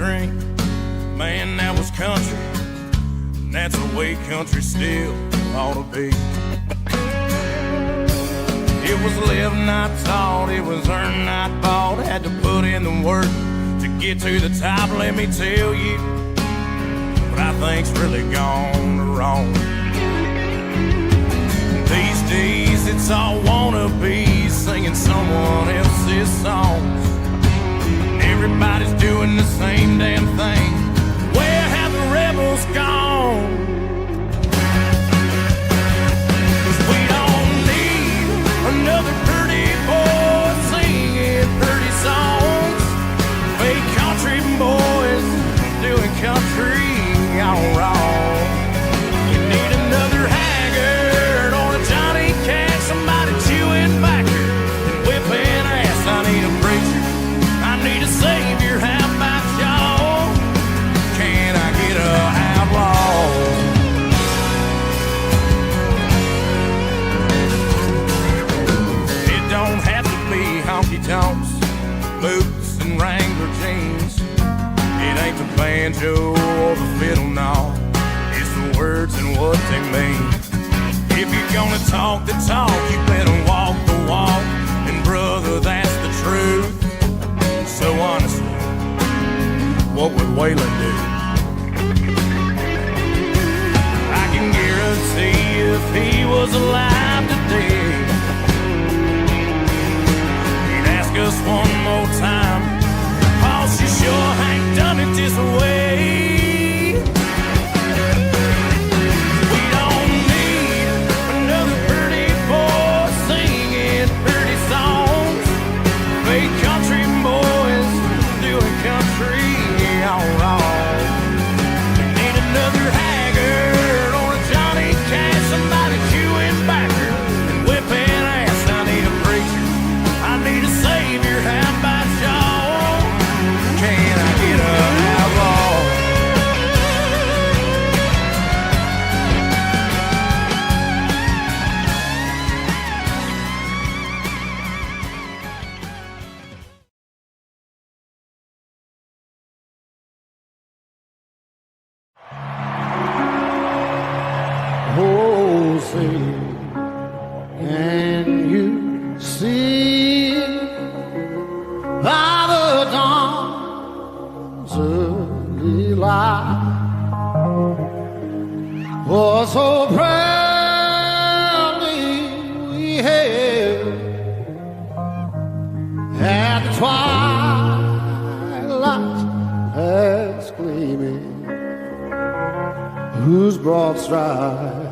drink. Man, that was country, and that's the way country still ought to be. It was lived, not taught, it was earned, not bought. Had to put in the work to get to the top, let me tell you. But I think's really gone wrong. These days it's all wannabes singing someone else's songs. Everybody's doing the same damn thing. Where have the rebels gone? 'Cause we don't need another pretty boy singing pretty songs. Fake country boys doing country all wrong. You need another haggard or a Johnny Cash, somebody chewing backer and whipping ass. I need a preacher, I need a savior. How about y'all? Can I get a outlaw? It don't have to be honky tonks, boots and Wrangler jeans. It ain't the banjo or the fiddle, no. It's the words and what they mean. If you're gonna talk the talk, you better walk the walk. And brother, that's the truth. So honestly, what would Waylon do? I can guarantee if he was alive today, he'd ask us one more time, "Boss, you sure ain't done it this way." We don't need another pretty boy singing pretty songs. Fake country boys doing country all wrong. We need another haggard or a Johnny Cash, somebody chewing backer and whipping ass. I need a preacher, I need a savior. How about y'all? Can I get a outlaw? Oh, say, can you see by the dawn's early light what so proudly we hailed at the twilight as gleaming, whose broad stripes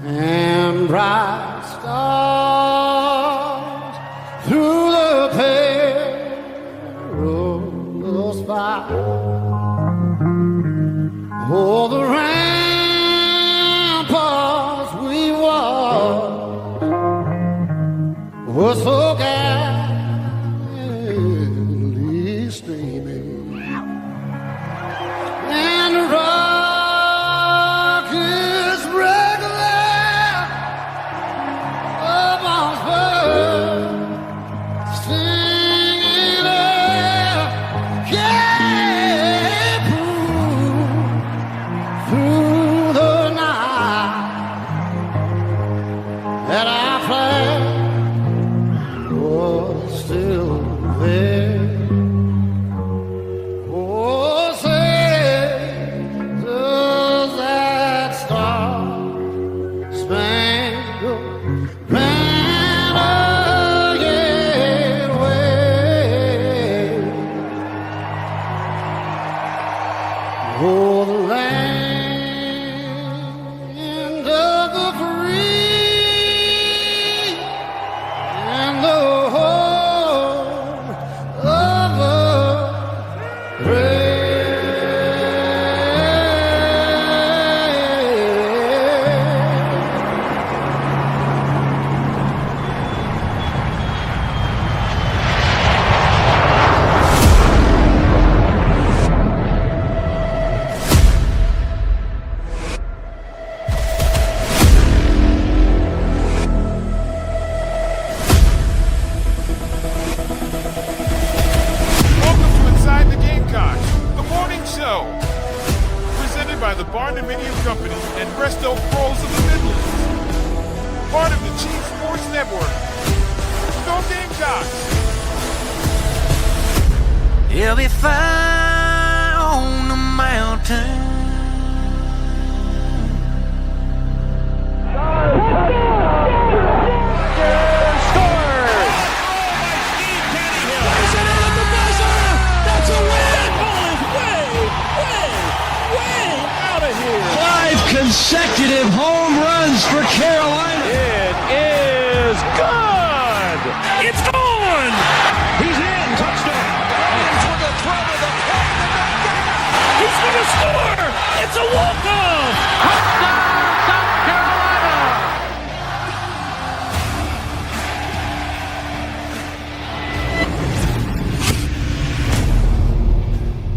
and bright stars through the perilous fight. Oh, the ramparts we watched were so gallantly streaming, and the rockets regular amongst birds singing out, yeah, through the night that our flag was still there. Oh, say, does that star-spangled banner yet wave? Oh, the land of the free and the home part of the Chief Sports Network. Go Gamecocks! He'll be fire on the mountain. Consecutive home runs for Carolina. It is good! It's gone! He's in. Touchdown. Williams with a throw to the plate. He's going to score! It's a walk-off! Touchdown, South Carolina!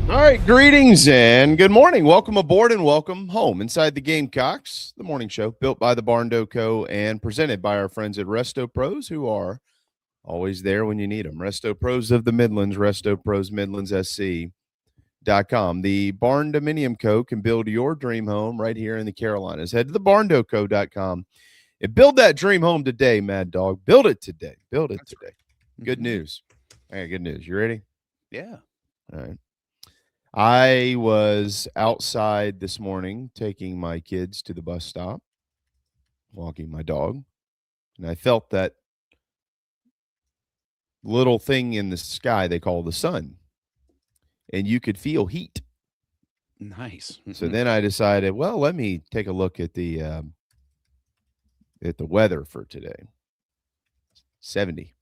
All right, greetings and good morning. Welcome aboard and welcome home inside the Gamecocks, the morning show built by the Bartoo Co. and presented by our friends at Resto Pros, who are always there when you need them. Resto Pros of the Midlands, Resto Pros Midlands SC.com. The Barn Dominium Co. can build your dream home right here in the Carolinas. Head to the barndoco.com and build that dream home today, Mad Dog. Build it today. Build it today. Good news. Hey, good news. You ready? Yeah. All right. I was outside this morning taking my kids to the bus stop, walking my dog, and I felt that little thing in the sky they call the sun, and you could feel heat. Nice. So then I decided, well, let me take a look at the weather for today. 70.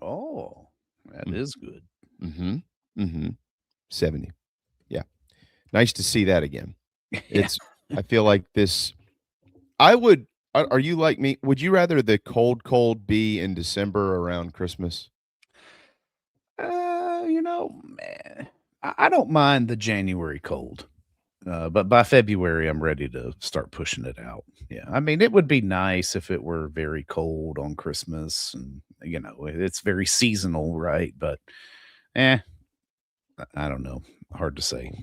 Oh, that is good. 70. Yeah. Nice to see that again. It's, I feel like this, are you like me? Would you rather the cold be in December around Christmas? I don't mind the January cold, but by February, I'm ready to start pushing it out. Yeah. I mean, it would be nice if it were very cold on Christmas and, it's very seasonal, right? But, I don't know. Hard to say.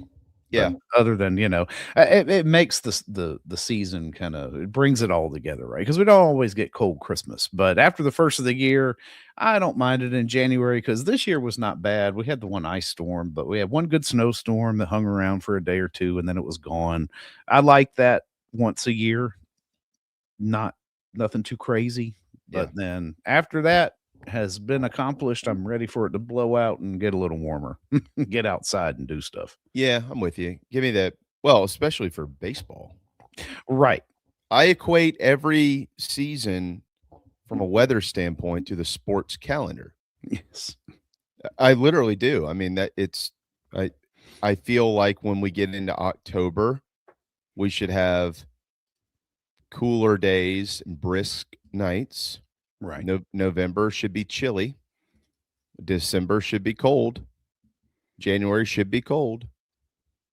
Yeah. But other than, it makes the season it brings it all together, right? Because we don't always get cold Christmas. But after the first of the year, I don't mind it in January because this year was not bad. We had the one ice storm, but we had one good snowstorm that hung around for a day or two and then it was gone. I like that once a year. Nothing too crazy. But then after that has been accomplished, I'm ready for it to blow out and get a little warmer. Get outside and do stuff. Yeah, I'm with you. Give me that. Well, especially for baseball. Right. I equate every season from a weather standpoint to the sports calendar. Yes. I literally do. I mean, I feel like when we get into October, we should have cooler days and brisk nights. Right. November should be chilly. December should be cold. January should be cold.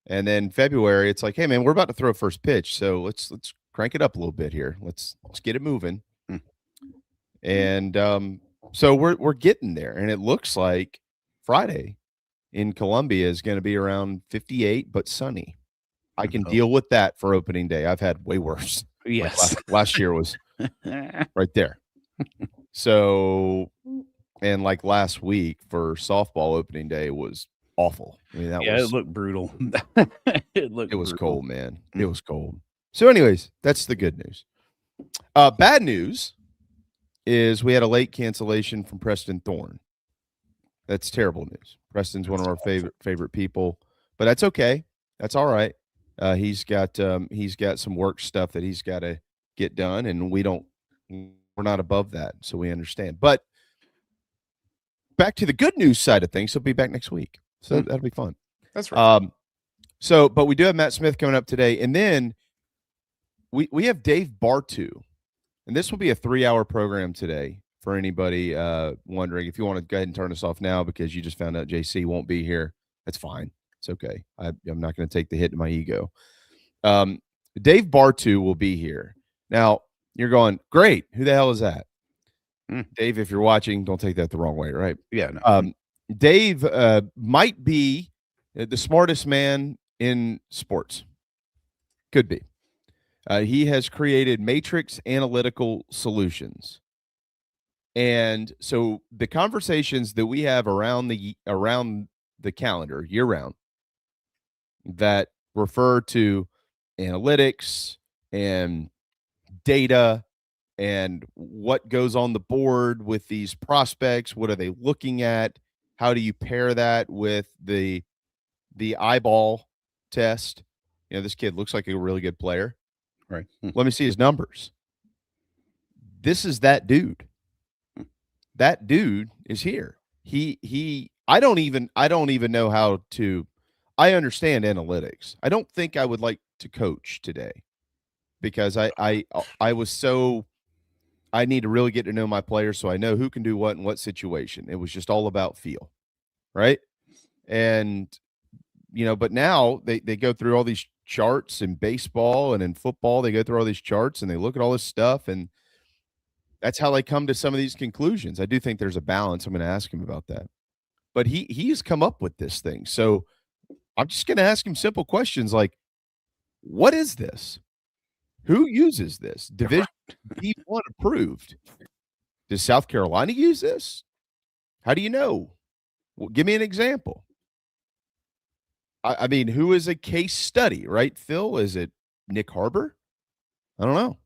And then February, it's like, hey man, we're about to throw first pitch, so let's crank it up a little bit here. Let's get it moving. And so we're getting there, and it looks like Friday in Columbia is going to be around 58 but sunny. I can deal with that for opening day. I've had way worse. Yes. Like last year was right there. So, and like last week for softball opening day was awful. I mean, it looked brutal. It was cold, man. It was cold. So anyways, that's the good news. Bad news is we had a late cancellation from Preston Thorne. That's terrible news. Preston's one of our favorite people, but that's okay. That's all right. He's got some work stuff that he's got to get done, and we're not above that, so we understand. But back to the good news side of things, he'll be back next week, so that'll be fun. That's right. But we do have Matt Smith coming up today, and then we have Dave Bartoo, and this will be a 3-hour program today for anybody wondering. If you want to go ahead and turn us off now because you just found out JC won't be here, that's fine. It's okay. I'm not going to take the hit to my ego. Dave Bartoo will be here. Now, you're going, great. Who the hell is that? Dave, if you're watching, don't take that the wrong way, right? Yeah. No. Dave might be the smartest man in sports. Could be. He has created Matrix Analytical Solutions. And so the conversations that we have around the calendar year round that refer to analytics and data and what goes on the board with these prospects, what are they looking at? How do you pair that with the eyeball test? You know, this kid looks like a really good player. Right. Let me see his numbers. This is that dude. That dude is here. I don't even know how to. I understand analytics. I don't think I would like to coach today because I was so. I need to really get to know my players so I know who can do what in what situation. It was just all about feel, right? And but now they go through all these charts in baseball and in football. They go through all these charts and they look at all this stuff, and that's how they come to some of these conclusions. I do think there's a balance. I'm going to ask him about that. But he's come up with this thing. So I'm just going to ask him simple questions like, what is this? Who uses this? Division D1 approved. Does South Carolina use this? How do you know? Well, give me an example. I mean, who is a case study, right, Phil? Is it Nick Harbor? I don't know.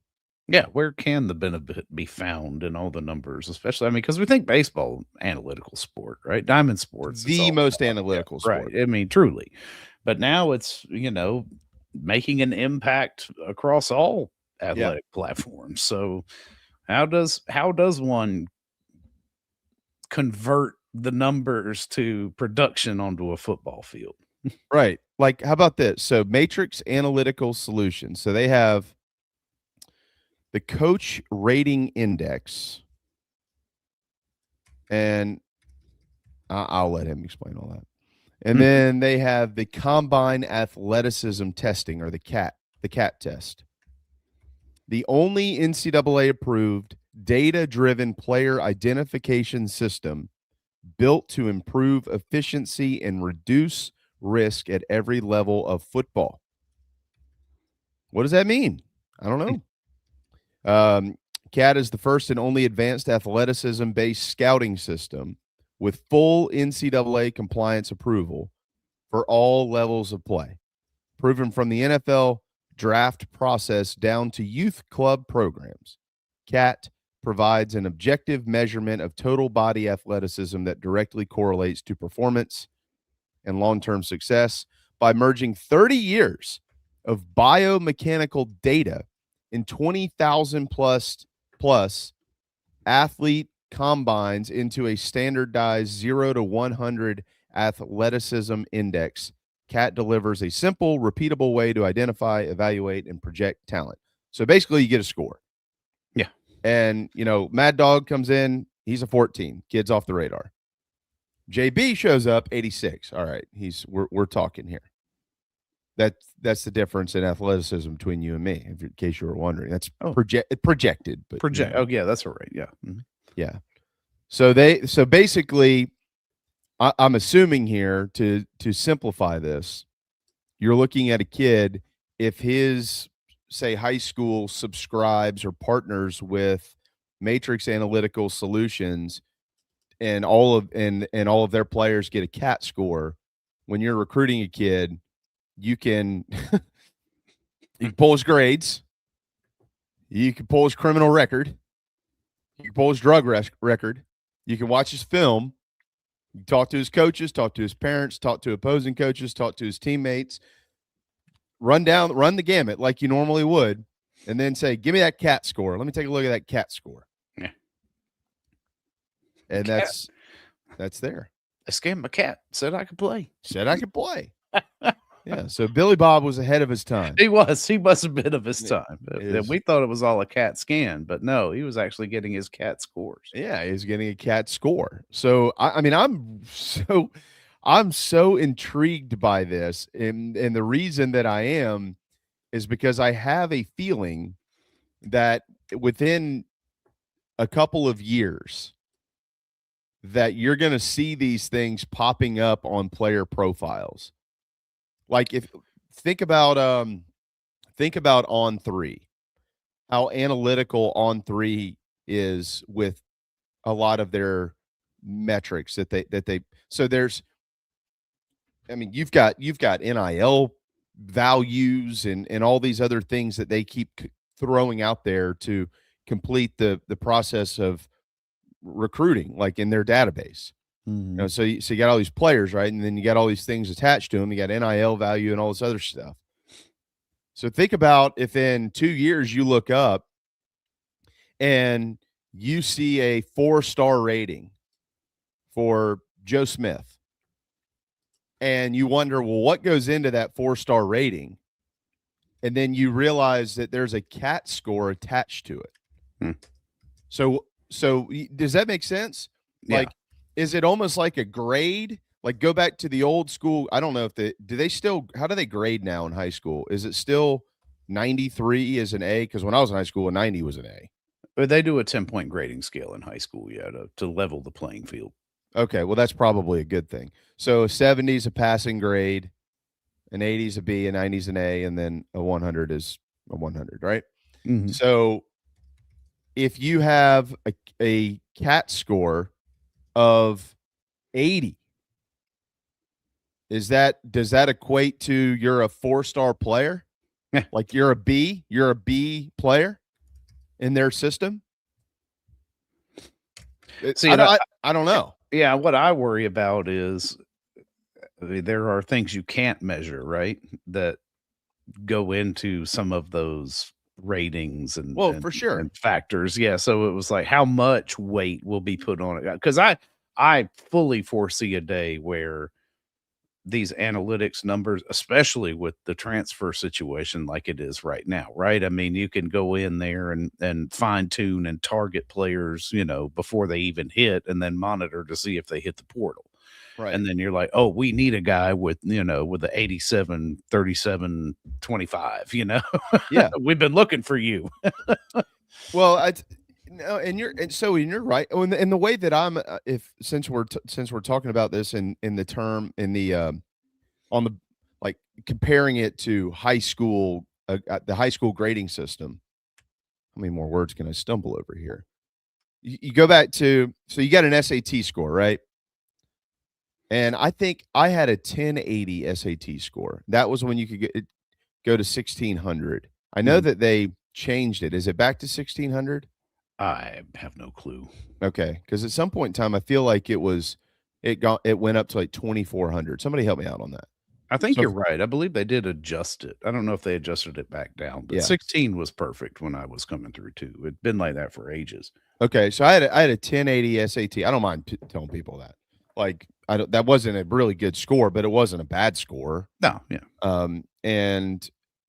Yeah, where can the benefit be found in all the numbers, especially, I mean, because we think baseball, analytical sport, right? Diamond sports. The most analytical sport. Right. I mean, truly. But now it's, making an impact across all athletic platforms. So how does one convert the numbers to production onto a football field? Right. Like, how about this? So Matrix Analytical Solutions. So they have the coach rating index, and I'll let him explain all that. And then they have the combine athleticism testing, or the CAT test. The only NCAA approved data-driven player identification system built to improve efficiency and reduce risk at every level of football. What does that mean? I don't know. CAT is the first and only advanced athleticism-based scouting system with full NCAA compliance approval for all levels of play, proven from the NFL draft process down to youth club programs. CAT provides an objective measurement of total body athleticism that directly correlates to performance and long-term success by merging 30 years of biomechanical data in 20,000 plus athlete combines into a standardized 0 to 100 athleticism index. CAT delivers a simple, repeatable way to identify, evaluate, and project talent. So basically, you get a score. Yeah. And, Mad Dog comes in. He's a 14. Kid's off the radar. JB shows up, 86. All right. We're talking here. That's the difference in athleticism between you and me, in case you were wondering. That's projected. But Oh, yeah, that's all right. Yeah. Mm-hmm. Yeah. So basically, I'm assuming here to simplify this, you're looking at a kid, if his, say, high school subscribes or partners with Matrix Analytical Solutions, and all of their players get a CAT score. When you're recruiting a kid, you can pull his grades, you can pull his criminal record, you can pull his drug record, you can watch his film, you can talk to his coaches, talk to his parents, talk to opposing coaches, talk to his teammates, run the gamut like you normally would, and then say, give me that CAT score. Let me take a look at that CAT score. Yeah. And that's there. I scammed my cat. Said I could play. Yeah. So Billy Bob was ahead of his time. He was a bit of his time. We thought it was all a cat scan, but no, he was actually getting his cat scores. Yeah, he's getting a CAT score. So I mean, I'm so intrigued by this, and the reason that I am is because I have a feeling that within a couple of years that you're going to see these things popping up on player profiles. Like, think about think about on three, how analytical on three is with a lot of their metrics that they so there's, I mean, you've got NIL values and all these other things that they keep throwing out there to complete the process of recruiting, like in their database. You know, so you got all these players, right? And then you got all these things attached to them. You got NIL value and all this other stuff. So think about if in 2 years you look up and you see a 4-star rating for Joe Smith, and you wonder, well, what goes into that 4-star rating? And then you realize that there's a CAT score attached to it. So does that make sense? Yeah. Like, is it almost like a grade? Like, go back to the old school. I don't know if how do they grade now in high school? Is it still 93 is an A? Because when I was in high school, a 90 was an A. But they do a 10-point grading scale in high school, to level the playing field. Okay, well, that's probably a good thing. So a 70 is a passing grade, an 80 is a B, a 90 is an A, and then a 100 is a 100, right? So if you have a CAT score of 80, does that equate to you're a 4-star player? Yeah. Like you're a B player in their system? See, I don't know. Yeah, what I worry about is there are things you can't measure, right? That go into some of those ratings and for sure, and factors. Yeah, so it was like how much weight will be put on it? Because I fully foresee a day where these analytics numbers, especially with the transfer situation like it is right now, right? I mean, you can go in there and fine tune and target players, before they even hit, and then monitor to see if they hit the portal. right? And then you're like, oh, we need a guy with the 87, 37, 25, Yeah. We've been looking for you. Well, you're right. Oh, and the way that I'm, since we're talking about this in the term in the on the, like, comparing it to high school, the high school grading system. How many more words can I stumble over here? You go back to, so you got an SAT score, right? And I think I had a 1080 SAT score. That was when you could go to 1600. I know that they changed it. Is it back to 1600? I have no clue. Okay, because at some point in time, I feel like it went up to like 2400. Somebody help me out on that. I think you're right. I believe they did adjust it. I don't know if they adjusted it back down, but 16 was perfect when I was coming through too. It'd been like that for ages. Okay, so I had a 1080 SAT. I don't mind telling people that. Like, that wasn't a really good score, but it wasn't a bad score. No, yeah.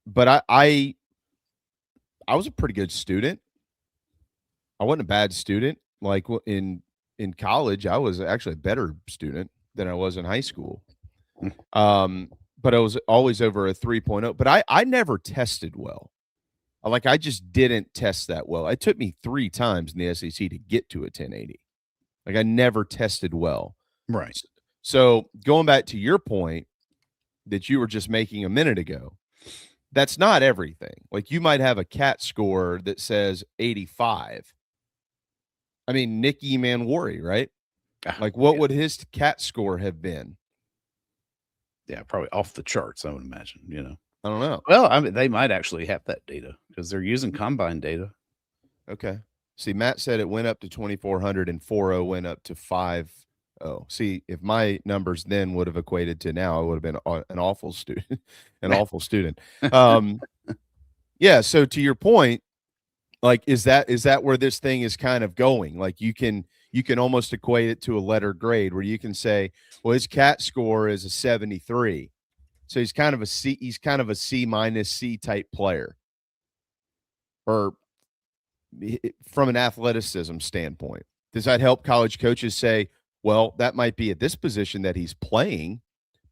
But I was a pretty good student. I wasn't a bad student. Like in college, I was actually a better student than I was in high school. But I was always over a 3.0. But I never tested well. Like, I just didn't test that well. It took me 3 times in the SEC to get to a 1080. Like, I never tested well. Right. So going back to your point that you were just making a minute ago, that's not everything. Like, you might have a CAT score that says 85. I mean, Nick Emanwari, right? Like, what would his CAT score have been? Yeah, probably off the charts, I would imagine, I don't know. Well, I mean, they might actually have that data because they're using combine data. Okay. See, Matt said it went up to 2400 and 4.0 went up to 5.0. See, if my numbers then would have equated to now, I would have been an awful student, awful student. Yeah. So to your point, like, is that where this thing is kind of going? Like, you can almost equate it to a letter grade where you can say, well, his CAT score is a 73. So he's kind of a C minus C type player, or from an athleticism standpoint. Does that help college coaches say, well, that might be at this position that he's playing,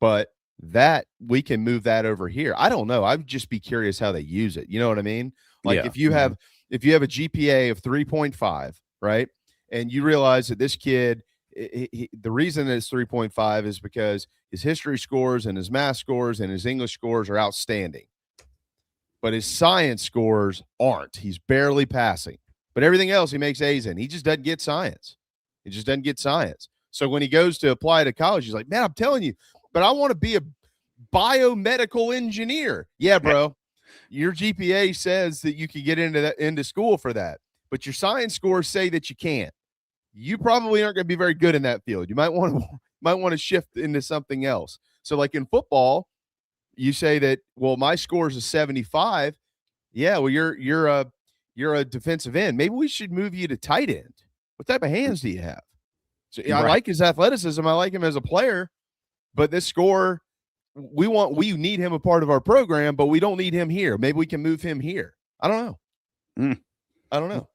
but that we can move that over here? I don't know. I'd just be curious how they use it. You know what I mean? Like, if you have a GPA of 3.5, right, and you realize that this kid, the reason that it's 3.5 is because his history scores and his math scores and his English scores are outstanding. but his science scores aren't. He's barely passing. But everything else he makes A's in. He just doesn't get science. He just doesn't get science. So when he goes to apply to college, he's like, man, I'm telling you, but I want to be a biomedical engineer. Yeah, bro. Your GPA says that you can get into school for that, but your science scores say that you can't. You probably aren't going to be very good in that field. You might want to shift into something else. So like in football, you say that, well, my score is a 75. Yeah, well, you're a defensive end. Maybe we should move you to tight end. What type of hands do you have? So I like his athleticism. I like him as a player, but this score, we need him a part of our program, but we don't need him here. Maybe we can move him here. I don't know. I don't know.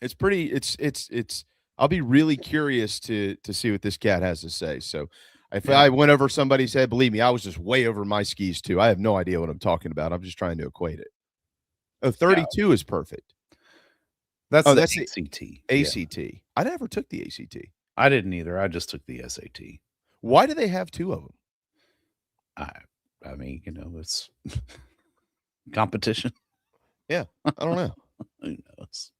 It's I'll be really curious to see what this cat has to say. So if I went over somebody's head, believe me, I was just way over my skis too. I have no idea what I'm talking about. I'm just trying to equate it. Oh, 32 is perfect. That's the ACT. ACT. Yeah. I never took the ACT. I didn't either. I just took the SAT. Why do they have two of them? I mean, it's competition. Yeah, I don't know. Who knows?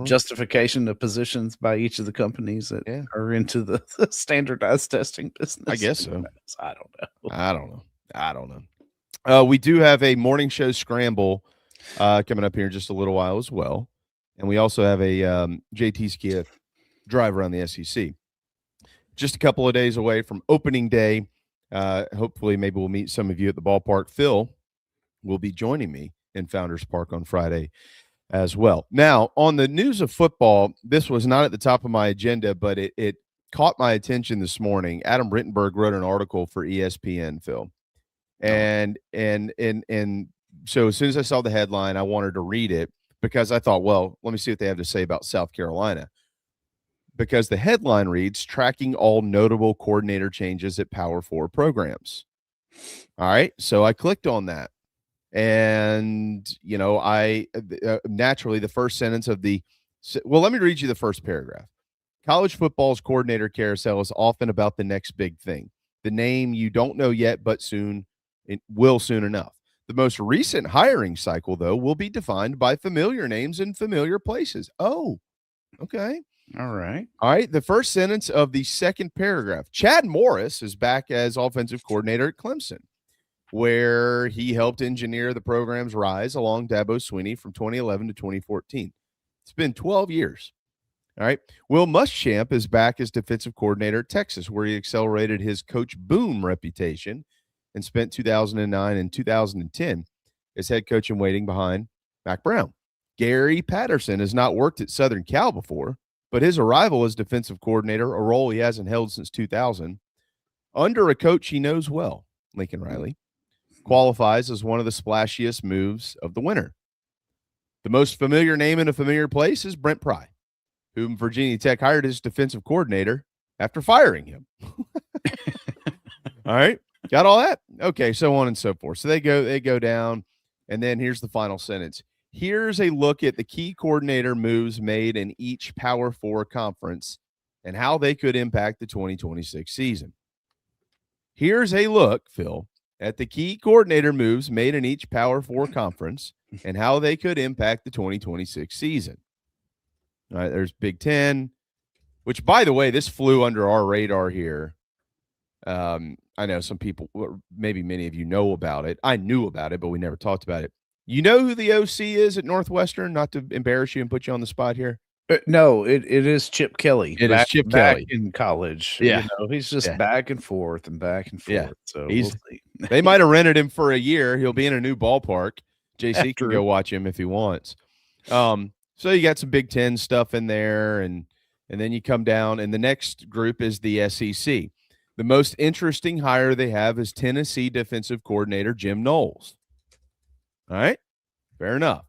Justification of positions by each of the companies that are into the standardized testing business. I guess so. I don't know. We do have a morning show scramble coming up here in just a little while as well. And we also have a JT Skia drive around the SEC. Just a couple of days away from opening day. Hopefully, maybe we'll meet some of you at the ballpark. Phil will be joining me in Founders Park on Friday as well. Now, on the news of football, this was not at the top of my agenda, but it caught my attention this morning. Adam Rittenberg wrote an article for ESPN, Phil. And so as soon as I saw the headline, I wanted to read it because I thought, well, let me see what they have to say about South Carolina. Because the headline reads, tracking all notable coordinator changes at Power 4 programs. All right. So I clicked on that. And, I naturally, the first sentence of let me read you the first paragraph. College football's coordinator carousel is often about the next big thing, the name you don't know yet, but soon it will soon enough. The most recent hiring cycle, though, will be defined by familiar names in familiar places. Oh, okay. All right. The first sentence of the second paragraph. Chad Morris is back as offensive coordinator at Clemson, where he helped engineer the program's rise along Dabo Swinney from 2011 to 2014. It's been 12 years. All right. Will Muschamp is back as defensive coordinator at Texas, where he accelerated his Coach Boom reputation and spent 2009 and 2010 as head coach in waiting behind Mac Brown. Gary Patterson has not worked at Southern Cal before, but his arrival as defensive coordinator, a role he hasn't held since 2000, under a coach he knows well, Lincoln Riley, qualifies as one of the splashiest moves of the winter. The most familiar name in a familiar place is Brent Pry, whom Virginia Tech hired as defensive coordinator after firing him. All right. Got all that? Okay, so on and so forth. So they go down, and then here's the final sentence. Here's a look at the key coordinator moves made in each Power 4 conference and how they could impact the 2026 season. Here's a look, Phil, at the key coordinator moves made in each Power 4 conference and how they could impact the 2026 season. All right, there's Big Ten, which, by the way, this flew under our radar here. I know some people, maybe many of you know about it. I knew about it, but we never talked about it. You know who the OC is at Northwestern? Not to embarrass you and put you on the spot here. No, it is Chip Kelly. It is Chip Kelly in college. Yeah, he's just back and forth and back and forth. Yeah. So we'll see. They might have rented him for a year. He'll be in a new ballpark. JC can go watch him if he wants. So you got some Big Ten stuff in there, and then you come down, and the next group is the SEC. The most interesting hire they have is Tennessee defensive coordinator Jim Knowles. All right, fair enough.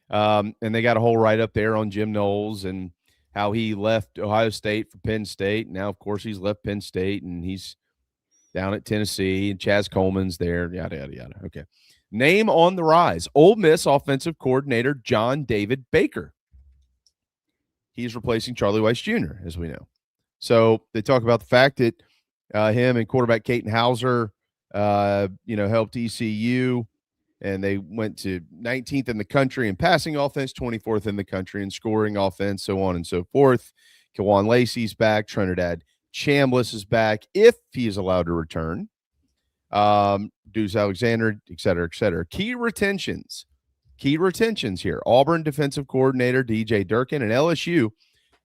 And they got a whole write-up there on Jim Knowles and how he left Ohio State for Penn State. Now, of course, he's left Penn State, and he's down at Tennessee, and Chaz Coleman's there, yada, yada, yada. Okay. Name on the rise, Ole Miss offensive coordinator John David Baker. He's replacing Charlie Weiss Jr., as we know. So they talk about the fact that him and quarterback Caton Hauser, helped ECU and they went to 19th in the country in passing offense, 24th in the country in scoring offense, so on and so forth. Kawan Lacey's back. Trinidad Chambliss is back if he is allowed to return. Deuce Alexander, et cetera, et cetera. Key retentions here. Auburn defensive coordinator DJ Durkin and LSU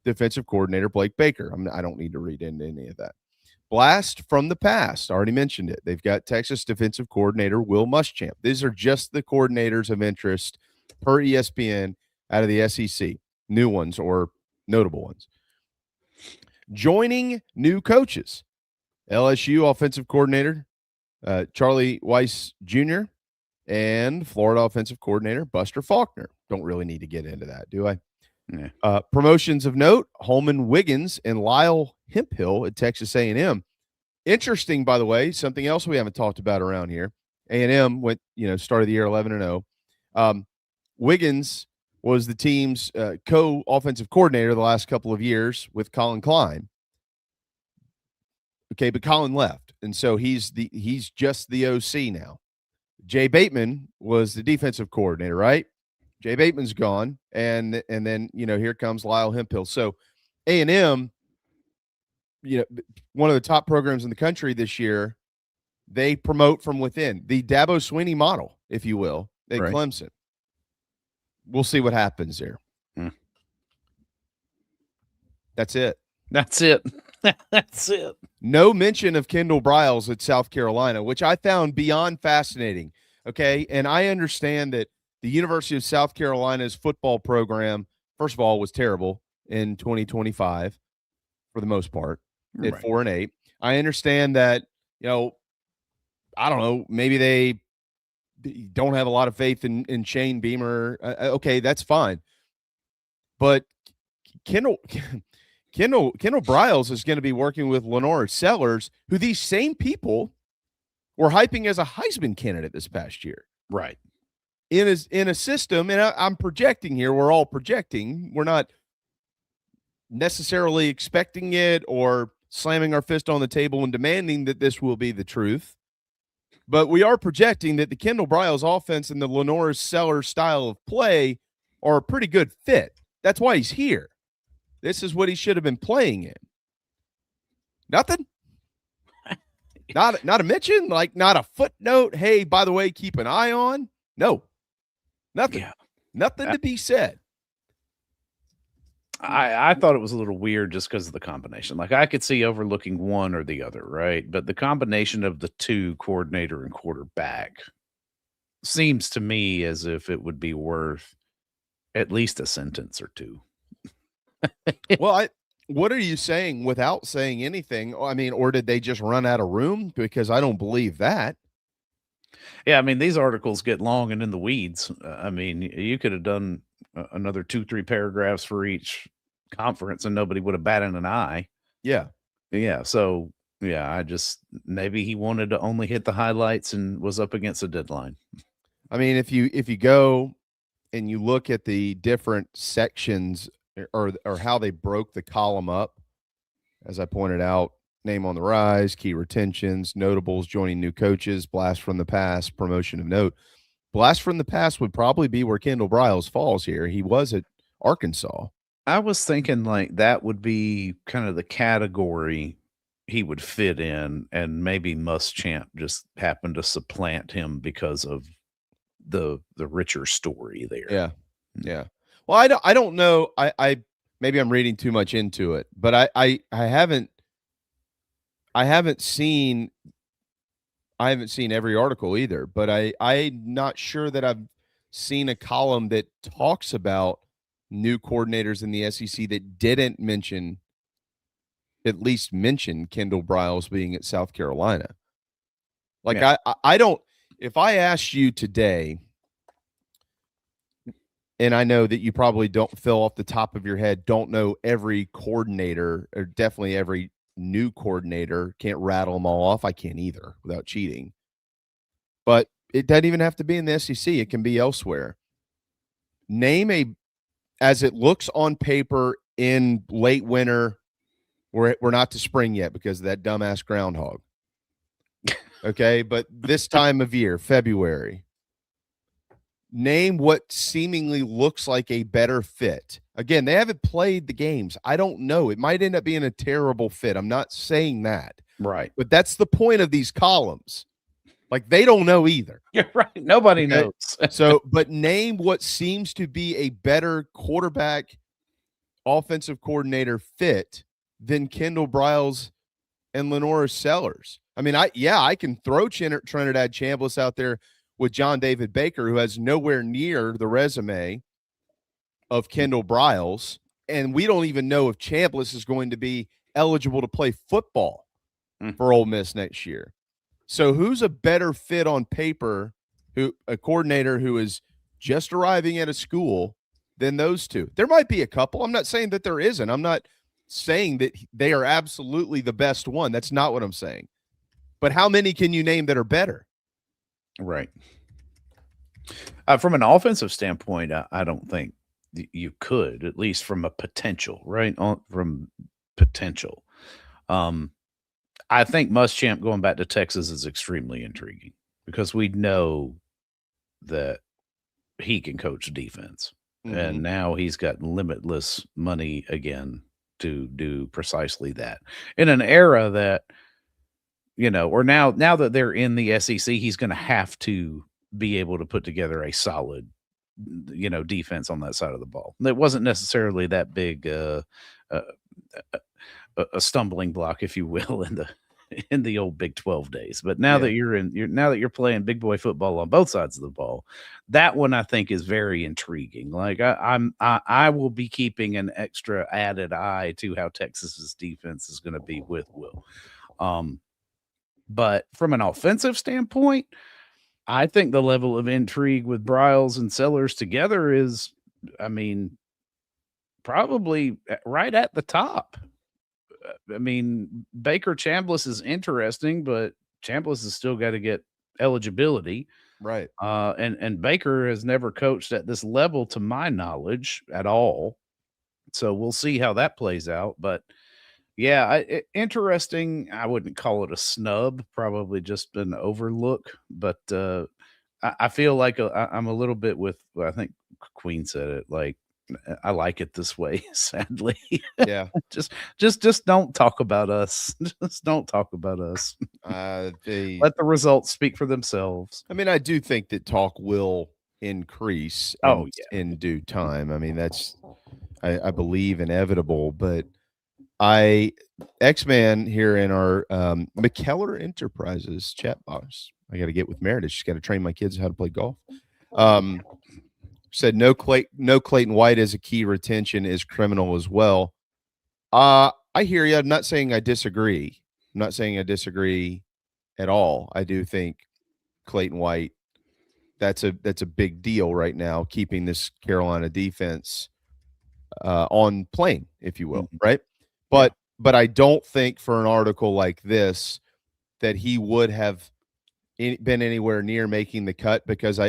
defensive coordinator Blake Baker. I don't need to read into any of that. Blast from the past. Already mentioned it. They've got Texas defensive coordinator Will Muschamp. These are just the coordinators of interest per ESPN out of the SEC. New ones or notable ones. Joining new coaches. LSU offensive coordinator Charlie Weiss Jr. and Florida offensive coordinator Buster Faulkner. Don't really need to get into that, do I? Yeah. Promotions of note: Holman Wiggins and Lyle Hemphill at Texas A&M. Interesting, by the way, something else we haven't talked about around here. A&M went, started the year 11-0. Wiggins was the team's co-offensive coordinator the last couple of years with Colin Klein. Okay, but Colin left, and so he's just the OC now. Jay Bateman was the defensive coordinator, right? Jay Bateman's gone, and then here comes Lyle Hemphill. So A&M, one of the top programs in the country this year, they promote from within, the Dabo Swinney model, if you will, at right. Clemson. We'll see what happens there. That's it. That's it. That's it. No mention of Kendall Briles at South Carolina, which I found beyond fascinating. Okay, and I understand that the University of South Carolina's football program, first of all, was terrible in 2025 for the most part at 4-8. I understand that, I don't know, maybe they don't have a lot of faith in Shane Beamer. Okay, that's fine. But Kendall Briles is going to be working with Lenora Sellers, who these same people were hyping as a Heisman candidate this past year. Right. In a system, and I'm projecting here, we're all projecting. We're not necessarily expecting it or slamming our fist on the table and demanding that this will be the truth. But we are projecting that the Kendall Briles offense and the Lenora Sellers style of play are a pretty good fit. That's why he's here. This is what he should have been playing in. Nothing? Not a mention? Like, not a footnote? Hey, by the way, keep an eye on? No. Nothing. Yeah. Nothing to be said. I thought it was a little weird just because of the combination. Like, I could see overlooking one or the other, right? But the combination of the two, coordinator and quarterback, seems to me as if it would be worth at least a sentence or two. Well, what are you saying without saying anything? I mean, or did they just run out of room? Because I don't believe that. Yeah, I mean, these articles get long and in the weeds. I mean, you could have done another 2-3 paragraphs for each conference and nobody would have batted an eye. Yeah. Yeah. So, yeah, maybe he wanted to only hit the highlights and was up against a deadline. I mean, if you go and you look at the different sections or how they broke the column up, as I pointed out, name on the rise, key retentions, notables, joining new coaches, blast from the past, promotion of note. Blast from the past would probably be where Kendall Briles falls here. He was at Arkansas. I was thinking like that would be kind of the category he would fit in, and maybe Muschamp just happened to supplant him because of the richer story there. Yeah. Yeah. Well, I don't know. I maybe I'm reading too much into it, but I haven't seen every article either, but I'm not sure that I've seen a column that talks about new coordinators in the SEC that didn't at least mention Kendall Briles being at South Carolina. Like, yeah. I don't, if I asked you today, and I know that you probably don't, Phil, off the top of your head, don't know every coordinator, or definitely every new coordinator, can't rattle them all off. I can't either without cheating. But it doesn't even have to be in the SEC. It can be elsewhere. Name as it looks on paper in late winter, we're not to spring yet because of that dumbass groundhog. Okay, but this time of year, February, name what seemingly looks like a better fit. Again, they haven't played the games. I don't know. It might end up being a terrible fit. I'm not saying that. Right. But that's the point of these columns. Like, they don't know either. You're right. Nobody knows. So, but name what seems to be a better quarterback, offensive coordinator fit than Kendall Briles and Lenora Sellers. I mean, I can throw Trinidad Chambliss out there with John David Baker, who has nowhere near the resume of Kendall Briles, and we don't even know if Chambliss is going to be eligible to play football for Ole Miss next year. So who's a better fit on paper, a coordinator who is just arriving at a school, than those two? There might be a couple. I'm not saying that there isn't. I'm not saying that they are absolutely the best one. That's not what I'm saying. But how many can you name that are better? Right. From an offensive standpoint, I don't think you could, at least from a potential, right? From potential. I think Muschamp going back to Texas is extremely intriguing because we know that he can coach defense. And now he's got limitless money again to do precisely that in an era that, or now that they're in the SEC, he's going to have to be able to put together a solid, defense on that side of the ball. It wasn't necessarily that big a stumbling block, if you will, in the old Big 12 days. But now that you're playing big boy football on both sides of the ball, that one I think is very intriguing. Like I will be keeping an extra added eye to how Texas's defense is going to be with Will. But from an offensive standpoint, I think the level of intrigue with Briles and Sellers together is, probably right at the top. Baker Chambliss is interesting, but Chambliss has still got to get eligibility. Right. And Baker has never coached at this level, to my knowledge, at all. So we'll see how that plays out. But yeah, interesting. I wouldn't call it a snub, probably just an overlook. But I feel like I'm a little bit with, I think Queen said it, like, I like it this way, sadly. Yeah. just don't talk about us. Just don't talk about us. Let the results speak for themselves. I do think that talk will increase in due time. That's, I believe, inevitable. But X-Man here in our McKellar Enterprises chat box, I got to get with Meredith. She's got to train my kids how to play golf. Said no Clayton White as a key retention is criminal as well. I hear you. I'm not saying I disagree. I'm not saying I disagree at all. I do think Clayton White, that's a big deal right now, keeping this Carolina defense on plane, if you will, right? But I don't think for an article like this that he would have been anywhere near making the cut, because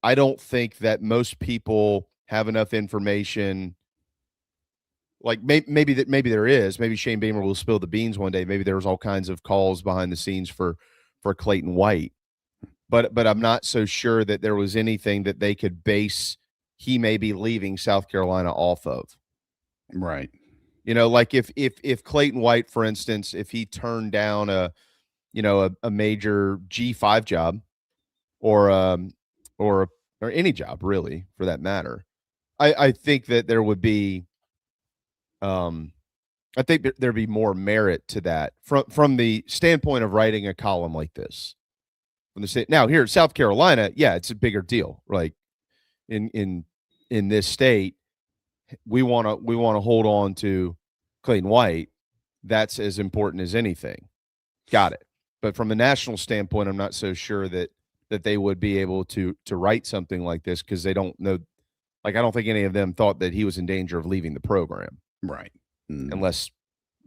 I don't think that most people have enough information. Like maybe there is. Maybe Shane Beamer will spill the beans one day. Maybe there was all kinds of calls behind the scenes for Clayton White, but I'm not so sure that there was anything that they could base he may be leaving South Carolina off of. Right. Like if Clayton White, for instance, if he turned down a major G5 job or any job, really, for that matter, I think that there would be, I think there'd be more merit to that from the standpoint of writing a column like this. Now here, South Carolina, yeah, it's a bigger deal. Like in this state, we want to hold on to Clayton White. That's as important as anything. Got it. But from a national standpoint, I'm not so sure that they would be able to write something like this, because they don't know. Like, I don't think any of them thought that he was in danger of leaving the program. Right. Unless,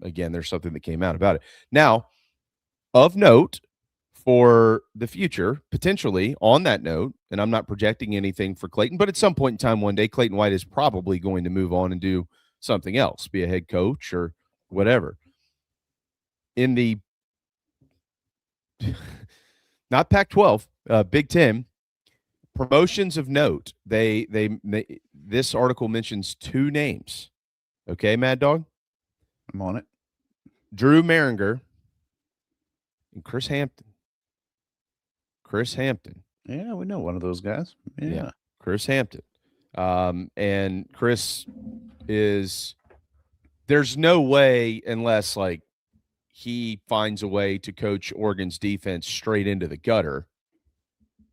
again, there's something that came out about it. Now, of note for the future, potentially on that note, and I'm not projecting anything for Clayton, but at some point in time, one day, Clayton White is probably going to move on and do something else, be a head coach or whatever. In the not Pac-12, Big Ten, promotions of note. This article mentions 2 names. Okay, Mad Dog? I'm on it. Drew Maringer and Chris Hampton. Yeah, we know one of those guys. Yeah. Chris Hampton. And Chris there's no way, unless like he finds a way to coach Oregon's defense straight into the gutter.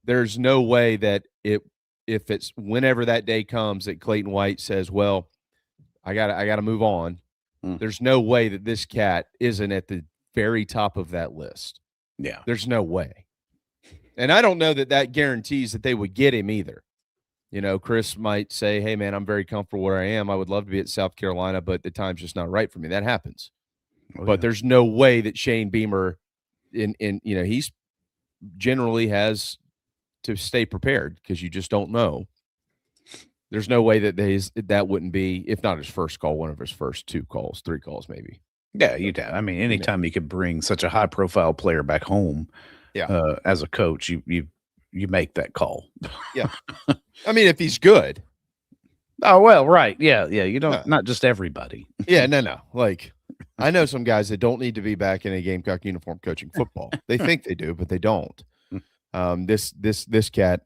There's no way that if it's whenever that day comes that Clayton White says, well, I gotta move on. There's no way that this cat isn't at the very top of that list. Yeah. There's no way. And I don't know that guarantees that they would get him either. You know, Chris might say, hey, man, I'm very comfortable where I am. I would love to be at South Carolina, but the time's just not right for me. That happens. But there's no way that Shane Beamer, he's generally has to stay prepared because you just don't know. There's no way that that wouldn't be, if not his first call, one of his first 2 calls, 3 calls maybe. Yeah, I mean, anytime you could bring such a high-profile player back home, as a coach, you make that call. Yeah, I mean, if he's good. Oh well, right? Yeah. You don't not just everybody. Yeah, no. Like, I know some guys that don't need to be back in a Gamecock uniform coaching football. They think they do, but they don't. This cat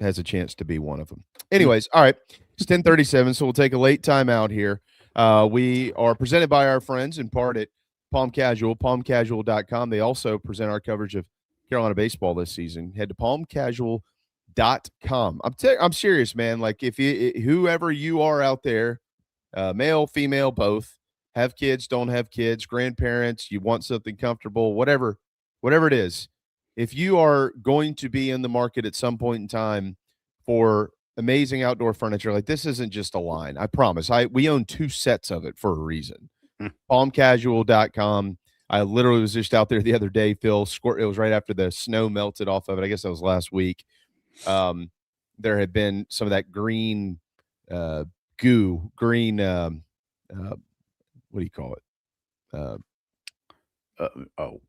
has a chance to be one of them. Anyways, all right, it's 10:37, so we'll take a late time out here. We are presented by our friends in part at Palm Casual, palmcasual.com. They also present our coverage of Carolina baseball this season. Head to palmcasual.com. I'm serious, man. Like, if whoever you are out there, male, female, both, have kids, don't have kids, grandparents, you want something comfortable, whatever it is. If you are going to be in the market at some point in time for amazing outdoor furniture, like, this isn't just a line. I promise. We own 2 sets of it for a reason. Palmcasual.com. I literally was just out there the other day, Phil. It was right after the snow melted off of it. I guess that was last week. There had been some of that green what do you call it? The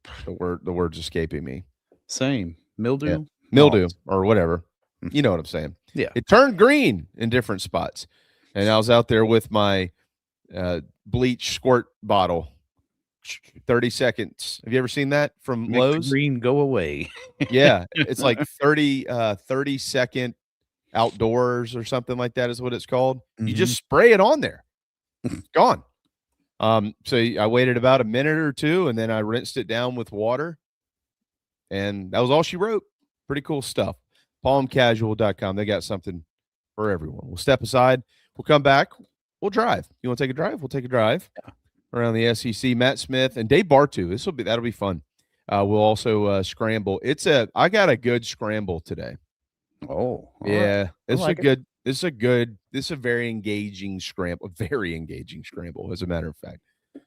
word's escaping me. Same. Mildew? Mildew or whatever. You know what I'm saying? Yeah. It turned green in different spots. And I was out there with my bleach squirt bottle. 30 seconds. Have you ever seen that from Make Lowe's? the green go away. Yeah. It's like 30-second outdoors or something like that is what it's called. You just spray it on there. It's gone. So I waited about a minute or 2, and then I rinsed it down with water. And that was all she wrote. Pretty cool stuff. Palmcasual.com. They got something for everyone. We'll step aside. We'll come back. We'll drive. You want to take a drive? We'll take a drive around the SEC. Matt Smith and Dave Bartoo. That'll be fun. We'll also scramble. I got a good scramble today. Oh, yeah. Right. This is a very engaging scramble. Very engaging scramble, as a matter of fact.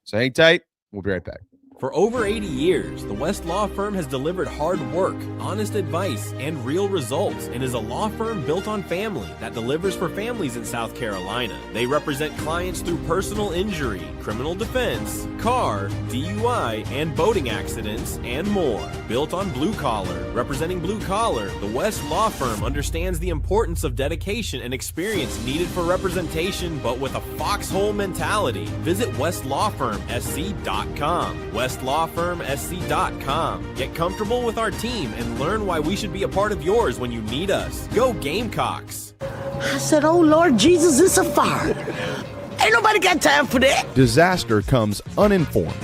So hang tight. We'll be right back. For over 80 years, the West Law Firm has delivered hard work, honest advice, and real results, and is a law firm built on family that delivers for families in South Carolina. They represent clients through personal injury, criminal defense, car, DUI, and boating accidents, and more. Built on blue collar, representing blue collar, the West Law Firm understands the importance of dedication and experience needed for representation, but with a foxhole mentality. Visit westlawfirmsc.com. westlawfirmsc.com. Get comfortable with our team and learn why we should be a part of yours when you need us. Go Gamecocks! I said, oh Lord Jesus, it's a fire. Ain't nobody got time for that. Disaster comes uninformed.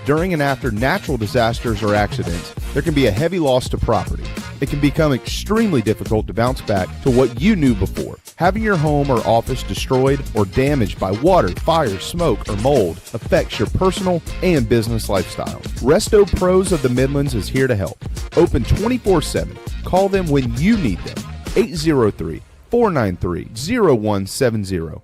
During and after natural disasters or accidents, there can be a heavy loss to property. It can become extremely difficult to bounce back to what you knew before. Having your home or office destroyed or damaged by water, fire, smoke, or mold affects your personal and business lifestyle. Resto Pros of the Midlands is here to help. Open 24/7. Call them when you need them. 803-493-0170.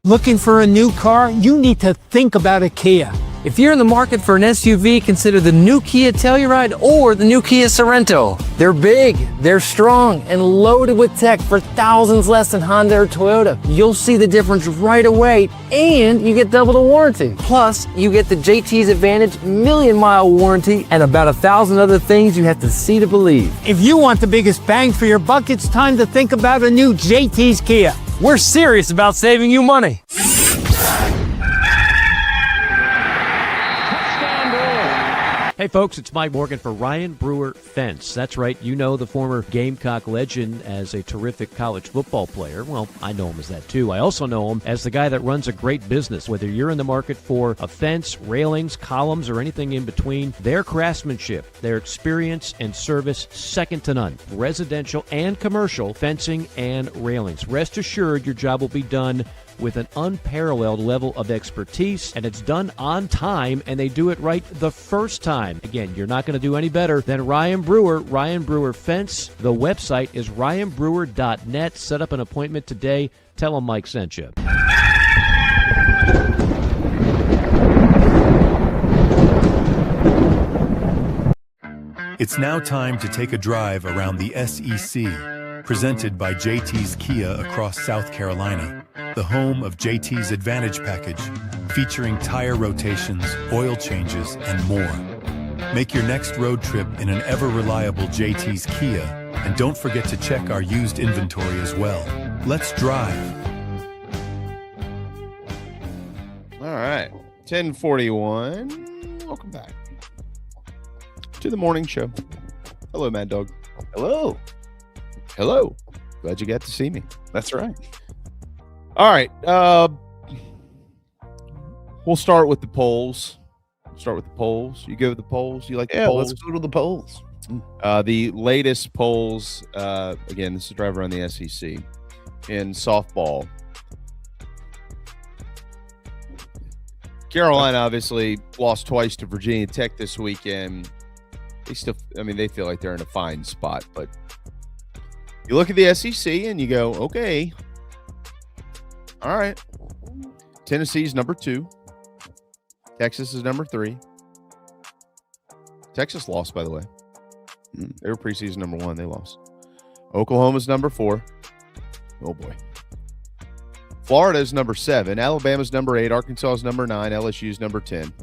Looking for a new car? You need to think about a Kia. If you're in the market for an SUV, consider the new Kia Telluride or the new Kia Sorento. They're big, they're strong, and loaded with tech for thousands less than Honda or Toyota. You'll see the difference right away, and you get double the warranty. Plus, you get the JT's Advantage million-mile warranty and about 1,000 other things you have to see to believe. If you want the biggest bang for your buck, it's time to think about a new JT's Kia. We're serious about saving you money. Hey folks, it's Mike Morgan for Ryan Brewer Fence. That's right, you know the former Gamecock legend as a terrific college football player. Well, I know him as that too. I also know him as the guy that runs a great business. Whether you're in the market for a fence, railings, columns, or anything in between, their craftsmanship, their experience and service, second to none. Residential and commercial fencing and railings. Rest assured your job will be done with an unparalleled level of expertise, and it's done on time, and they do it right the first time. Again, you're not going to do any better than Ryan Brewer Fence. The website is ryanbrewer.net. Set up an appointment today. Tell them Mike sent you. It's now time to take a drive around the SEC, presented by JT's Kia across South Carolina, the home of JT's Advantage package, featuring tire rotations, oil changes, and more. Make your next road trip in an ever-reliable JT's Kia, and don't forget to check our used inventory as well. Let's drive. All right, 10:41. Welcome back to the morning show. Hello, Mad Dog. Hello. Hello. Glad you got to see me. That's right. All right. We'll start with the polls. You go with the polls? You like the polls? Let's go to the polls. The latest polls, again, this is drive around the SEC in softball. Carolina obviously lost twice to Virginia Tech this weekend. They feel like they're in a fine spot, but you look at the SEC and you go, okay, all right. Tennessee's number 2. Texas is number 3. Texas lost, by the way. They were preseason number 1. They lost. Oklahoma's number 4. Oh, boy. Florida's number 7. Alabama's number 8. Arkansas's number 9. LSU's number 10.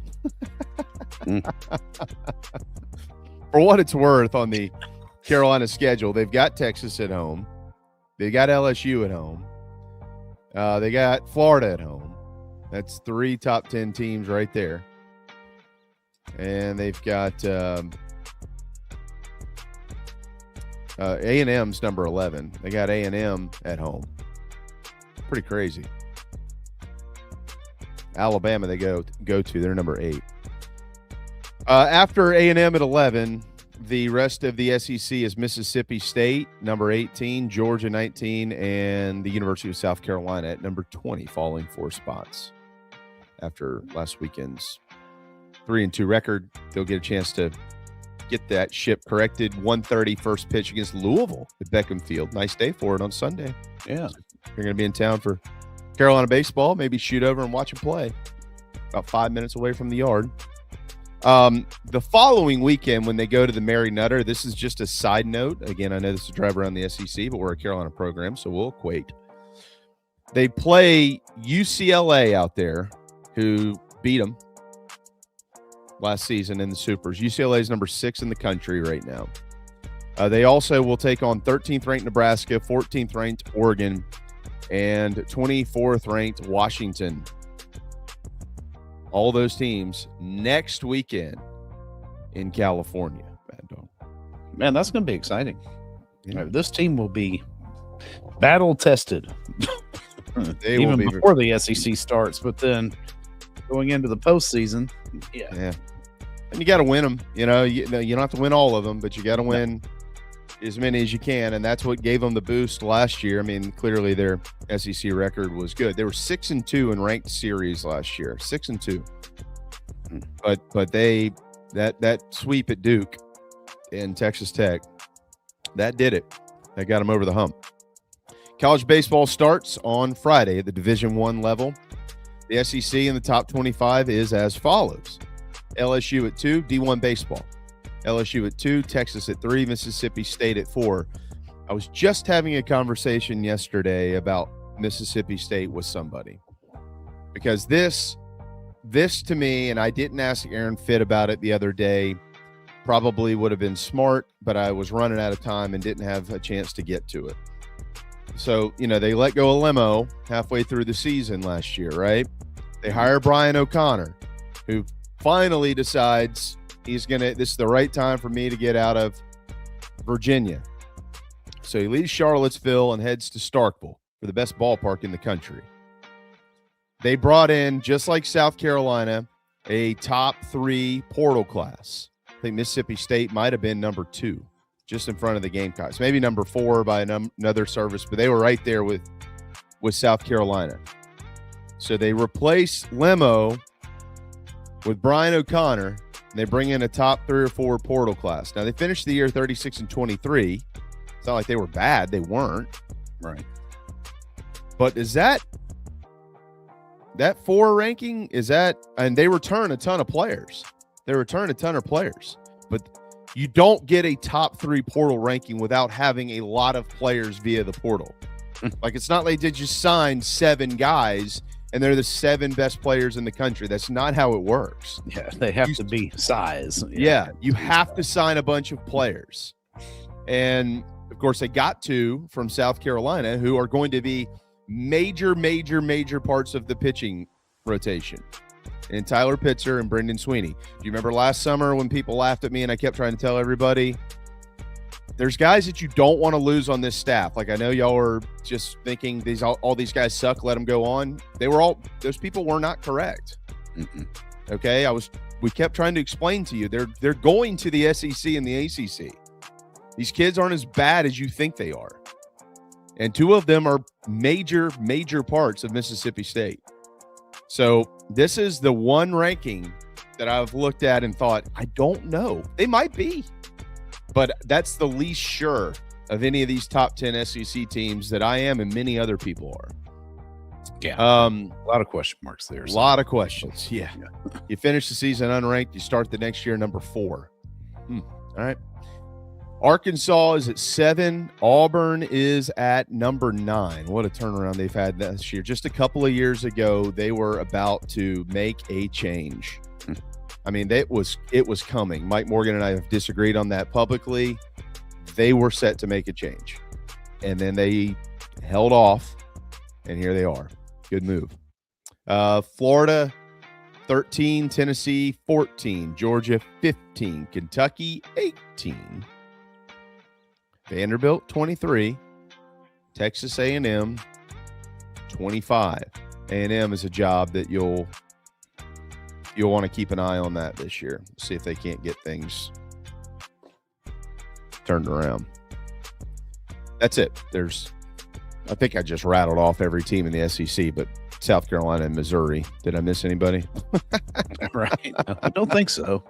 For what it's worth, on the Carolina schedule, they've got Texas at home. They got LSU at home. They got Florida at home. That's 3 top 10 teams right there. And they've got A&M's number 11. They got A&M at home. Pretty crazy. Alabama they go to. They're number 8. After A&M at 11, the rest of the SEC is Mississippi State, number 18, Georgia 19, and the University of South Carolina at number 20, falling 4 spots. After last weekend's 3-2 record, they'll get a chance to get that ship corrected. 1:30 first pitch against Louisville at Beckham Field. Nice day for it on Sunday. Yeah. You're going to be in town for Carolina baseball. Maybe shoot over and watch them play. About 5 minutes away from the yard. The following weekend, when they go to the Mary Nutter, this is just a side note. Again, I know this is a drive around the SEC, but we're a Carolina program, so we'll equate. They play UCLA out there, who beat them last season in the Supers. UCLA is number 6 in the country right now. They also will take on 13th ranked Nebraska, 14th ranked Oregon, and 24th ranked Washington. All those teams next weekend in California. Bad Dog. Man, that's going to be exciting. Yeah. This team will be battle tested. They even will be before the SEC starts, but then going into the postseason, yeah. And you got to win them. You don't have to win all of them, but you got to win as many as you can, and that's what gave them the boost last year. I mean, clearly their SEC record was good. They were 6-2 in ranked series last year, 6-2. But they that sweep at Duke and Texas Tech, that did it. That got them over the hump. College baseball starts on Friday at the Division I level. The SEC in the top 25 is as follows. LSU at 2, D1 baseball. LSU at 2, Texas at 3, Mississippi State at 4. I was just having a conversation yesterday about Mississippi State with somebody. Because this to me, and I didn't ask Aaron Fitt about it the other day, probably would have been smart, but I was running out of time and didn't have a chance to get to it. So, they let go of Lemo halfway through the season last year, right? They hire Brian O'Connor, who finally decides this is the right time for me to get out of Virginia. So he leaves Charlottesville and heads to Starkville for the best ballpark in the country. They brought in, just like South Carolina, a top 3 portal class. I think Mississippi State might have been number 2, just in front of the Gamecocks. Maybe number 4 by another service, but they were right there with South Carolina. So they replace Lemo with Brian O'Connor, and they bring in a top 3 or 4 portal class. Now, they finished the year 36-23. It's not like they were bad. They weren't. Right. But is that 4 ranking? And they return a ton of players. But you don't get a top 3 portal ranking without having a lot of players via the portal. Like, it's not like they just signed 7 guys and they're the 7 best players in the country. That's not how it works. Yeah, they have to be size. Yeah, you have to sign a bunch of players. And, of course, they got 2 from South Carolina who are going to be major parts of the pitching rotation. And Tyler Pitzer and Brendan Sweeney. Do you remember last summer when people laughed at me and I kept trying to tell everybody, there's guys that you don't want to lose on this staff. Like, I know y'all are just thinking all these guys suck, let them go on. Those people were not correct. Okay, we kept trying to explain to you, they're going to the SEC and the ACC. These kids aren't as bad as you think they are. And 2 of them are major parts of Mississippi State. So this is the one ranking that I've looked at and thought, I don't know. They might be. But that's the least sure of any of these top 10 SEC teams that I am and many other people are. Yeah. A lot of question marks there. A lot of questions. Yeah. You finish the season unranked, you start the next year number 4. All right. Arkansas is at 7. Auburn is at number 9. What a turnaround they've had this year. Just a couple of years ago, they were about to make a change. I mean, it was coming. Mike Morgan and I have disagreed on that publicly. They were set to make a change. And then they held off, and here they are. Good move. Florida, 13. Tennessee, 14. Georgia, 15. Kentucky, 18. Vanderbilt, 23. Texas A&M, 25. A&M is a job that you'll want to keep an eye on that this year. See if they can't get things turned around. That's it. I think I just rattled off every team in the SEC, but South Carolina and Missouri. Did I miss anybody? Right. I don't think so.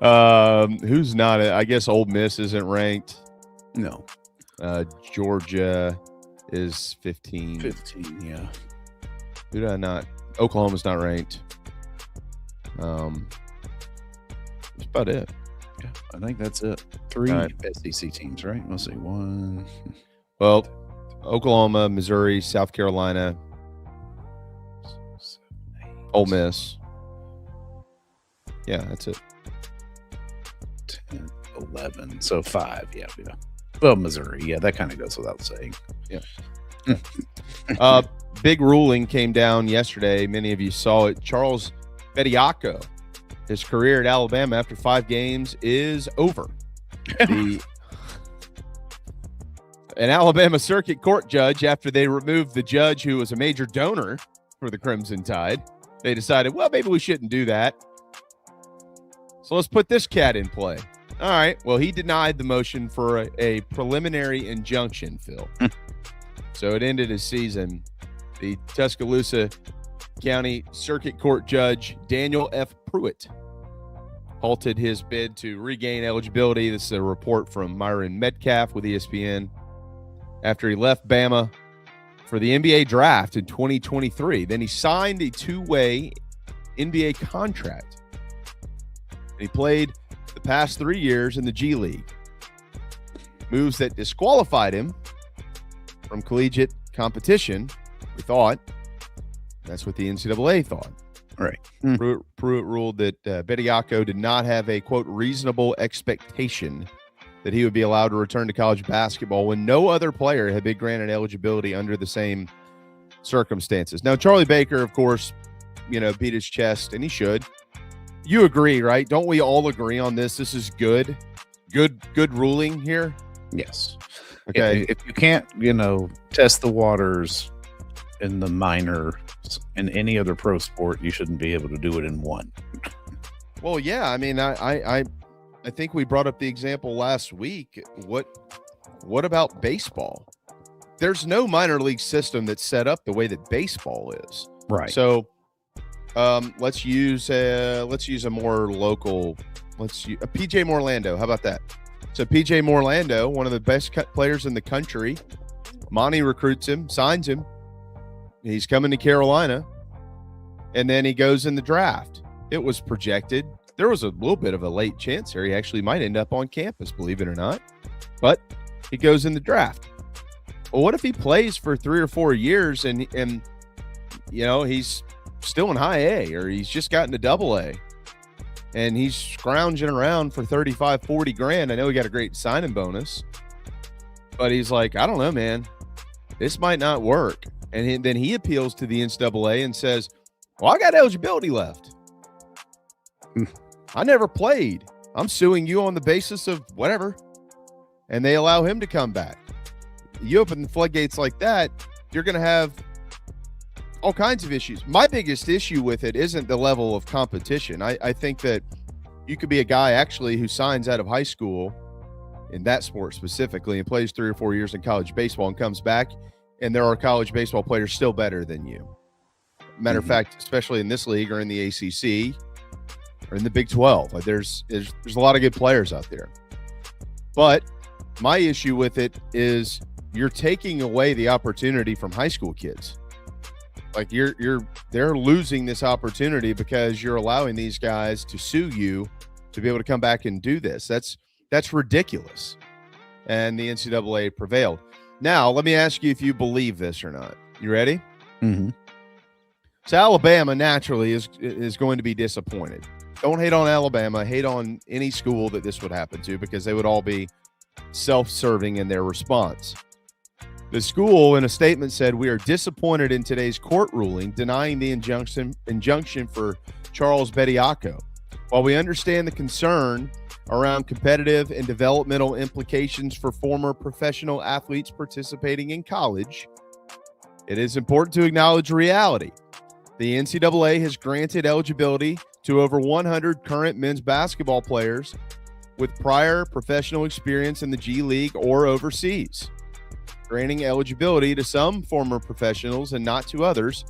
Who's not? I guess Ole Miss isn't ranked. No. Georgia is 15. 15, yeah. Who did I not? Oklahoma's not ranked. That's about it. Yeah, I think that's it. 3 SEC teams, right? Let's see. 1. Well, Oklahoma, Missouri, South Carolina, 7, 8, Ole Miss. Yeah, that's it. 10, 11. So 5. Yeah. Well, Missouri. Yeah, that kind of goes without saying. Yeah. Big ruling came down yesterday. Many of you saw it. Charles Bediako, his career at Alabama after 5 games is over. An Alabama Circuit Court judge, after they removed the judge who was a major donor for the Crimson Tide, they decided, well, maybe we shouldn't do that. So let's put this cat in play. All right. Well, he denied the motion for a preliminary injunction, Phil. So it ended his season. The Tuscaloosa County Circuit Court Judge Daniel F. Pruitt halted his bid to regain eligibility. This is a report from Myron Metcalf with ESPN. After he left Bama for the NBA draft in 2023. Then he signed a 2-way NBA contract. He played the past 3 years in the G League. Moves that disqualified him from collegiate competition, we thought. That's what the NCAA thought. Right. Pruitt ruled that Bediako did not have a, quote, reasonable expectation that he would be allowed to return to college basketball when no other player had been granted eligibility under the same circumstances. Now, Charlie Baker, of course, beat his chest, and he should. You agree, right? Don't we all agree on this? This is good ruling here? Yes. Okay. If you can't, test the waters in the minor in any other pro sport, you shouldn't be able to do it in one. Well, yeah. I mean, I think we brought up the example last week. What about baseball? There's no minor league system that's set up the way that baseball is. Right. So let's use a more local. Let's use a PJ Morlando. How about that? So PJ Morlando, one of the best players in the country. Monty recruits him, signs him. He's coming to Carolina, and then he goes in the draft. It was projected. There was a little bit of a late chance here. He actually might end up on campus, believe it or not. But he goes in the draft. Well, what if he plays for 3 or 4 years and he's still in high A, or he's just gotten to double A, and he's scrounging around for 35, 40 grand. I know he got a great signing bonus, but he's like, I don't know, man, this might not work. And then he appeals to the NCAA and says, well, I got eligibility left. I never played. I'm suing you on the basis of whatever. And they allow him to come back. You open the floodgates like that, you're going to have all kinds of issues. My biggest issue with it isn't the level of competition. I think that you could be a guy actually who signs out of high school in that sport specifically and plays 3 or 4 years in college baseball and comes back, and there are college baseball players still better than you. Matter of fact, especially in this league or in the ACC or in the Big 12, like there's a lot of good players out there. But my issue with it is you're taking away the opportunity from high school kids. Like they're losing this opportunity because you're allowing these guys to sue you to be able to come back and do this. That's ridiculous. And the NCAA prevailed. Now, let me ask you if you believe this or not. You ready? Mm-hmm. So Alabama naturally is going to be disappointed. Don't hate on Alabama. Hate on any school that this would happen to, because they would all be self-serving in their response. The school, in a statement, said, "We are disappointed in today's court ruling denying the injunction for Charles Bediako. While we understand the concern around competitive and developmental implications for former professional athletes participating in college, it is important to acknowledge reality. The NCAA has granted eligibility to over 100 current men's basketball players with prior professional experience in the G League or overseas. Granting eligibility to some former professionals and not to others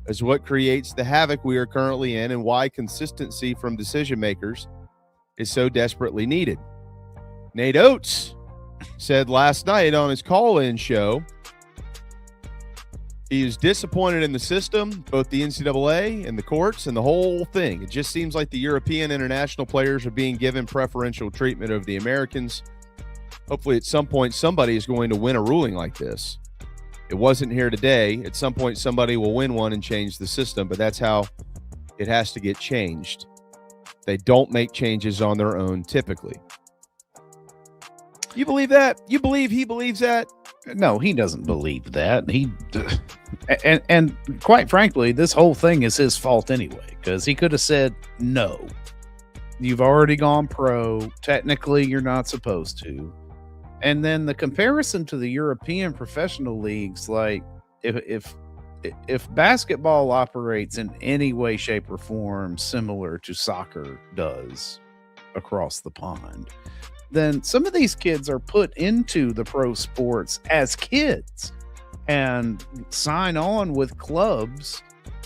is what creates the havoc we are currently in, and why consistency from decision makers is so desperately needed." Nate Oates said last night on his call-in show he is disappointed in the system, both the NCAA and the courts and the whole thing. It just seems like the European international players are being given preferential treatment over the Americans. Hopefully at some point somebody is going to win a ruling like this. It wasn't here today. At some point somebody will win one and change the system, but that's how it has to get changed. They don't make changes on their own typically. You believe that? You believe he believes that? No, he doesn't believe that. And quite frankly, this whole thing is his fault anyway, because he could have said, no, you've already gone pro. Technically, you're not supposed to. And then the comparison to the European professional leagues, like if basketball operates in any way, shape, or form similar to soccer does across the pond, then some of these kids are put into the pro sports as kids and sign on with clubs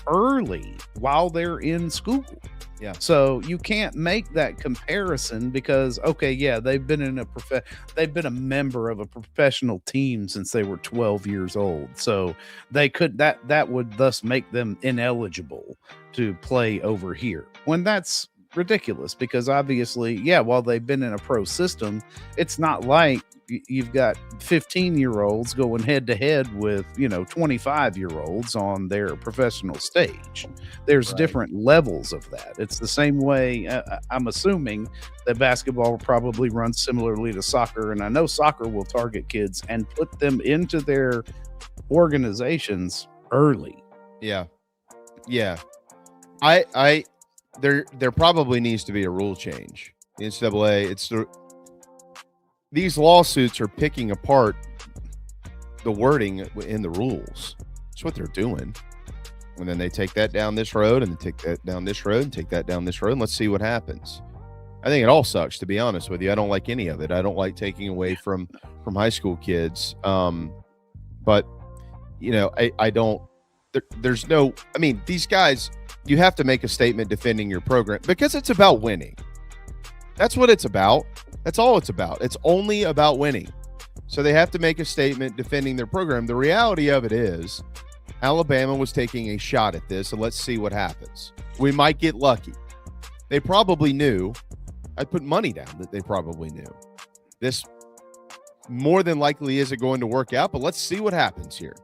early while they're in school. Yeah. So you can't make that comparison because, okay, yeah, they've been a member of a professional team since they were 12 years old. So they could that would thus make them ineligible to play over here. When that's ridiculous, because obviously, yeah, while they've been in a pro system, it's not like you've got 15-year-olds going head to head with 25-year-olds on their professional stage. There's different levels of that. It's the same way. I'm assuming that basketball will probably run similarly to soccer, and I know soccer will target kids and put them into their organizations early. Yeah. There probably needs to be a rule change. The NCAA, these lawsuits are picking apart the wording in the rules. That's what they're doing. And then they take that down this road, and they take that down this road, and take that down this road, and let's see what happens. I think it all sucks, to be honest with you. I don't like any of it. I don't like taking away from high school kids. But I don't. There's no. I mean, these guys. You have to make a statement defending your program because it's about winning. That's what it's about. That's all it's about. It's only about winning. So they have to make a statement defending their program. The reality of it is Alabama was taking a shot at this, and let's see what happens. We might get lucky. They probably knew. I'd put money down that they probably knew. This more than likely isn't going to work out, but let's see what happens here.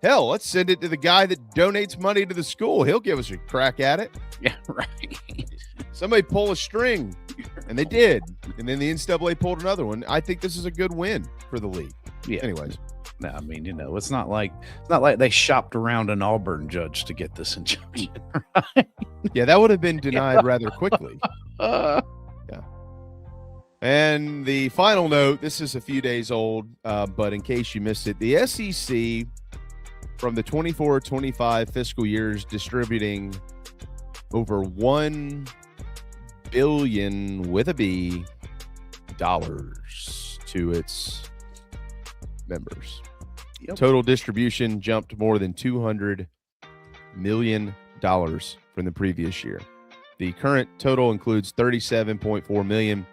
Hell, let's send it to the guy that donates money to the school. He'll give us a crack at it. Yeah, right. Somebody pull a string, and they did. And then the NCAA pulled another one. I think this is a good win for the league. Yeah. Anyways. No, I mean, it's not like they shopped around an Auburn judge to get this injunction. Right? Yeah, that would have been denied rather quickly. Yeah. And the final note, this is a few days old, but in case you missed it, the SEC from the 24-25 fiscal years distributing over $1 billion with a B dollars to its members. Yep. Total distribution jumped more than $200 million from the previous year. The current total includes $37.4 million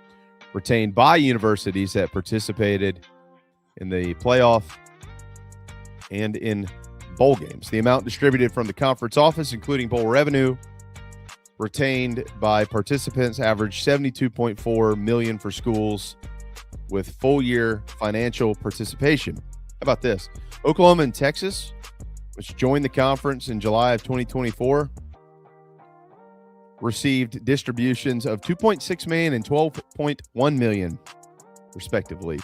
retained by universities that participated in the playoff and in bowl games. The amount distributed from the conference office, including bowl revenue, retained by participants averaged $72.4 million for schools with full year financial participation. How about this? Oklahoma and Texas, which joined the conference in July of 2024, received distributions of $2.6 million and $12.1 million, respectively,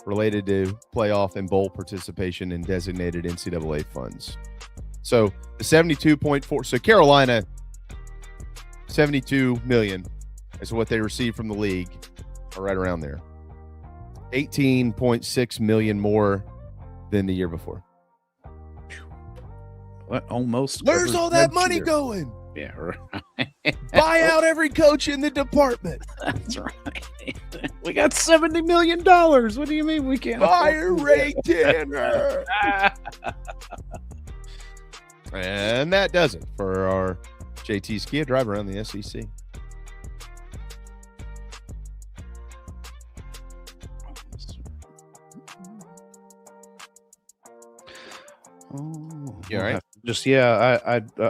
related to playoff and bowl participation in designated NCAA funds. So the 72.4, so Carolina, 72 million is what they received from the league, or right around there. 18.6 million more than the year before. What, almost. Where's all that money going? Yeah, right. Buy out every coach in the department. That's right. We got $70 million. What do you mean we can't fire Ray Tanner? And that does it for our JT's Kia drive around the SEC. Oh, you all right?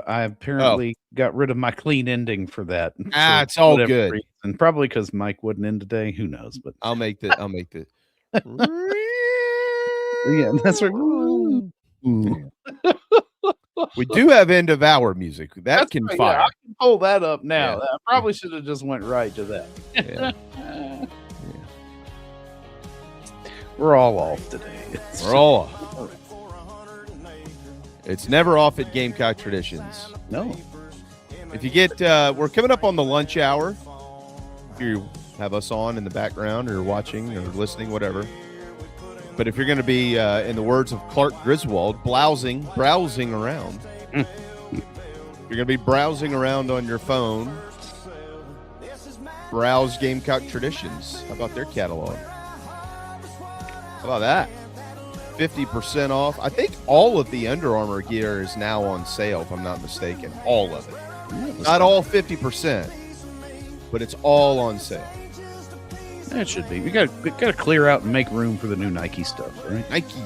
I apparently got rid of my clean ending for that. It's all good. And probably because Mike wasn't in today. Who knows? But I'll make the yeah, that's right. We do have end of hour music. That can right, fire. Yeah, I can pull that up now. Yeah. I probably should have just went right to that. Yeah. We're all off today. We're all off. It's never off at Gamecock Traditions. No. If you get, we're coming up on the lunch hour. If you have us on in the background or watching or listening, whatever. But if you're going to be, in the words of Clark Griswold, browsing around. You're going to be browsing around on your phone. Browse Gamecock Traditions. How about their catalog? How about that? 50% off. I think all of the Under Armour gear is now on sale, if I'm not mistaken. All of it. Not all 50%, but it's all on sale. That should be. We got to clear out and make room for the new Nike stuff, right? Nike.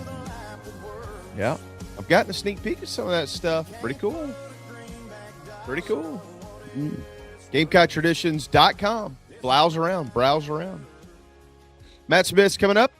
Yeah. I've gotten a sneak peek of some of that stuff. Pretty cool. Pretty cool. GamecockTraditions.com. Browse around. Matt Smith's coming up.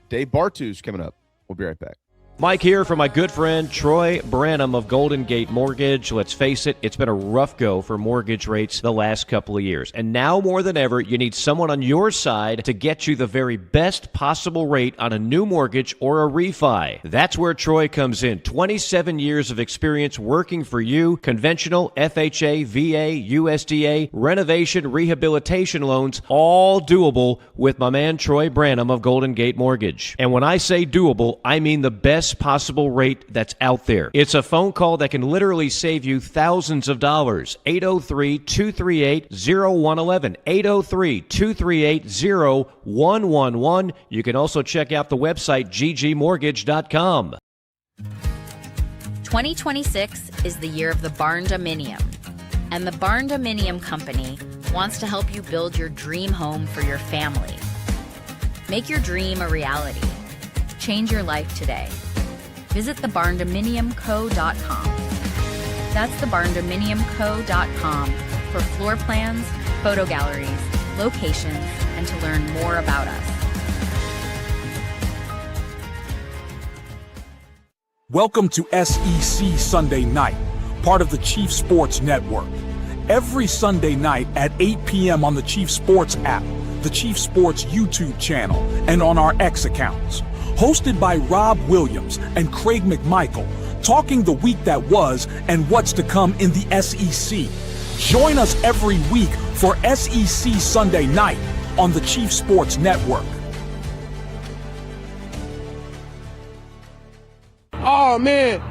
Dave Bartoo's coming up. We'll be right back. Mike here for my good friend Troy Branham of Golden Gate Mortgage. Let's face it, it's been a rough go for mortgage rates the last couple of years. And now more than ever, you need someone on your side to get you the very best possible rate on a new mortgage or a refi. That's where Troy comes in. 27 years of experience working for you. Conventional, FHA, VA, USDA, renovation, rehabilitation loans, all doable with my man Troy Branham of Golden Gate Mortgage. And when I say doable, I mean the best possible rate that's out there. It's a phone call that can literally save you thousands of dollars. 803-238-0111. 803-238-0111. You can also check out the website ggmortgage.com. 2026 is the year of the Barndominium, and the Barndominium Company wants to help you build your dream home for your family. Make your dream a reality. Change your life today. Visit thebarndominiumco.com. That's thebarndominiumco.com for floor plans, photo galleries, locations, and to learn more about us. Welcome to SEC Sunday Night, part of the Chief Sports Network. Every Sunday night at 8 p.m. on the Chief Sports app, the Chief Sports YouTube channel, and on our X accounts. Hosted by Rob Williams and Craig McMichael, talking the week that was and what's to come in the SEC. Join us every week for SEC Sunday Night on the Chief Sports Network. Oh man,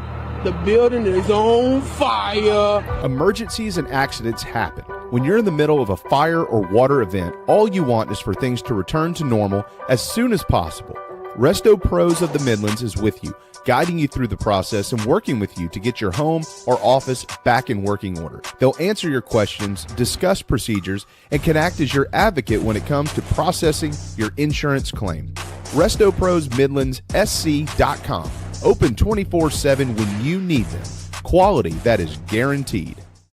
the building is on fire. Emergencies and accidents happen. When you're in the middle of a fire or water event, all you want is for things to return to normal as soon as possible. Resto Pros of the Midlands is with you, guiding you through the process and working with you to get your home or office back in working order. They'll answer your questions, discuss procedures, and can act as your advocate when it comes to processing your insurance claim. Resto Pros Midlands SC.com. Open 24/7 when you need them. Quality that is guaranteed.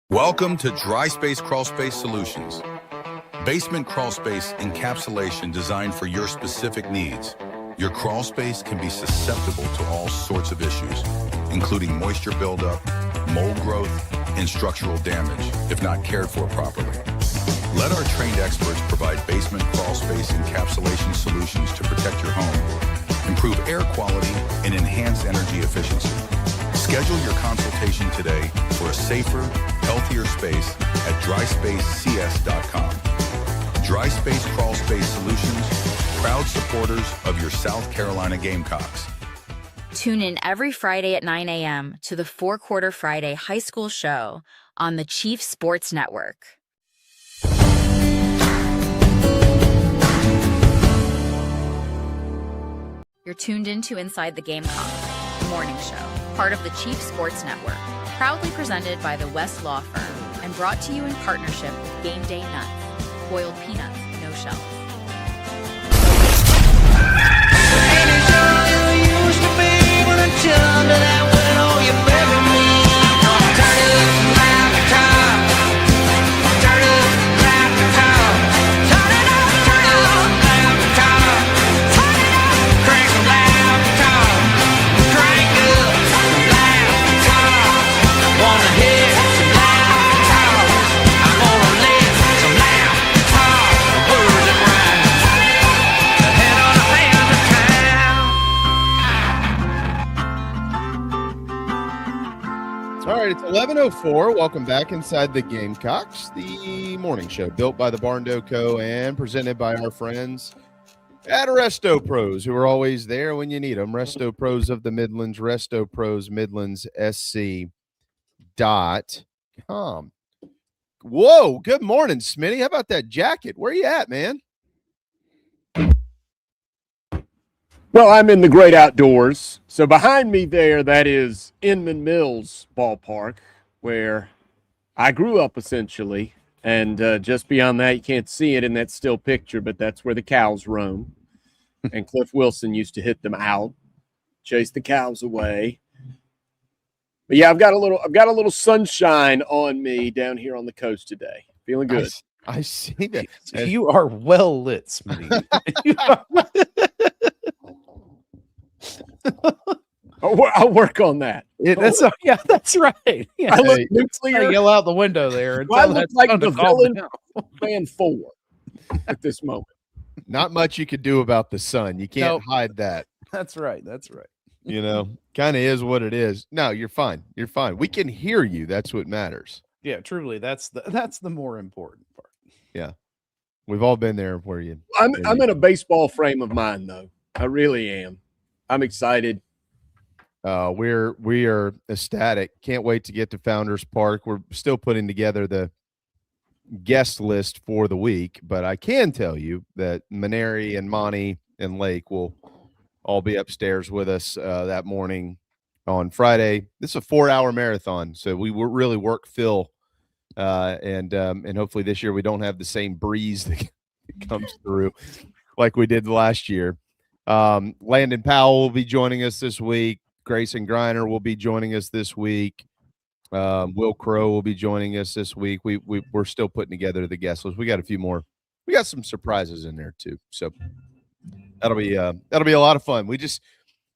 Welcome to Dry Space Crawl Space Solutions. Basement crawl space encapsulation designed for your specific needs. Your crawl space can be susceptible to all sorts of issues, including moisture buildup, mold growth, and structural damage if not cared for properly. Let our trained experts provide basement crawl space encapsulation solutions to protect your home, improve air quality, and enhance energy efficiency. Schedule your consultation today for a safer, healthier space at dryspacecs.com. Dry Space Crawl Space Solutions, proud supporters of your South Carolina Gamecocks. Tune in every Friday at 9 a.m. to the 4-Quarter Friday High School Show on the Chief Sports Network. You're tuned into Inside the Gamecocks, the morning show, part of the Chief Sports Network, proudly presented by the West Law Firm and brought to you in partnership with Game Day Nuts, boiled peanuts, no shells. All right, it's 11:04. Welcome back inside the Gamecocks, the morning show built by the Barndo Co. and presented by our friends at Resto Pros, who are always there when you need them. Resto Pros of the Midlands, Resto Pros Midlands SC.com. Whoa, good morning, Smitty. How about that jacket? Where you at, man? Well, I'm in the great outdoors. So behind me there, that is Inman Mills Ballpark, where I grew up essentially, and just beyond that, you can't see it in that still picture, but that's where the cows roam. And Cliff Wilson used to hit them out, chase the cows away. But yeah, I've got a little sunshine on me down here on the coast today. Feeling good. I see that. You are well lit, Smitty. I'll work on that. That's right. Yeah. I look nuclear. Yell out the window there. And I look like the villain Man 4 at this moment. Not much you could do about the sun. You can't hide that. That's right. Kind of is what it is. No, you're fine. You're fine. We can hear you. That's what matters. Yeah, truly. That's the more important part. Yeah. We've all been there where you. I'm in a baseball frame of mind, though. I really am. I'm excited. We are ecstatic. Can't wait to get to Founders Park. We're still putting together the guest list for the week, but I can tell you that Maneri and Monty and Lake will all be upstairs with us that morning on Friday. This is a 4-hour marathon, so we will really work Phil, and hopefully this year we don't have the same breeze that comes through like we did last year. Landon Powell will be joining us this week. Grayson Griner will be joining us this week. Will Crow will be joining us this week. We're still putting together the guest list. We got a few more. We got some surprises in there too. So that'll be a lot of fun. We just,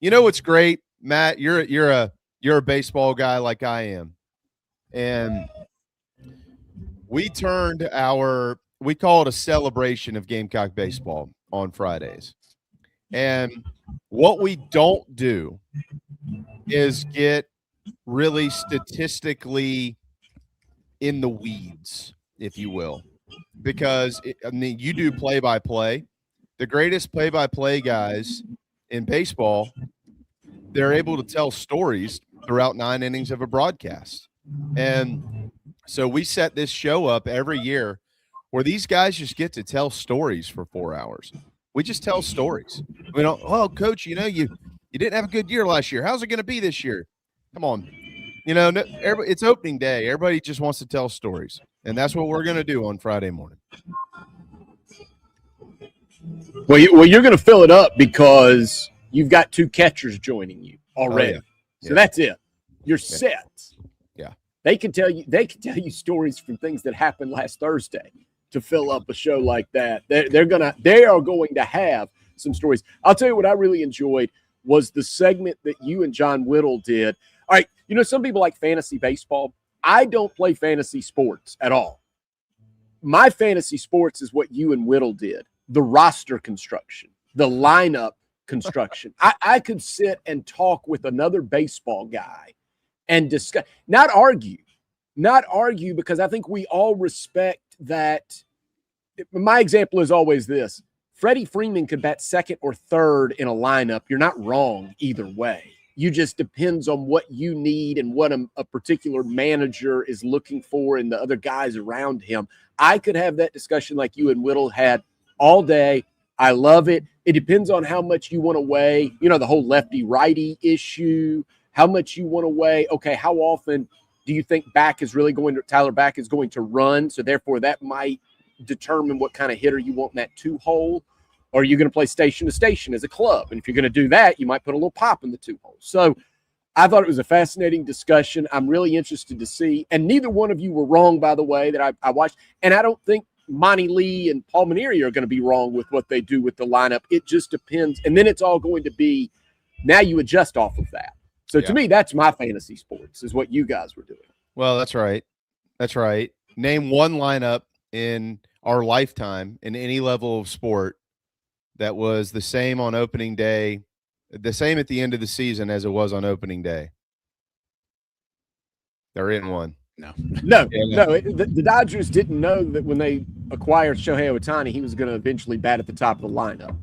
what's great, Matt, you're a baseball guy like I am. And we call it a celebration of Gamecock baseball on Fridays. And what we don't do is get really statistically in the weeds, if you will, because you do play-by-play. The greatest play-by-play guys in baseball, they're able to tell stories throughout 9 innings of a broadcast. And so we set this show up every year where these guys just get to tell stories for 4 hours. We just tell stories. We don't, coach, you didn't have a good year last year. How's it going to be this year? Come on. It's opening day. Everybody just wants to tell stories. And that's what we're going to do on Friday morning. Well, you're going to fill it up because you've got 2 catchers joining you already. Oh, yeah. So that's it. You're set. Yeah. They can tell you stories from things that happened last Thursday to fill up a show like that. They are going to have some stories. I'll tell you what I really enjoyed was the segment that you and John Whittle did. All right, some people like fantasy baseball. I don't play fantasy sports at all. My fantasy sports is what you and Whittle did, the roster construction, the lineup construction. I could sit and talk with another baseball guy and discuss, not argue, because I think we all respect that. My example is always this. Freddie Freeman could bat second or third in a lineup. You're not wrong either way. You just depends on what you need and what a particular manager is looking for and the other guys around him. I could have that discussion like you and Whittle had all day. I love it. It depends on how much you want to weigh, the whole lefty-righty issue, how much you want to weigh. Okay, how often do you think Tyler Back is going to run? So therefore that might determine what kind of hitter you want in that 2-hole. Or are you going to play station to station as a club? And if you're going to do that, you might put a little pop in the 2-hole. So I thought it was a fascinating discussion. I'm really interested to see. And neither one of you were wrong, by the way, that I watched. And I don't think Monty Lee and Paul Maneri are going to be wrong with what they do with the lineup. It just depends. And then it's all going to be, now you adjust off of that. So to me, that's my fantasy sports, is what you guys were doing. Well, that's right. That's right. Name one lineup in our lifetime in any level of sport that was the same on opening day, the same at the end of the season as it was on opening day. There isn't one. No. The Dodgers didn't know that when they acquired Shohei Ohtani, he was going to eventually bat at the top of the lineup.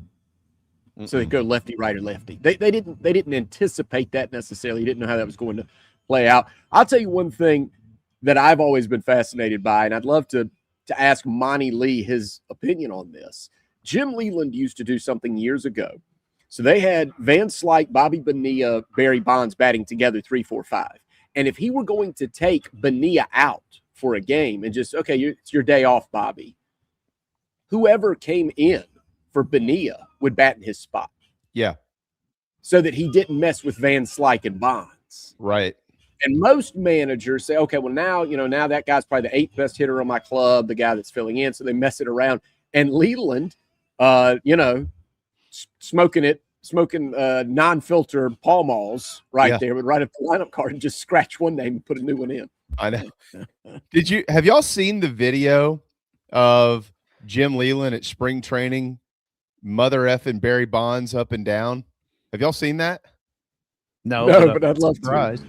So they go lefty, right, or lefty. They didn't anticipate that necessarily. They didn't know how that was going to play out. I'll tell you one thing that I've always been fascinated by, and I'd love to ask Monty Lee his opinion on this. Jim Leland used to do something years ago. So they had Van Slyke, Bobby Bonilla, Barry Bonds batting together 3, 4, 5. And if he were going to take Bonilla out for a game and just, okay, it's your day off, Bobby. Whoever came in for Bonilla would bat in his spot. Yeah. So that he didn't mess with Van Slyke and Bonds. Right. And most managers say, okay, well, now that guy's probably the 8th best hitter on my club, the guy that's filling in. So they mess it around. And Leland, smoking non-filter Pall Malls there, would write up the lineup card and just scratch one name and put a new one in. I know. Have y'all seen the video of Jim Leland at spring training, mother effing Barry Bonds up and down? Have y'all seen that? No, but I'd love to. Right.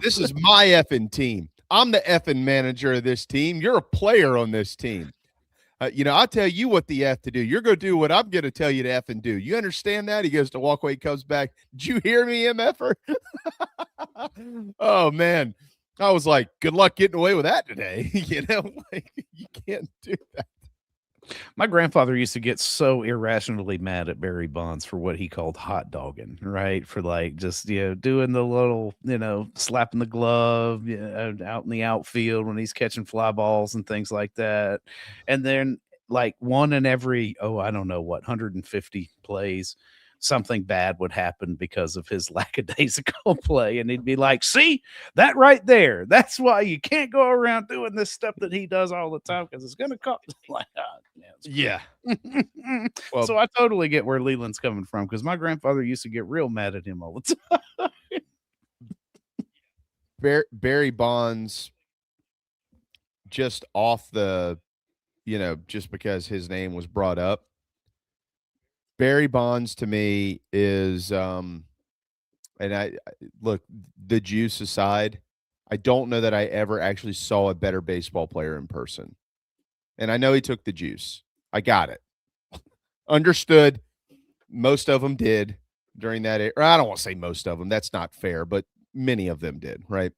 This is my effing team. I'm the effing manager of this team. You're a player on this team. I'll tell you what the F to do. You're going to do what I'm going to tell you to F and do. You understand that? He goes to walk away, comes back. Did you hear me, MFer? Oh, man. I was like, good luck getting away with that today. You can't do that. My grandfather used to get so irrationally mad at Barry Bonds for what he called hot dogging, right? For just, doing the little, slapping the glove out in the outfield when he's catching fly balls and things like that. And then one in every, 150 plays, something bad would happen because of his lackadaisical play. And he'd be like, see that right there. That's why you can't go around doing this stuff that he does all the time, because it's going to cost. Yeah. Well, so I totally get where Leland's coming from, because my grandfather used to get real mad at him all the time. Barry Bonds, just off the, just because his name was brought up, Barry Bonds to me is, and I look, the juice aside, I don't know that I ever actually saw a better baseball player in person. And I know he took the juice. I got it. Understood. Most of them did during that. Or I don't want to say most of them. That's not fair, but many of them did, right?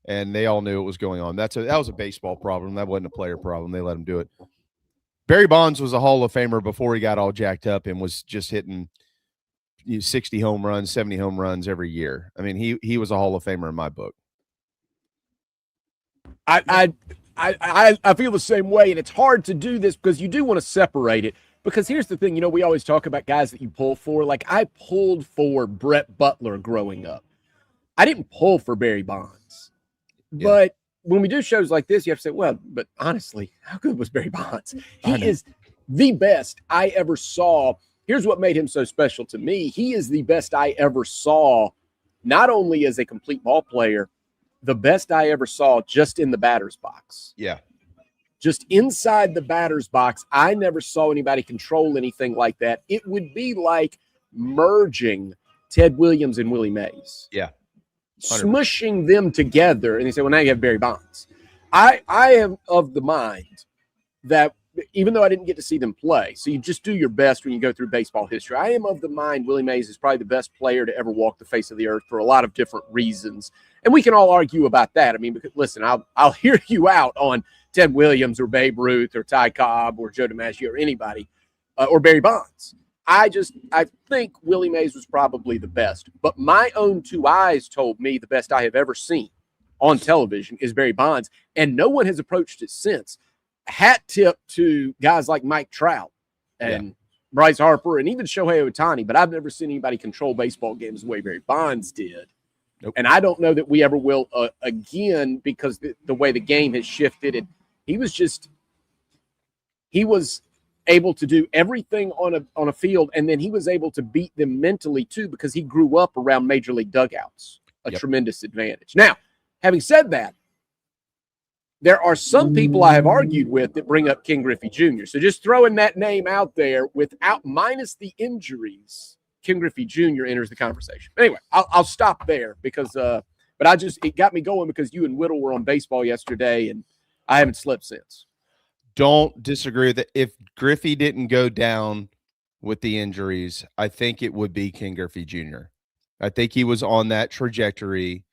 And they all knew what was going on. That was a baseball problem. That wasn't a player problem. They let him do it. Barry Bonds was a Hall of Famer before he got all jacked up and was just hitting 60 home runs, 70 home runs every year. I mean, he was a Hall of Famer in my book. I feel the same way, and it's hard to do this because you do want to separate it. Because here's the thing, we always talk about guys that you pull for. Like, I pulled for Brett Butler growing up. I didn't pull for Barry Bonds. Yeah. But when we do shows like this, you have to say, well, but honestly, how good was Barry Bonds? He is the best I ever saw. Here's what made him so special to me. He is the best I ever saw, not only as a complete ball player, the best I ever saw just in the batter's box. Yeah. Just inside the batter's box. I never saw anybody control anything like that. It would be like merging Ted Williams and Willie Mays. Yeah. 100%. Smushing them together, and they say, well, now you have Barry Bonds. I am of the mind that even though I didn't get to see them play, so you just do your best when you go through baseball history. I am of the mind Willie Mays is probably the best player to ever walk the face of the earth for a lot of different reasons. And we can all argue about that. I mean, because, listen, I'll hear you out on Ted Williams or Babe Ruth or Ty Cobb or Joe DiMaggio or anybody or Barry Bonds. I think Willie Mays was probably the best. But my own two eyes told me the best I have ever seen on television is Barry Bonds, and no one has approached it since. Hat tip to guys like Mike Trout and Bryce Harper and even Shohei Ohtani, but I've never seen anybody control baseball games the way Barry Bonds did. Nope. And I don't know that we ever will again, because the way the game has shifted. And he was able to do everything on a field, and then he was able to beat them mentally too, because he grew up around major league dugouts, a tremendous advantage. Now, having said that, there are some people I have argued with that bring up King Griffey Jr. So just throwing that name out there minus the injuries, King Griffey Jr. enters the conversation. Anyway, I'll stop there because, but it got me going because you and Whittle were on baseball yesterday, and I haven't slept since. Don't disagree with it. If Griffey didn't go down with the injuries, I think it would be King Griffey Jr. I think he was on that trajectory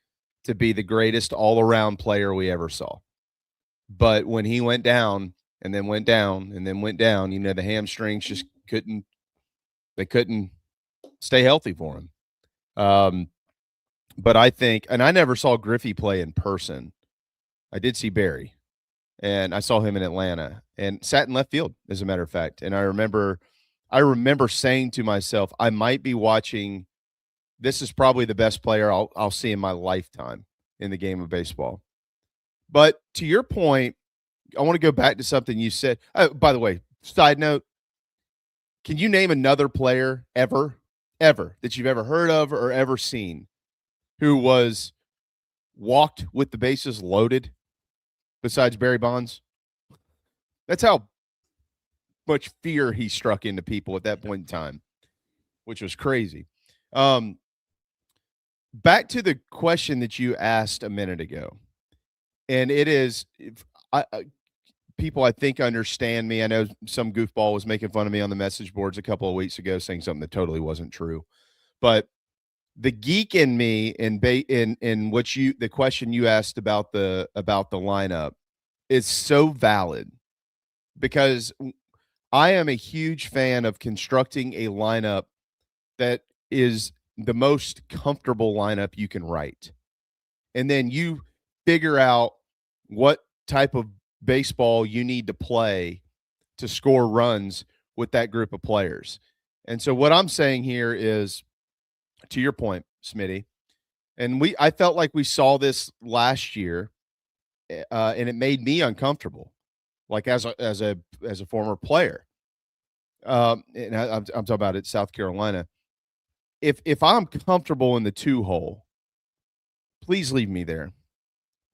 to be the greatest all-around player we ever saw. But when he went down and then went down and then went down, the hamstrings just couldn't stay healthy for him. But I think, and I never saw Griffey play in person, I did see Barry, and I saw him in Atlanta and sat in left field, as a matter of fact. And I remember saying to myself, I might be watching. This is probably the best player I'll see in my lifetime in the game of baseball. But to your point, I want to go back to something you said. By the way, side note, can you name another player ever that you've ever heard of or ever seen who was walked with the bases loaded besides Barry Bonds? That's how much fear he struck into people at that point in time, which was crazy. Back to the question that you asked a minute ago. And it is, people I think understand me. I know some goofball was making fun of me on the message boards a couple of weeks ago, saying something that totally wasn't true. But the geek in me, in what the question you asked about the lineup, is so valid, because I am a huge fan of constructing a lineup that is the most comfortable lineup you can write, and then you figure out what type of baseball you need to play to score runs with that group of players. And so what I'm saying here is, to your point, Smitty, and I felt like we saw this last year, and it made me uncomfortable, like as a former player. And I'm talking about it, South Carolina. If I'm comfortable in the 2-hole, please leave me there.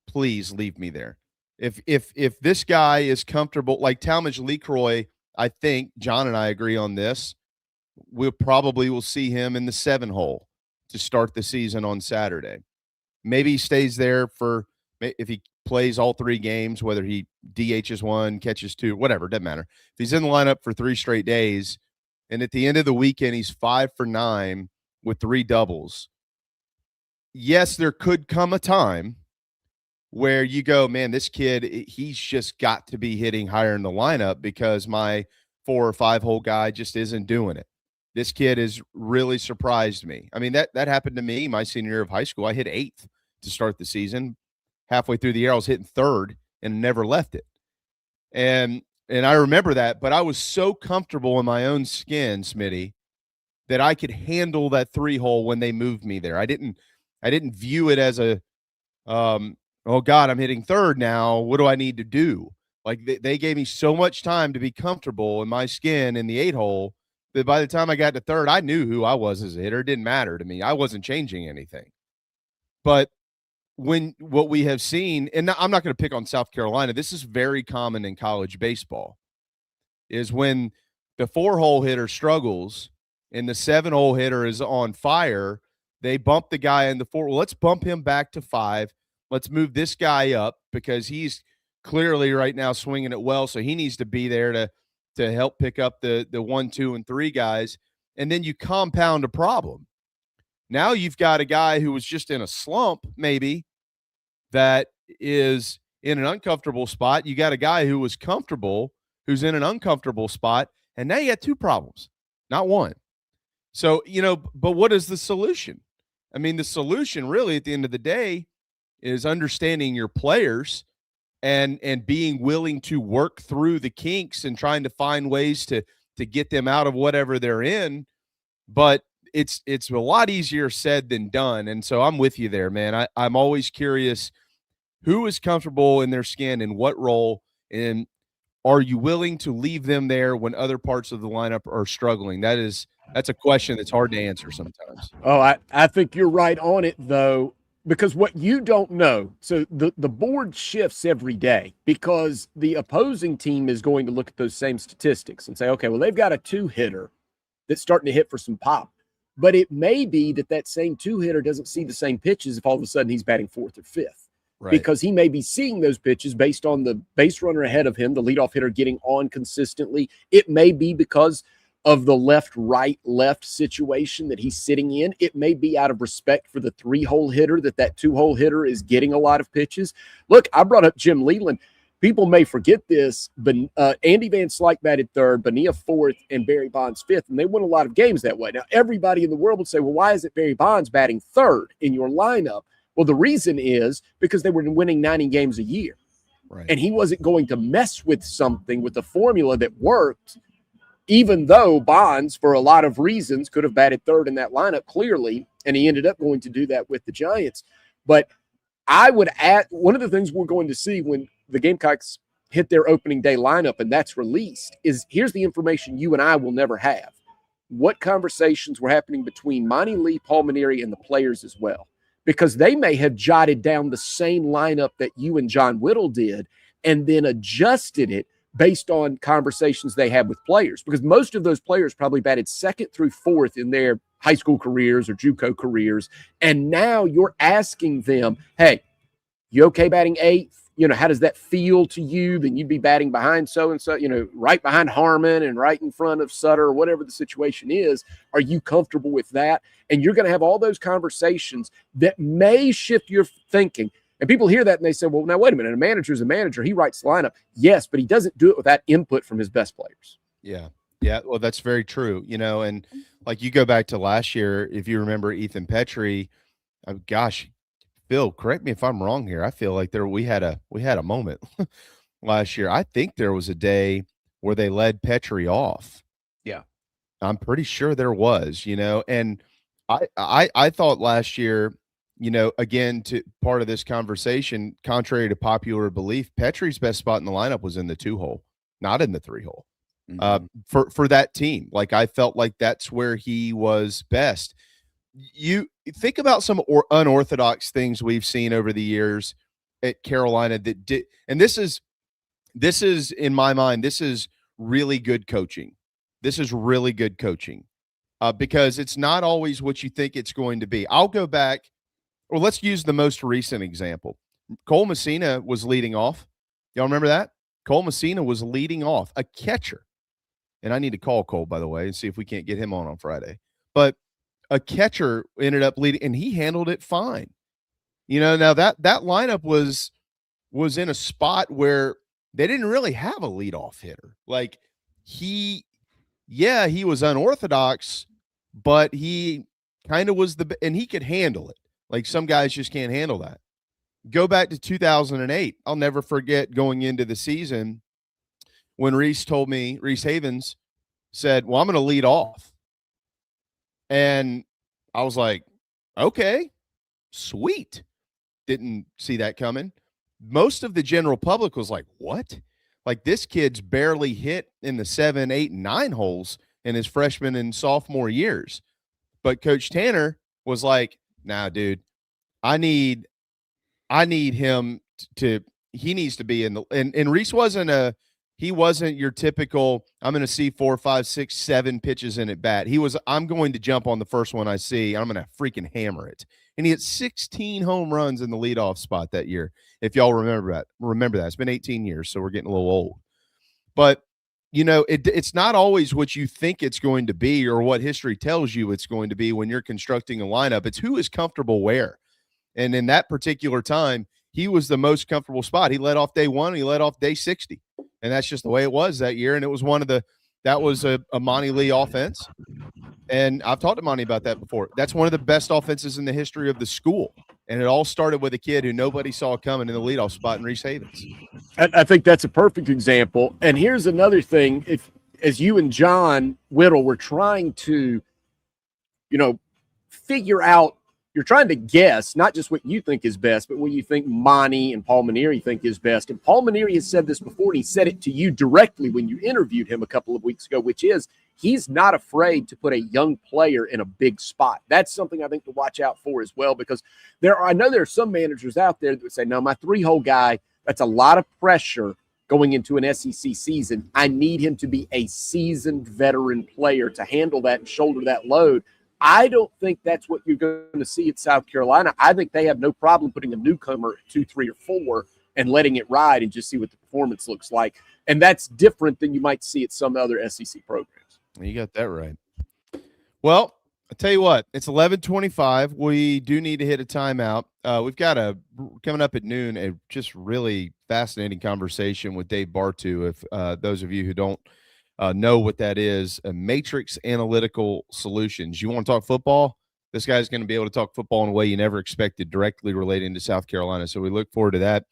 Please leave me there. If this guy is comfortable, like Talmadge LeCroy, I think John and I agree on this. We probably will see him in the 7-hole to start the season on Saturday. Maybe he stays there if he plays all 3 games, whether he DHs 1, catches 2, whatever, doesn't matter. If he's in the lineup for 3 straight days, and at the end of the weekend he's 5 for 9 with 3 doubles, yes, there could come a time where you go, man, this kid, he's just got to be hitting higher in the lineup because my 4 or 5-hole guy just isn't doing it. This kid has really surprised me. I mean, that happened to me my senior year of high school. I hit 8th to start the season. Halfway through the year, I was hitting 3rd and never left it. And I remember that, but I was so comfortable in my own skin, Smitty, that I could handle that 3-hole when they moved me there. I didn't view it as a oh God, I'm hitting 3rd now. What do I need to do? Like they gave me so much time to be comfortable in my skin in the 8-hole that by the time I got to 3rd, I knew who I was as a hitter. It didn't matter to me. I wasn't changing anything. But what we have seen, and I'm not going to pick on South Carolina, this is very common in college baseball, is when the 4-hole hitter struggles and the 7-hole hitter is on fire, they bump the guy in the 4. Well, let's bump him back to 5. Let's move this guy up because he's clearly right now swinging it well, so he needs to be there to help pick up the 1, 2, and 3 guys. And then you compound a problem. Now you've got a guy who was just in a slump, maybe, that is in an uncomfortable spot. You got a guy who was comfortable, who's in an uncomfortable spot, and now you got 2 problems, not 1. So, but what is the solution? I mean, the solution really at the end of the day is understanding your players and being willing to work through the kinks and trying to find ways to get them out of whatever they're in. But it's a lot easier said than done. And so I'm with you there, man. I'm always curious who is comfortable in their skin and what role, and are you willing to leave them there when other parts of the lineup are struggling? That's a question that's hard to answer sometimes. Oh, I think you're right on it, though, because what you don't know, so the board shifts every day because the opposing team is going to look at those same statistics and say, okay, well, they've got a 2-hitter that's starting to hit for some pop. But it may be that same 2-hitter doesn't see the same pitches if all of a sudden he's batting 4th or 5th. Right. Because he may be seeing those pitches based on the base runner ahead of him, the leadoff hitter getting on consistently. It may be because of the left situation that he's sitting in. It may be out of respect for the 3-hole hitter that 2-hole hitter is getting a lot of pitches. Look, I brought up Jim Leland. People may forget this, but Andy Van Slyke batted 3rd, Bonilla 4th, and Barry Bonds 5th, and they won a lot of games that way. Now, everybody in the world would say, well, why isn't Barry Bonds batting 3rd in your lineup? Well, the reason is because they were winning 90 games a year. Right. And he wasn't going to mess with something with a formula that worked, even though Bonds, for a lot of reasons, could have batted third in that lineup clearly, and he ended up going to do that with the Giants. But I would add, one of the things we're going to see when the Gamecocks hit their opening day lineup and that's released is here's the information you and I will never have. What conversations were happening between Monty Lee, Paul Maneri, and the players as well. Because they may have jotted down the same lineup that you and John Whittle did and then adjusted it based on conversations they had with players. Because most of those players probably batted second through fourth in their high school careers or JUCO careers. And now you're asking them, hey, you okay batting eighth? You know, how does that feel to you? Then you'd be batting behind so-and-so, you know, right behind Harmon and right in front of Sutter or whatever the situation is. Are you comfortable with that? And you're going to have all those conversations that may shift your thinking. And people hear that and they say, well, now, wait a minute. A manager is a manager. He writes the lineup. Yes, but he doesn't do it without input from his best players. Yeah. Yeah. Well, that's very true. You know, and like you go back to last year, if you remember Ethan Petrie, gosh, Phil, correct me if I'm wrong here. I feel like we had a moment last year. I think there was a day where they led Petrie off. Yeah. I'm pretty sure there was, you know, and I thought last year, you know, again, to part of this conversation, contrary to popular belief, Petrie's best spot in the lineup was in the 2-hole, not in the 3-hole. For that team. Like, I felt like that's where he was best. You think about some unorthodox things we've seen over the years at Carolina that did, and this is in my mind, this is really good coaching. This is really good coaching because it's not always what you think it's going to be. I'll go back, or let's use the most recent example. Cole Messina was leading off. Y'all remember that? Cole Messina was leading off, a catcher. And I need to call Cole, by the way, and see if we can't get him on Friday. But a catcher ended up leading, and he handled it fine. You know, now that lineup was in a spot where they didn't really have a leadoff hitter. Like, he was unorthodox, but he kind of was and he could handle it. Like, some guys just can't handle that. Go back to 2008. I'll never forget going into the season when Reese Havens said, well, I'm going to lead off. And I was like, okay, sweet. Didn't see that coming. Most of the general public was like, what? Like, this kid's barely hit in the 7, 8, and 9 holes in his freshman and sophomore years. But Coach Tanner was like, nah, dude, I need him to he needs to be in the and Reese he wasn't your typical, I'm going to see 4, 5, 6, 7 pitches in at bat. He was, I'm going to jump on the first one I see. I'm going to freaking hammer it. And he hit 16 home runs in the leadoff spot that year. If y'all remember that. It's been 18 years, so we're getting a little old. But, you know, it's not always what you think it's going to be or what history tells you it's going to be when you're constructing a lineup. It's who is comfortable where. And in that particular time, he was the most comfortable spot. He led off day 1, and he led off day 60. And that's just the way it was that year. And it was that was a Monty Lee offense. And I've talked to Monty about that before. That's one of the best offenses in the history of the school. And it all started with a kid who nobody saw coming in the leadoff spot in Reese Havens. I think that's a perfect example. And here's another thing. As you and John Whittle were trying to, you know, figure out, you're trying to guess not just what you think is best, but what you think Monty and Paul Maneri think is best. And Paul Maneri has said this before, and he said it to you directly when you interviewed him a couple of weeks ago, which is he's not afraid to put a young player in a big spot. That's something I think to watch out for as well, because I know there are some managers out there that would say, no, my 3-hole guy, that's a lot of pressure going into an SEC season. I need him to be a seasoned veteran player to handle that and shoulder that load. I don't think that's what you're going to see at South Carolina. I think they have no problem putting a newcomer at 2, 3, or 4 and letting it ride and just see what the performance looks like. And that's different than you might see at some other SEC programs. You got that right. Well, I'll tell you what, it's 11:25. We do need to hit a timeout. We've got coming up at noon, a just really fascinating conversation with Dave Bartoo. If those of you who don't know what that is, a Matrix Analytical Solutions. You want to talk football? This guy's going to be able to talk football in a way you never expected, directly relating to South Carolina. So we look forward to that.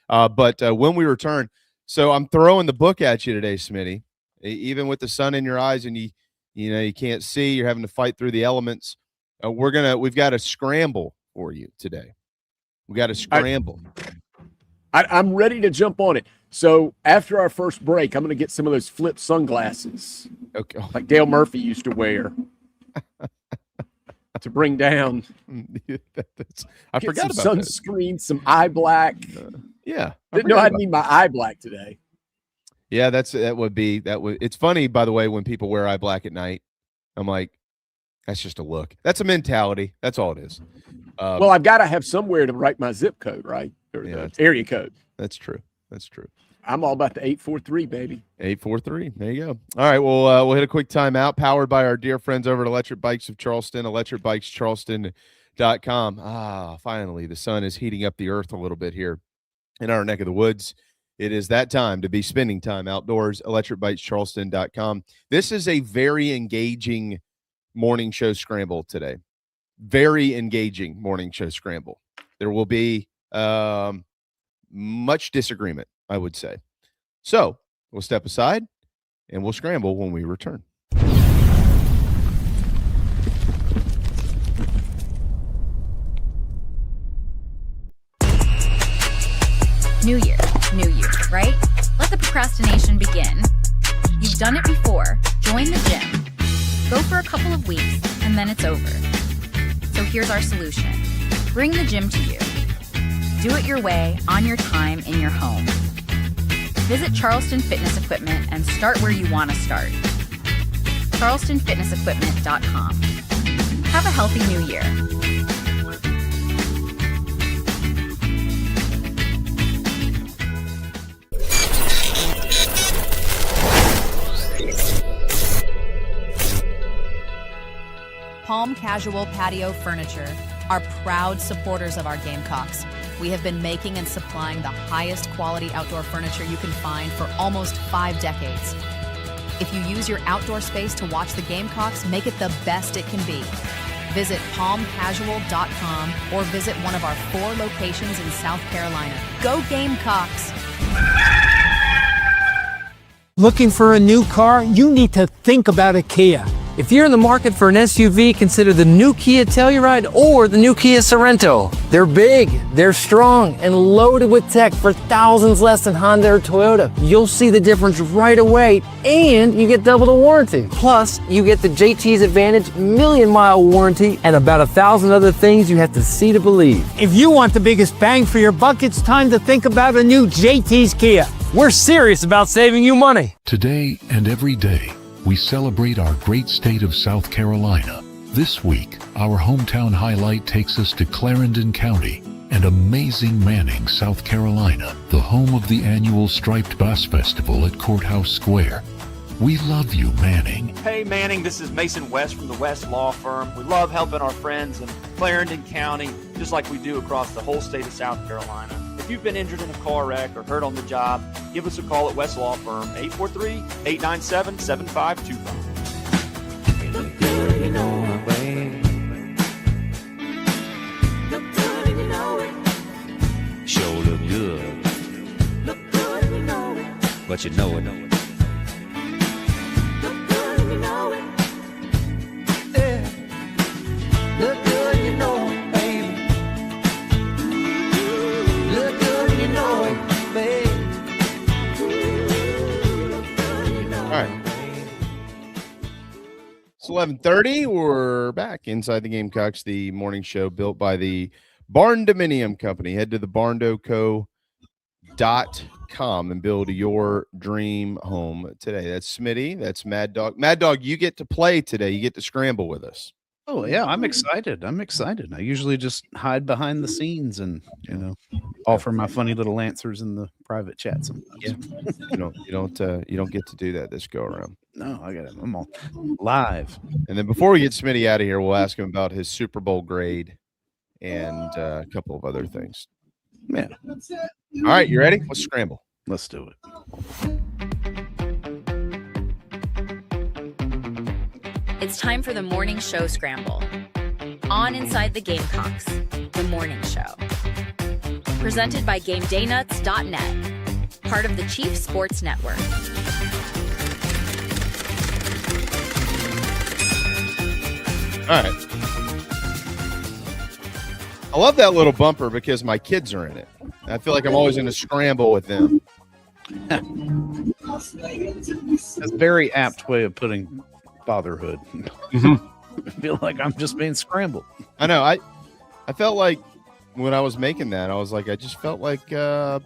But when we return, so I'm throwing the book at you today, Smitty. Even with the sun in your eyes and you can't see, you're having to fight through the elements. We've got a scramble for you today. We got to scramble. I'm ready to jump on it. So after our first break, I'm going to get some of those flip sunglasses, okay, like Dale Murphy used to wear, to bring down. I forgot about sunscreen, some eye black. Yeah, I need my eye black today. Yeah, that would. It's funny, by the way, when people wear eye black at night. I'm like, that's just a look. That's a mentality. That's all it is. Well, I've got to have somewhere to write my zip code, right? Or the area code. That's true. That's true. I'm all about the 843, baby. 843. There you go. All right. Well, we'll hit a quick timeout, powered by our dear friends over at Electric Bikes of Charleston, electricbikescharleston.com. Finally, the sun is heating up the earth a little bit here in our neck of the woods. It is that time to be spending time outdoors, electricbikescharleston.com. This is a very engaging morning show scramble today. Very engaging morning show scramble. There will be much disagreement, I would say. So we'll step aside and we'll scramble when we return. New year, right? Let the procrastination begin. You've done it before. Join the gym. Go for a couple of weeks, and then it's over. So here's our solution. Bring the gym to you. Do it your way, on your time, in your home. Visit Charleston Fitness Equipment and start where you want to start. CharlestonFitnessEquipment.com. Have a healthy new year. Palm Casual Patio Furniture are proud supporters of our Gamecocks. We have been making and supplying the highest quality outdoor furniture you can find for almost 5 decades. If you use your outdoor space to watch the Gamecocks, make it the best it can be. Visit palmcasual.com or visit one of our 4 locations in South Carolina. Go Gamecocks! Looking for a new car? You need to think about a Kia. If you're in the market for an SUV, consider the new Kia Telluride or the new Kia Sorento. They're big, they're strong, and loaded with tech for thousands less than Honda or Toyota. You'll see the difference right away, and you get double the warranty. Plus, you get the JT's Advantage 1,000,000-mile warranty and about 1,000 other things you have to see to believe. If you want the biggest bang for your buck, it's time to think about a new JT's Kia. We're serious about saving you money. Today and every day, we celebrate our great state of South Carolina. This week, our hometown highlight takes us to Clarendon County and amazing Manning, South Carolina, the home of the annual Striped Bass Festival at Courthouse Square. We love you, Manning. Hey, Manning, this is Mason West from the West Law Firm. We love helping our friends in Clarendon County, just like we do across the whole state of South Carolina. If you've been injured in a car wreck or hurt on the job, give us a call at West Law Firm, 843-897-7525. Look good, you know it, babe. Look good, and you know it. Sure look good. Look good, and you know it. But you know it. Look good, and you know it. Yeah. Look good, you know it, baby. Look good, and you know it, baby. All right. It's 11:30. We're back inside the Gamecocks, the morning show built by the Barndominium Company. Head to the barndoco.com and build your dream home today. That's Smitty. That's Mad Dog. Mad Dog, you get to play today. You get to scramble with us. Oh yeah, I'm excited. I usually just hide behind the scenes and offer my funny little answers in the private chat sometimes. Yeah. you don't get to do that this go around. No, I'm all live. And then before we get Smitty out of here, we'll ask him about his Super Bowl grade and a couple of other things. Yeah. All right, you ready? Let's scramble. Let's do it. It's time for the morning show scramble. On Inside the Gamecocks, the morning show. Presented by GameDayNuts.net, part of the Chief Sports Network. All right. I love that little bumper because my kids are in it. I feel like I'm always in a scramble with them. That's a very apt way of putting fatherhood. I feel like I'm just being scrambled. I know. I felt like when I was making that, I was like, I just felt like some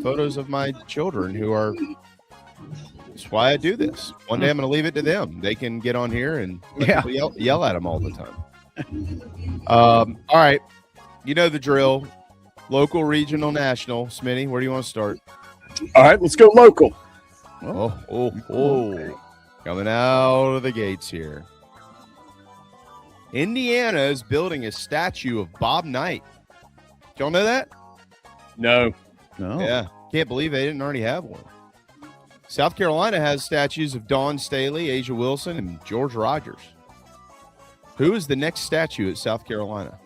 photos of my children who are. That's why I do this. One day I'm going to leave it to them. They can get on here and yell at them all the time. All right. You know the drill. Local, regional, national. Smitty, where do you want to start? All right, let's go local. Oh. Coming out of the gates here. Indiana is building a statue of Bob Knight. Y'all know that? No. Yeah. Can't believe they didn't already have one. South Carolina has statues of Dawn Staley, Asia Wilson, and George Rogers. Who is the next statue at South Carolina?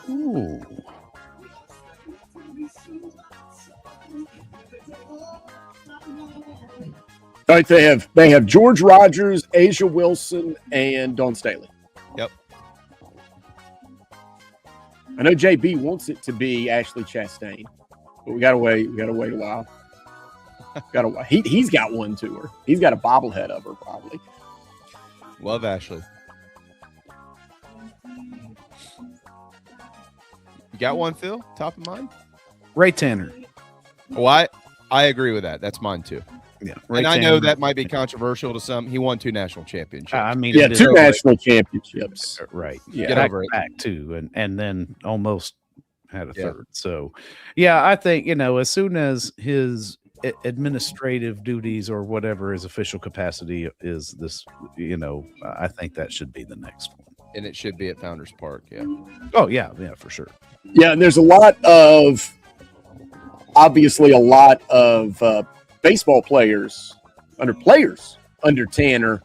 Ooh. All right, they have George Rogers, Asia Wilson, and Dawn Staley. Yep. I know JB wants it to be Ashley Chastain, but we gotta wait. We gotta wait a while. Gotta wait. He's got one to her. He's got a bobblehead of her, probably. Love Ashley. You got one, Phil? Top of mind? Ray Tanner. Oh, I agree with that. That's mine too. Yeah, and I know that might be controversial to some. He won 2 national championships. I mean, yeah, 2 national championships. Right. Yeah. Get over back too, and then almost had a third. So, yeah, I think as soon as his administrative duties or whatever his official capacity is, this, I think that should be the next one. And it should be at Founders Park. Yeah. Oh yeah, for sure. Yeah, and there's obviously a lot of baseball players under Tanner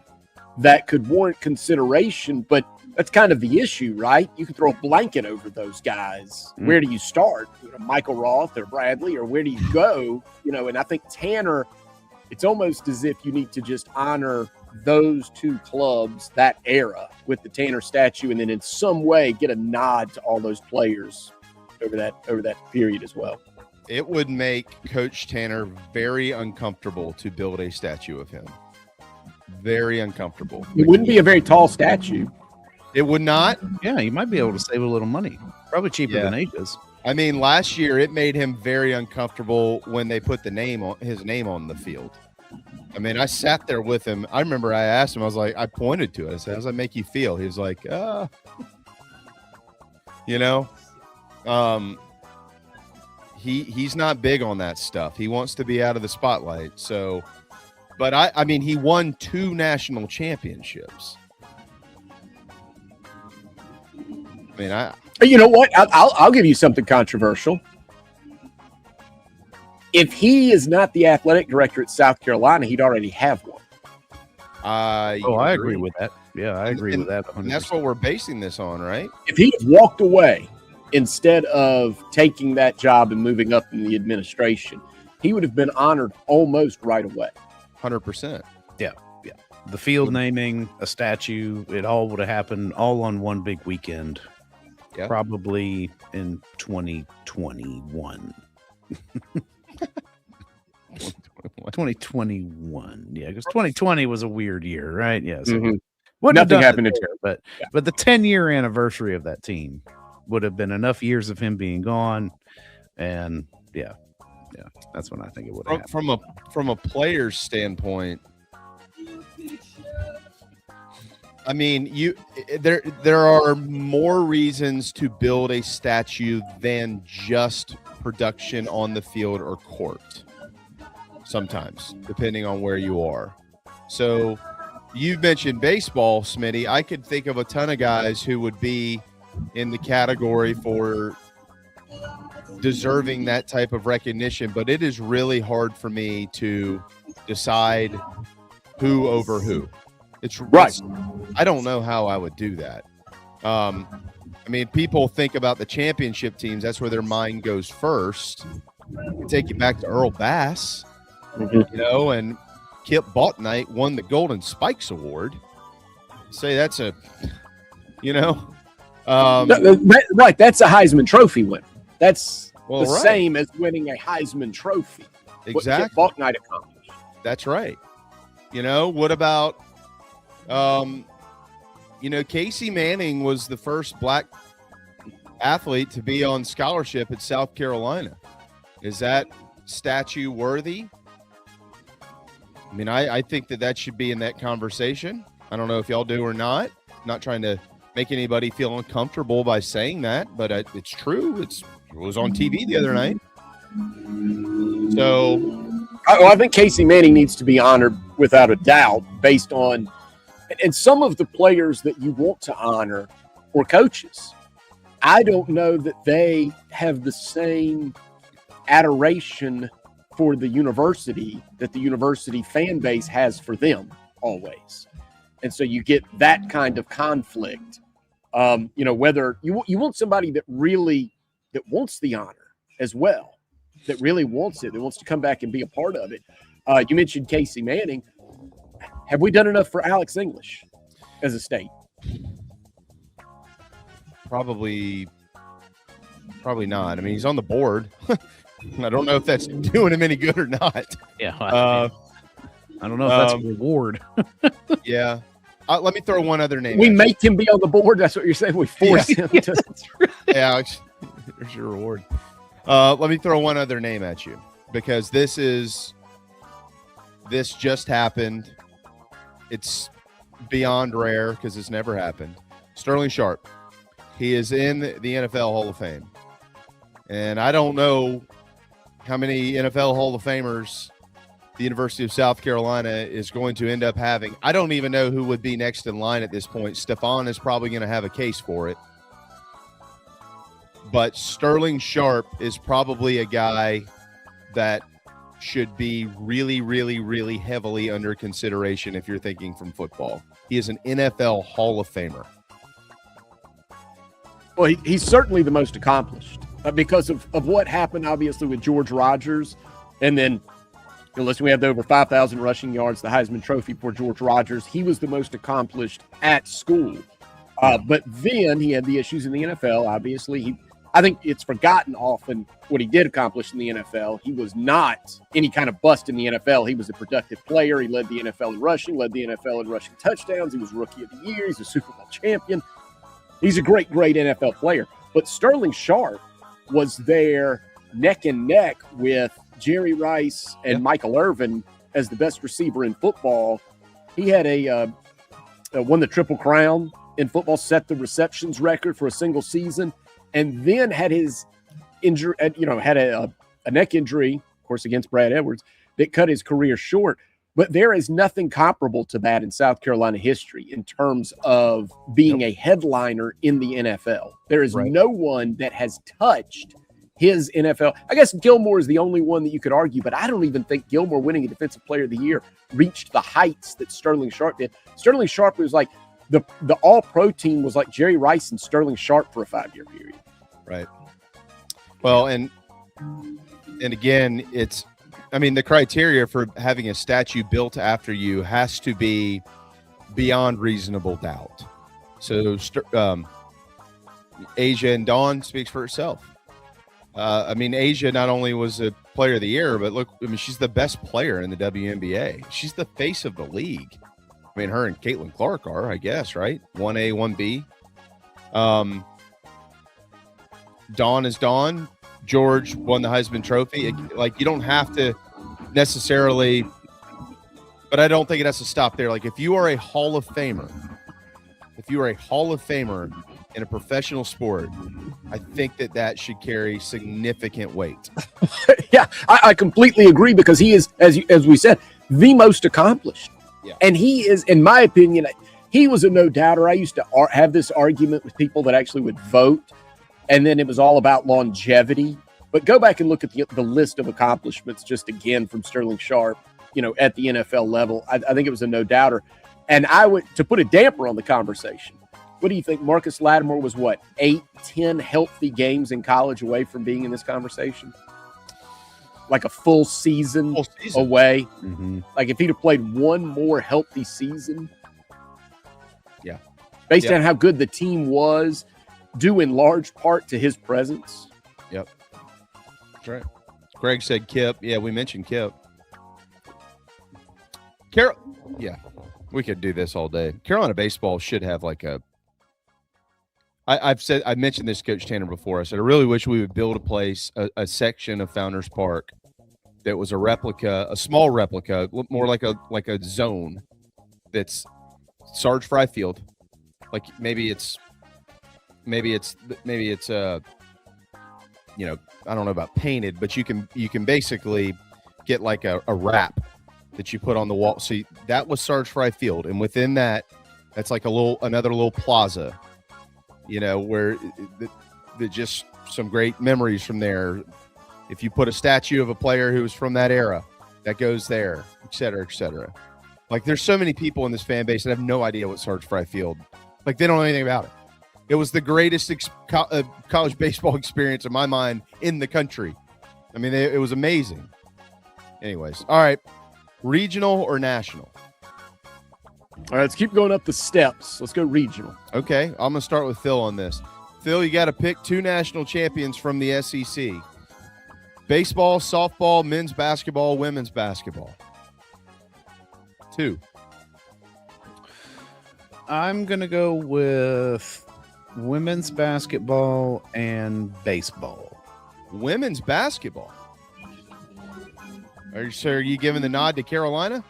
that could warrant consideration, but that's kind of the issue, right? You can throw a blanket over those guys. Where do you start? Michael Roth or Bradley, or where do you go? And I think Tanner, it's almost as if you need to just honor those 2 clubs, that era, with the Tanner statue, and then in some way get a nod to all those players over that period as well. It would make Coach Tanner very uncomfortable to build a statue of him. Very uncomfortable. It wouldn't be a very tall statue. It would not? Yeah, you might be able to save a little money. Probably cheaper than Asia's. I mean, last year it made him very uncomfortable when they put his name on the field. I mean, I sat there with him. I remember I asked him, I pointed to it. I said, how does that make you feel? He was like, he's not big on that stuff. He wants to be out of the spotlight. So, but I mean, he won 2 national championships. I mean, you know what? I'll give you something controversial. If he is not the athletic director at South Carolina, he'd already have one. I agree with that. Yeah, I agree with that 100%. And that's what we're basing this on, right? If he had walked away instead of taking that job and moving up in the administration, he would have been honored almost right away. 100%. Yeah. The field naming, a statue, it all would have happened all on one big weekend. Yeah. Probably in 2021. 2021. Yeah, because 2020 was a weird year, right? Yeah. So nothing happened but the 10-year anniversary of that team would have been enough years of him being gone. And that's when I think it would have happened. From a player's standpoint, I mean, there are more reasons to build a statue than just production on the field or court. Sometimes, depending on where you are. So, you mentioned baseball, Smitty. I could think of a ton of guys who would be in the category for deserving that type of recognition, but it is really hard for me to decide who over who. It's right. I don't know how I would do that. I mean, people think about the championship teams. That's where their mind goes first. You take you back to Earl Bass, you know, and Kip Bouknight won the Golden Spikes Award. Say that's a, you know. Right, that's a Heisman Trophy winner. That's Well, the right. same as winning a Heisman Trophy. Exactly. What Kip Bouknight accomplished. That's right. You know, what about, you know, Casey Manning was the first black athlete to be on scholarship at South Carolina. Is that statue worthy? I mean, I think that should be in that conversation. I don't know if y'all do or not. Not trying to make anybody feel uncomfortable by saying that, but it's true. It was on TV the other night. So I think Casey Manning needs to be honored without a doubt based on, and some of the players that you want to honor were coaches. I don't know that they have the same adoration for the university that the university fan base has for them always. And so you get that kind of conflict. You know, whether you want somebody that wants the honor as well, that really wants it, that wants to come back and be a part of it. You mentioned Casey Manning. Have we done enough for Alex English as a state? Probably not. I mean, he's on the board. I don't know if that's doing him any good or not. Yeah. I don't know if that's a reward. Yeah. Let me throw one other name. We make him be on the board. That's what you're saying. We force him to. Hey, Alex, there's your reward. Let me throw one other name at you because this just happened. It's beyond rare because it's never happened. Sterling Sharp. He is in the NFL Hall of Fame. And I don't know how many NFL Hall of Famers the University of South Carolina is going to end up having. I don't even know who would be next in line at this point. Stephon is probably going to have a case for it. But Sterling Sharp is probably a guy that should be really, really, really heavily under consideration if you're thinking from football. He is an NFL Hall of Famer. Well, he's certainly the most accomplished because of what happened, obviously, with George Rogers. And then, listen, we have the over 5,000 rushing yards, the Heisman Trophy for George Rogers. He was the most accomplished at school. But then he had the issues in the NFL. Obviously, I think it's forgotten often what he did accomplish in the NFL. He was not any kind of bust in the NFL. He was a productive player. He led the NFL in rushing, led the NFL in rushing touchdowns. He was Rookie of the Year. He's a Super Bowl champion. He's a great, great NFL player. But Sterling Sharp was there neck and neck with Jerry Rice and Michael Irvin as the best receiver in football. He had won the Triple Crown in football, set the receptions record for a single season, and then had his injury, had a neck injury, of course, against Brad Edwards, that cut his career short. But there is nothing comparable to that in South Carolina history in terms of being a headliner in the NFL. There is no one that has touched his NFL. I guess Gilmore is the only one that you could argue, but I don't even think Gilmore winning a Defensive Player of the Year reached the heights that Sterling Sharp did. Sterling Sharp was like the All-Pro team was like Jerry Rice and Sterling Sharp for a 5-year period. Right. Well, and again, the criteria for having a statue built after you has to be beyond reasonable doubt. So Asia and Dawn speaks for itself. Asia not only was a player of the year, but look, she's the best player in the WNBA. She's the face of the league. Her and Caitlin Clark are, I guess, right? 1A, 1B. Dawn is Dawn. George won the Heisman Trophy. You don't have to necessarily, but I don't think it has to stop there. If you are a Hall of Famer, in a professional sport, I think that should carry significant weight. Yeah, I completely agree because he is, as we said, the most accomplished. Yeah. And he is, in my opinion, he was a no-doubter. I used to have this argument with people that actually would vote, and then it was all about longevity. But go back and look at the list of accomplishments just again from Sterling Sharp, at the NFL level. I think it was a no-doubter. And to put a damper on the conversation, what do you think? Marcus Lattimore was what, 8-10 healthy games in college away from being in this conversation? Like a full season away. Mm-hmm. Like if he'd have played one more healthy season. Yeah. Based on how good the team was, due in large part to his presence. Yep. That's right. Greg said Kip. Yeah, we mentioned Kip. Yeah, we could do this all day. Carolina baseball should have like a. I mentioned this to Coach Tanner before. I said I really wish we would build a place, a section of Founders Park that was a replica, a small replica, more like a zone that's Sarge Fry Field. Like maybe it's I don't know about painted, but you can basically get like a wrap that you put on the wall. See, that was Sarge Fry Field, and within that's like another little plaza, where that just some great memories from there. If you put a statue of a player who was from that era, that goes there, et cetera, et cetera. Like there's so many people in this fan base that have no idea what Sarge Fry Field, like they don't know anything about it. It was the greatest college baseball experience in my mind in the country. I mean, it was amazing. Anyways, all right. Regional or national? All right, let's keep going up the steps. Let's go regional. Okay, I'm going to start with Phil on this. Phil, you got to pick 2 national champions from the SEC. Baseball, softball, men's basketball, women's basketball. 2. I'm going to go with women's basketball and baseball. Women's basketball? Are you giving the nod to Carolina?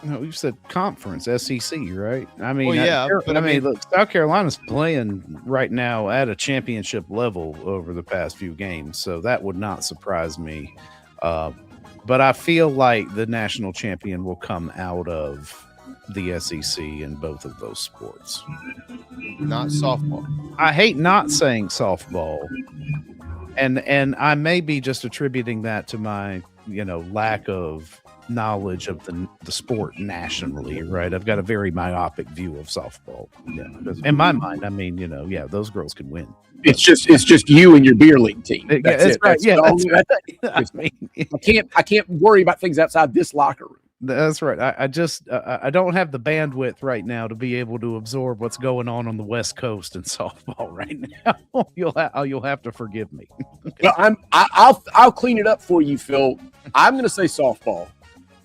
No, you said conference, SEC, right? I mean, well, yeah, but I mean, look, South Carolina's playing right now at a championship level over the past few games, so that would not surprise me. But I feel like the national champion will come out of the SEC in both of those sports. Not softball. I hate not saying softball, and I may be just attributing that to my lack of knowledge of the sport nationally, right? I've got a very myopic view of softball. Yeah, in my mind, I mean, those girls can win. It's just you and your beer league team. That's it. Right. I can't worry about things outside this locker room. That's right. I don't have the bandwidth right now to be able to absorb what's going on the West Coast in softball right now. You'll have to forgive me. Okay. Well, I'll clean it up for you, Phil. I'm going to say softball.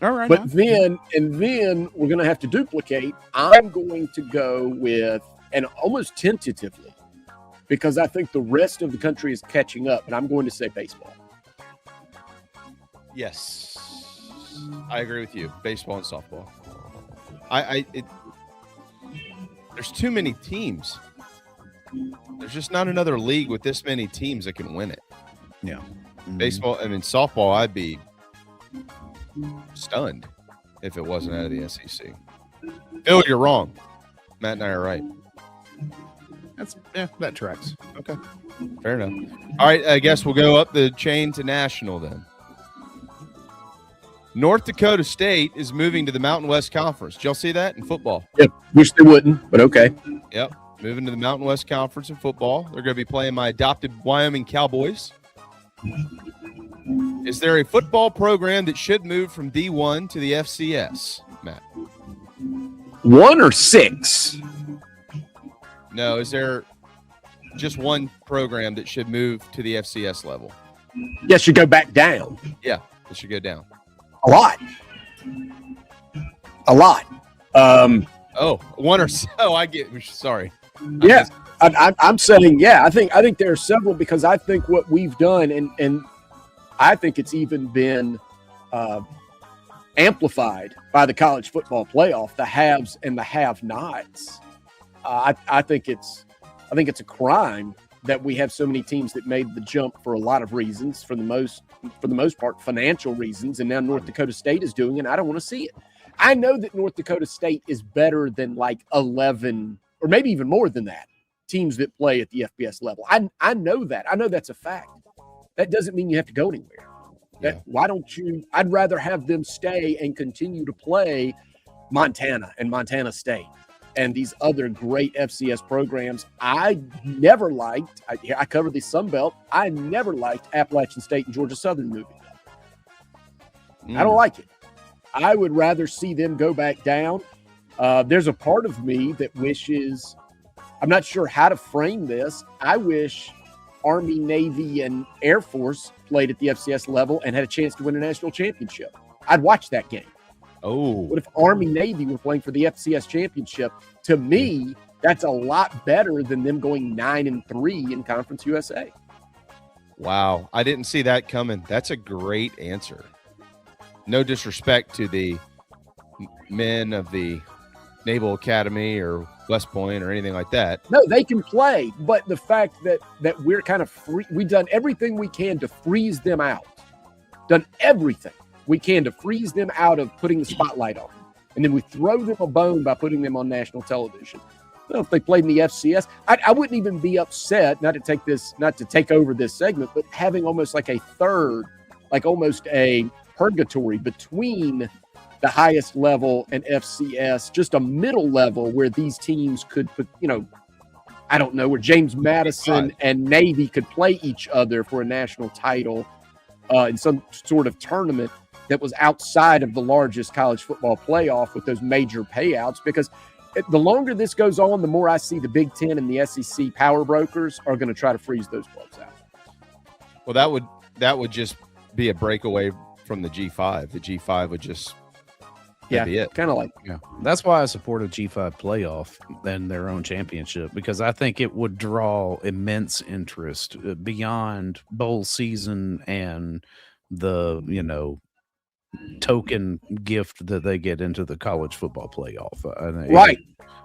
All right. But then we're going to have to duplicate. I'm going to go with, and almost tentatively, because I think the rest of the country is catching up, and I'm going to say baseball. Yes. I agree with you. Baseball and softball. There's too many teams. There's just not another league with this many teams that can win it. Yeah. Mm-hmm. Baseball, softball, I'd be stunned if it wasn't out of the SEC. Phil, you're wrong. Matt and I are right. That tracks. Okay. Fair enough. All right, I guess we'll go up the chain to national then. North Dakota State is moving to the Mountain West Conference. Did y'all see that in football? Yep. Wish they wouldn't, but okay. Yep. Moving to the Mountain West Conference in football. They're going to be playing my adopted Wyoming Cowboys. Is there a football program that should move from D1 to the FCS, Matt? 1 or 6? No, is there just one program that should move to the FCS level? Yes, you go back down. Yeah, it should go down. A lot. 1 or so. I get. Sorry. Yeah, I'm saying. Yeah, I think there are several, because I think what we've done, and I think it's even been amplified by the college football playoff, the haves and the have-nots. I think it's a crime that we have so many teams that made the jump for a lot of reasons, for the most part, financial reasons, and now North Dakota State is doing it. I don't want to see it. I know that North Dakota State is better than like 11 or maybe even more than that teams that play at the FBS level. I know that. I know that's a fact. That doesn't mean you have to go anywhere. Why don't you? I'd rather have them stay and continue to play Montana and Montana State and these other great FCS programs. I never liked, I covered the Sun Belt. I never liked Appalachian State and Georgia Southern moving up. I don't like it. I would rather see them go back down. There's a part of me that wishes, I'm not sure how to frame this. I wish Army, Navy, and Air Force played at the FCS level and had a chance to win a national championship. I'd watch that game. Oh, what if Army, Navy were playing for the FCS championship? To me, that's a lot better than them going 9-3 in Conference USA. Wow, I didn't see that coming. That's a great answer. No disrespect to the men of the Naval Academy or West Point or anything like that. No, they can play, but the fact that we're kind of free, we've done everything we can to freeze them out. Done everything we can to freeze them out of putting the spotlight on them. And then we throw them a bone by putting them on national television. Well, if they played in the FCS, I wouldn't even be upset, not to take over this segment, but having almost like a third, like almost a purgatory between the highest level and FCS, just a middle level where these teams could put, I don't know, where James Madison and Navy could play each other for a national title in some sort of tournament that was outside of the largest college football playoff with those major payouts. Because the longer this goes on, the more I see the Big Ten and the SEC power brokers are going to try to freeze those clubs out. Well, that would just be a breakaway from the G5. The G5 would just be it. Kind of like. Yeah, that's why I support a G5 playoff than their own championship, because I think it would draw immense interest beyond bowl season and the, token gift that they get into the college football playoff. Right.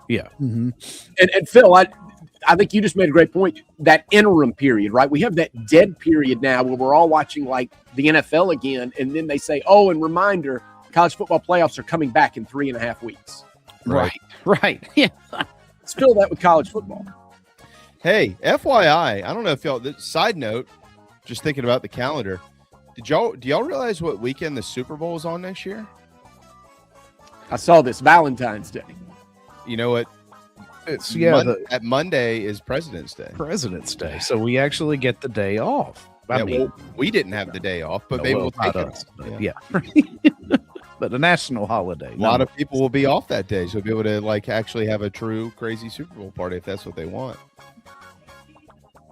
Yeah. Mm-hmm. And Phil, I think you just made a great point. That interim period, right? We have that dead period now where we're all watching like the NFL again, and then they say, "Oh, and reminder, college football playoffs are coming back in 3.5 weeks." Right. Yeah. Let's fill that with college football. Hey, FYI, I don't know if y'all. Side note, just thinking about the calendar. Do y'all realize what weekend the Super Bowl is on next year? I saw this Valentine's Day. You know what? It's at Monday is President's Day. President's Day, so we actually get the day off. We didn't have the day off, but maybe we'll take it. Yeah. But a national holiday. A lot of people will be off that day, so we'll be able to actually have a true crazy Super Bowl party if that's what they want.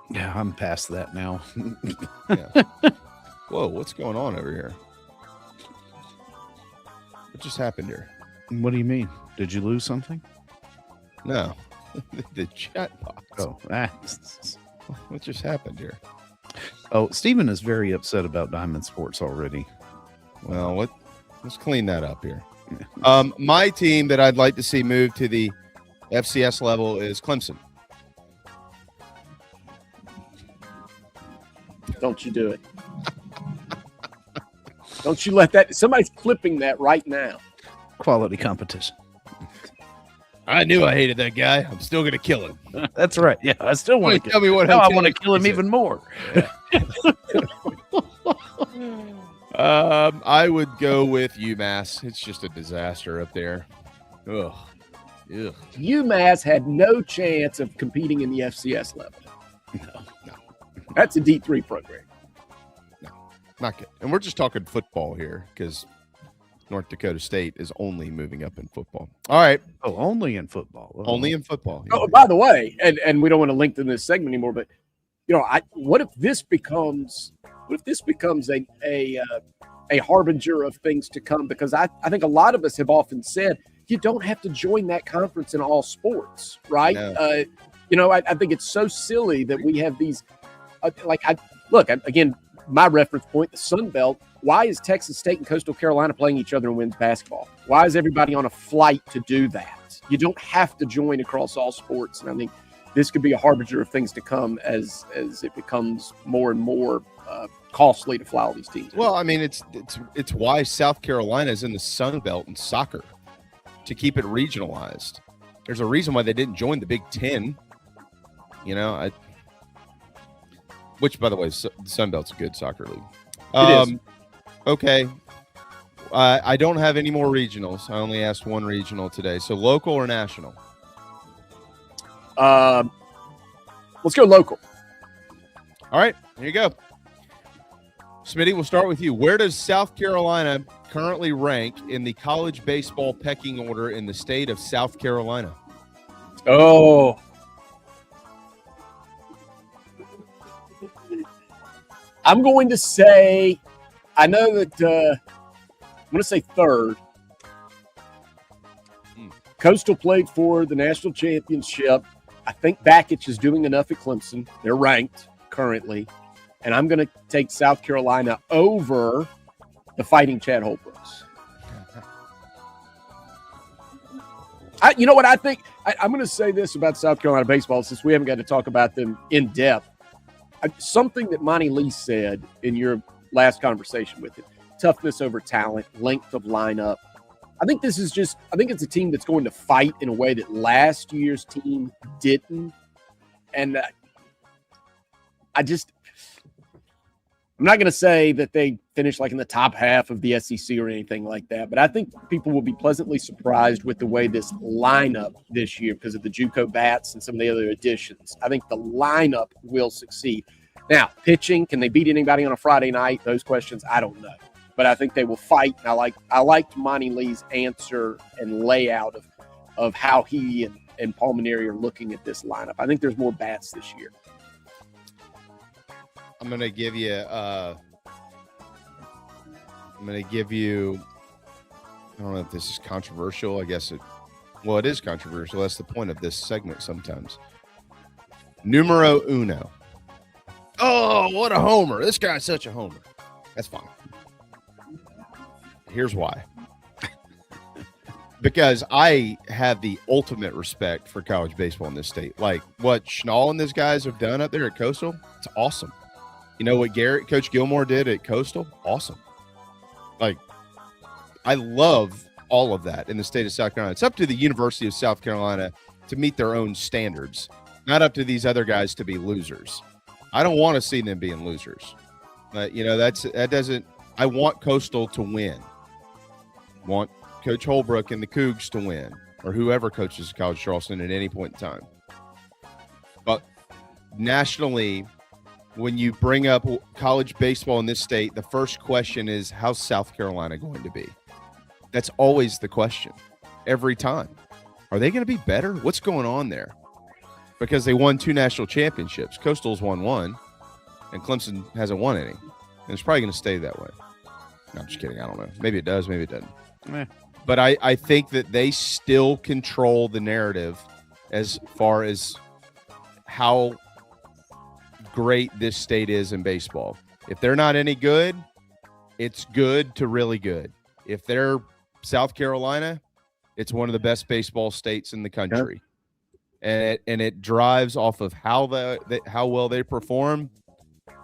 Yeah, I'm past that now. Yeah. Whoa, what's going on over here? What just happened here? What do you mean? Did you lose something? No. The chat box. Oh, what just happened here? Oh, Stephen is very upset about Diamond Sports already. Well, let's clean that up here. My team that I'd like to see move to the FCS level is Clemson. Don't you do it. Don't you let that. Somebody's clipping that right now. Quality competition. I knew I hated that guy. I'm still going to kill him. That's right. Yeah, I still want to tell me what. I want to kill him even more. I would go with UMass. It's just a disaster up there. Ugh. UMass had no chance of competing in the FCS level. No. That's a D3 program. Not good. And we're just talking football here because North Dakota State is only moving up in football. All right. Oh, only in football. Oh. Only in football. Yeah. Oh, by the way, and we don't want to lengthen this segment anymore, but what if this becomes a harbinger of things to come? Because I think a lot of us have often said you don't have to join that conference in all sports, right? No. I think it's so silly that we have these again. My reference point, the Sun Belt. Why is Texas State and Coastal Carolina playing each other in women's basketball? Why is everybody on a flight to do that? You don't have to join across all sports. And I think this could be a harbinger of things to come as it becomes more and more costly to fly all these teams. Well, I mean, it's why South Carolina is in the Sun Belt in soccer, to keep it regionalized. There's a reason why they didn't join the Big Ten. Which, by the way, the Sun Belt's a good soccer league. It is. Okay. I don't have any more regionals. I only asked one regional today. So local or national? Let's go local. All right, here you go. Smitty, we'll start with you. Where does South Carolina currently rank in the college baseball pecking order in the state of South Carolina? Oh. I'm going to say, I know that I'm going to say third. Coastal played for the national championship. I think Bakich is doing enough at Clemson. They're ranked currently. And I'm going to take South Carolina over the Fighting Chad Holbrooks. You know what I think? I'm going to say this about South Carolina baseball since we haven't got to talk about them in depth. Something that Monty Lee said in your last conversation with him, toughness over talent, length of lineup. I think it's a team that's going to fight in a way that last year's team didn't. And I'm not going to say that they finished like in the top half of the SEC or anything like that, but I think people will be pleasantly surprised with the way this lineup this year because of the JUCO bats and some of the other additions. I think the lineup will succeed. Now, pitching, can they beat anybody on a Friday night? Those questions, I don't know. But I think they will fight. And I liked Monty Lee's answer and layout of how he and Paul Maneri are looking at this lineup. I think there's more bats this year. I'm going to give you I don't know if this is controversial. I guess it is controversial. That's the point of this segment sometimes. Numero uno. Oh, what a homer. This guy's such a homer. That's fine. Here's why. Because I have the ultimate respect for college baseball in this state. Like what Schnall and these guys have done up there at Coastal, it's awesome. You know what Coach Gilmore did at Coastal? Awesome. Like, I love all of that in the state of South Carolina. It's up to the University of South Carolina to meet their own standards, not up to these other guys to be losers. I don't want to see them being losers. But, I want Coastal to win. I want Coach Holbrook and the Cougs to win, or whoever coaches College Charleston at any point in time. But nationally, when you bring up college baseball in this state, the first question is, how's South Carolina going to be? That's always the question every time. Are they going to be better? What's going on there? Because they won 2 national championships. Coastal's won 1, and Clemson hasn't won any. And it's probably going to stay that way. No, I'm just kidding. I don't know. Maybe it does. Maybe it doesn't. But I think that they still control the narrative as far as how great this state is in baseball. If they're not any good, it's good to really good. If they're South Carolina, it's one of the best baseball states in the country. And it drives off of how well they perform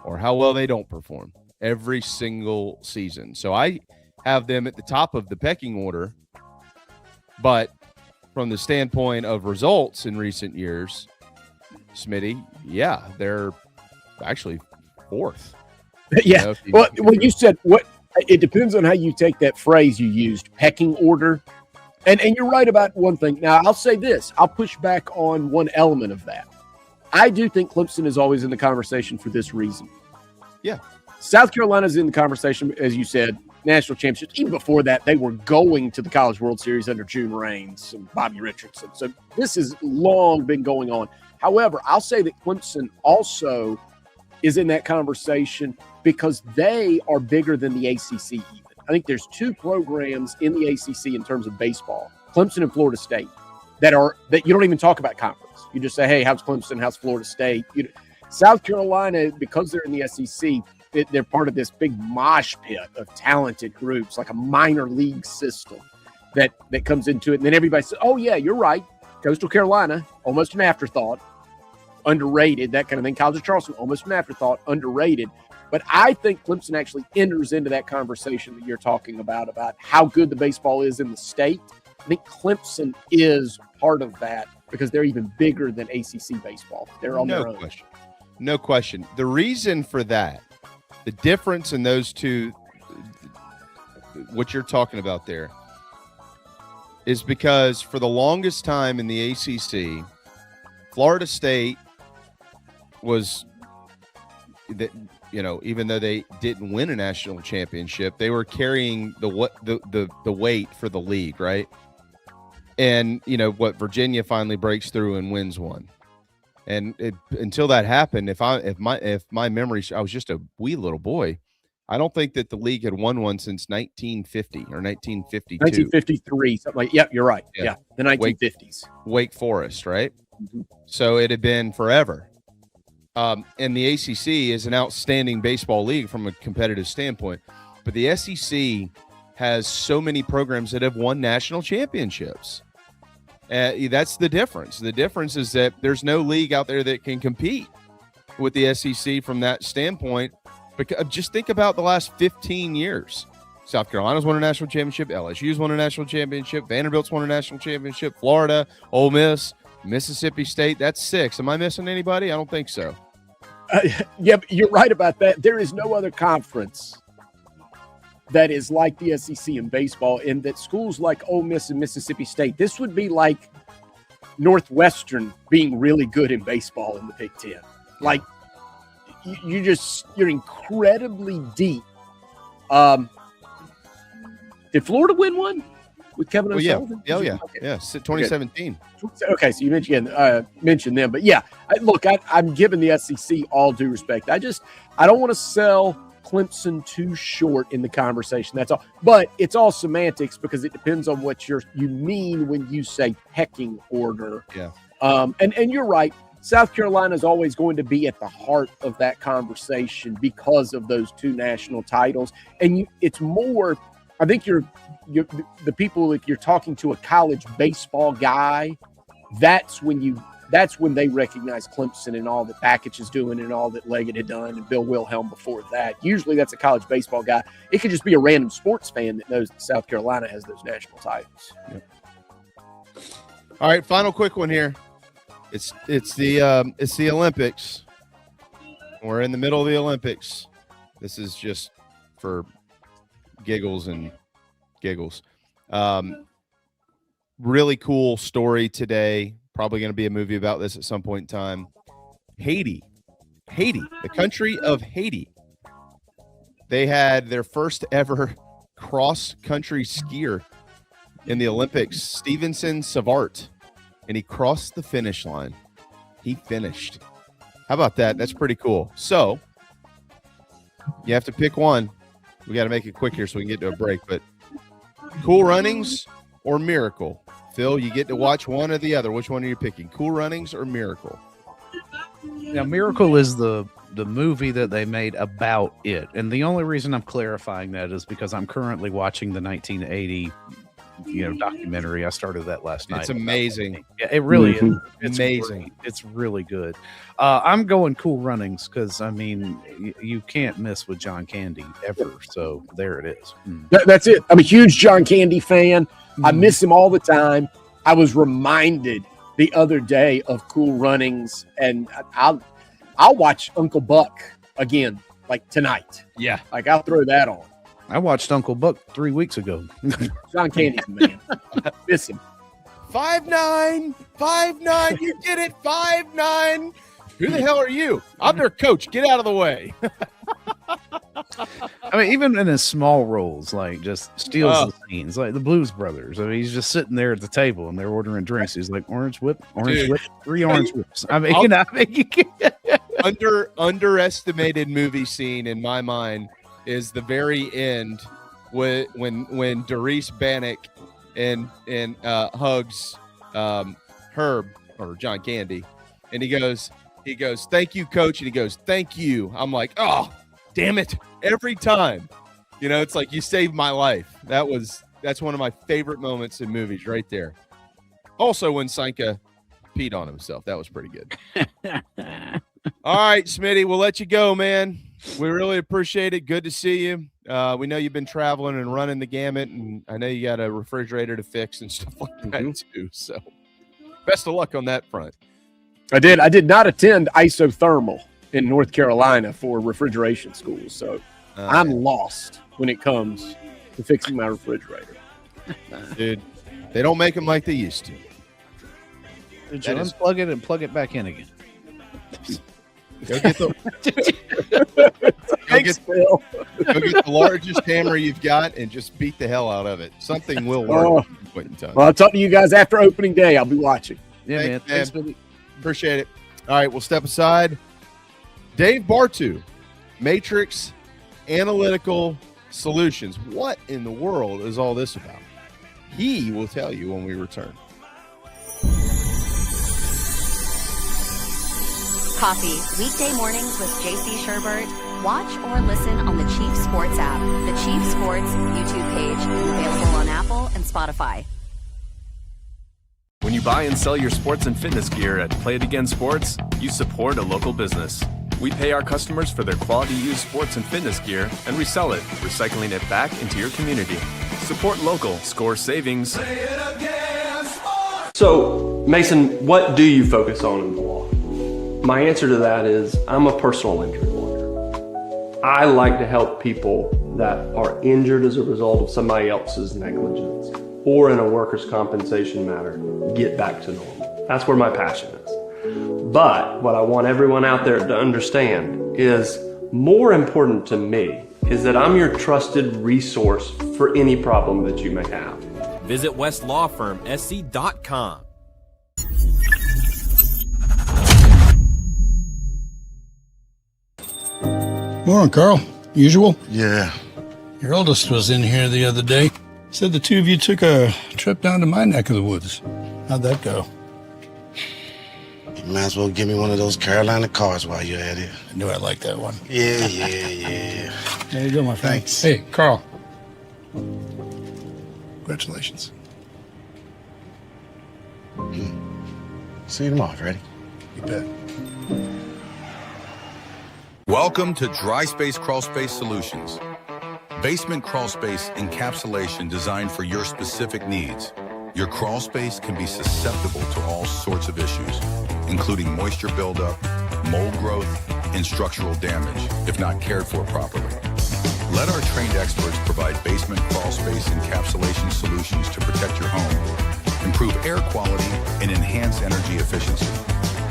or how well they don't perform every single season. So I have them at the top of the pecking order, but from the standpoint of results in recent years, Smitty, yeah, they're actually 4th. Yeah. You said what? It depends on how you take that phrase you used, pecking order. And you're right about one thing. Now, I'll say this. I'll push back on one element of that. I do think Clemson is always in the conversation for this reason. Yeah. South Carolina's in the conversation, as you said, national championships. Even before that, they were going to the College World Series under June Raines and Bobby Richardson. So this has long been going on. However, I'll say that Clemson also is in that conversation because they are bigger than the ACC even. I think there's 2 programs in the ACC in terms of baseball, Clemson and Florida State, that you don't even talk about conference. You just say, hey, how's Clemson? How's Florida State? South Carolina, because they're in the SEC, they're part of this big mosh pit of talented groups, like a minor league system that comes into it. And then everybody says, oh, yeah, you're right. Coastal Carolina, almost an afterthought, underrated, that kind of thing. College of Charleston, almost an afterthought, underrated. But I think Clemson actually enters into that conversation that you're talking about how good the baseball is in the state. I think Clemson is part of that because they're even bigger than ACC baseball. They're on their own. No question. The reason for that, the difference in those two, what you're talking about there, is because for the longest time in the ACC, Florida State was that, even though they didn't win a national championship, they were carrying the weight for the league, right? And Virginia finally breaks through and wins one. And until that happened, if my memory, I was just a wee little boy. I don't think that the league had won one since 1950 or 1952. 1953, something like. Yep, you're right. Yeah, the 1950s. Wake Forest, right? Mm-hmm. So it had been forever. And the ACC is an outstanding baseball league from a competitive standpoint, but the SEC has so many programs that have won national championships. That's the difference. The difference is that there's no league out there that can compete with the SEC from that standpoint. Because just think about the last 15 years. South Carolina's won a national championship. LSU's won a national championship. Vanderbilt's won a national championship. Florida, Ole Miss, Mississippi State. That's 6. Am I missing anybody? I don't think so. Yeah, but you're right about that. There is no other conference that is like the SEC in baseball, in that schools like Ole Miss and Mississippi State, this would be like Northwestern being really good in baseball in the Big Ten. Like, you're incredibly deep. Did Florida win one with Kevin O'Sullivan? Yeah. 2017. Okay, so you mentioned them, but yeah, I'm giving the SEC all due respect. I don't want to sell Clemson too short in the conversation. That's all. But it's all semantics because it depends on what you mean when you say pecking order. Yeah. And you're right. South Carolina is always going to be at the heart of that conversation because of those 2 national titles. And it's more, I think the people, if you're talking to a college baseball guy, that's when they recognize Clemson and all that Bakich is doing and all that Leggett had done and Bill Wilhelm before that. Usually that's a college baseball guy. It could just be a random sports fan that knows that South Carolina has those national titles. Yep. All right, final quick one here. It's the Olympics. We're in the middle of the Olympics. This is just for giggles and giggles. Really cool story today. Probably going to be a movie about this at some point in time. Haiti, the country of Haiti. They had their first ever cross-country skier in the Olympics, Stevenson Savart. And he crossed the finish line. He finished. How about that? That's pretty cool. So you have to pick one. We got to make it quick here so we can get to a break. But Cool Runnings or Miracle? Phil, you get to watch one or the other. Which one are you picking? Cool Runnings or Miracle? Now, Miracle is the movie that they made about it. And the only reason I'm clarifying that is because I'm currently watching the 1980 documentary. I started that last night. It's amazing. Yeah, it really is. It's amazing. Great. It's really good. I'm going Cool Runnings because you can't miss with John Candy ever. So there it is. That's it. I'm a huge John Candy fan. I miss him all the time. I was reminded the other day of Cool Runnings, and I'll watch Uncle Buck again, like tonight. Yeah, like I'll throw that on. I watched Uncle Buck 3 weeks ago. John Candy's a man. Miss him. 5'9", you get it, 5'9". Who the hell are you? I'm their coach. Get out of the way. I mean, even in his small roles, like just steals the scenes, like the Blues Brothers. I mean, he's just sitting there at the table and they're ordering drinks. He's like, orange whip, 3 orange whips. I mean, you can't. Underestimated movie scene in my mind is the very end when Doris Bannock and hugs Herb or John Candy, and he goes, "Thank you, coach," and he goes, "Thank you." I'm like, oh, damn it! Every time, it's like you saved my life. That's one of my favorite moments in movies, right there. Also, when Sanka peed on himself, that was pretty good. All right, Smitty, we'll let you go, man. We really appreciate it. Good to see you. We know you've been traveling and running the gamut, and I know you got a refrigerator to fix and stuff like that too. So best of luck on that front. I did not attend isothermal in North Carolina for refrigeration school, so I'm lost when it comes to fixing my refrigerator. Dude, they don't make them like they used to. Did you unplug it and plug it back in again? Go get the go get the largest hammer you've got and just beat the hell out of it. Something will work at some point in time. Well, I'll talk to you guys after opening day. I'll be watching. Yeah, man. Thanks, man. Appreciate it. All right, we'll step aside. Dave Bartoo, Matrix Analytical Solutions. What in the world is all this about? He will tell you when we return. Coffee, weekday mornings with JC Sherbert. Watch or listen on the Chief Sports app, the Chief Sports YouTube page, available on Apple and Spotify. When you buy and sell your sports and fitness gear at Play It Again Sports, you support a local business. We pay our customers for their quality used sports and fitness gear and resell it, recycling it back into your community. Support local, score savings. So, Mason, what do you focus on in the law? My answer to that is I'm a personal injury lawyer. I like to help people that are injured as a result of somebody else's negligence or in a workers' compensation matter get back to normal. That's where my passion is. But what I want everyone out there to understand is more important to me is that I'm your trusted resource for any problem that you may have. Visit westlawfirmsc.com. Morning, Carl. Usual? Yeah. Your oldest was in here the other day. Said the two of you took a trip down to my neck of the woods. How'd that go? You might as well give me one of those Carolina cars while you're at it. I knew I'd like that one. Yeah. There you go, my friend. Thanks. Hey, Carl. Congratulations. See you tomorrow, ready? You bet. Welcome to Dry Space Crawl Space Solutions. Basement crawl space encapsulation designed for your specific needs. Your crawl space can be susceptible to all sorts of issues, including moisture buildup, mold growth, and structural damage if not cared for properly. Let our trained experts provide basement crawl space encapsulation solutions to protect your home, improve air quality, and enhance energy efficiency.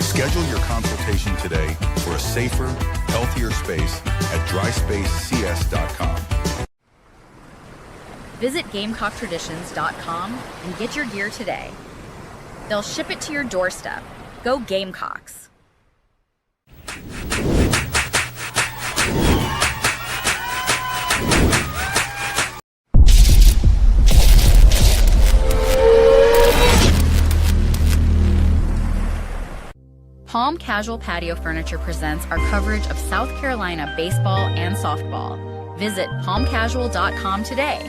Schedule your consultation today for a safer, healthier space at dryspacecs.com. Visit GamecockTraditions.com and get your gear today. They'll ship it to your doorstep. Go Gamecocks! Palm Casual Patio Furniture presents our coverage of South Carolina baseball and softball. Visit palmcasual.com today.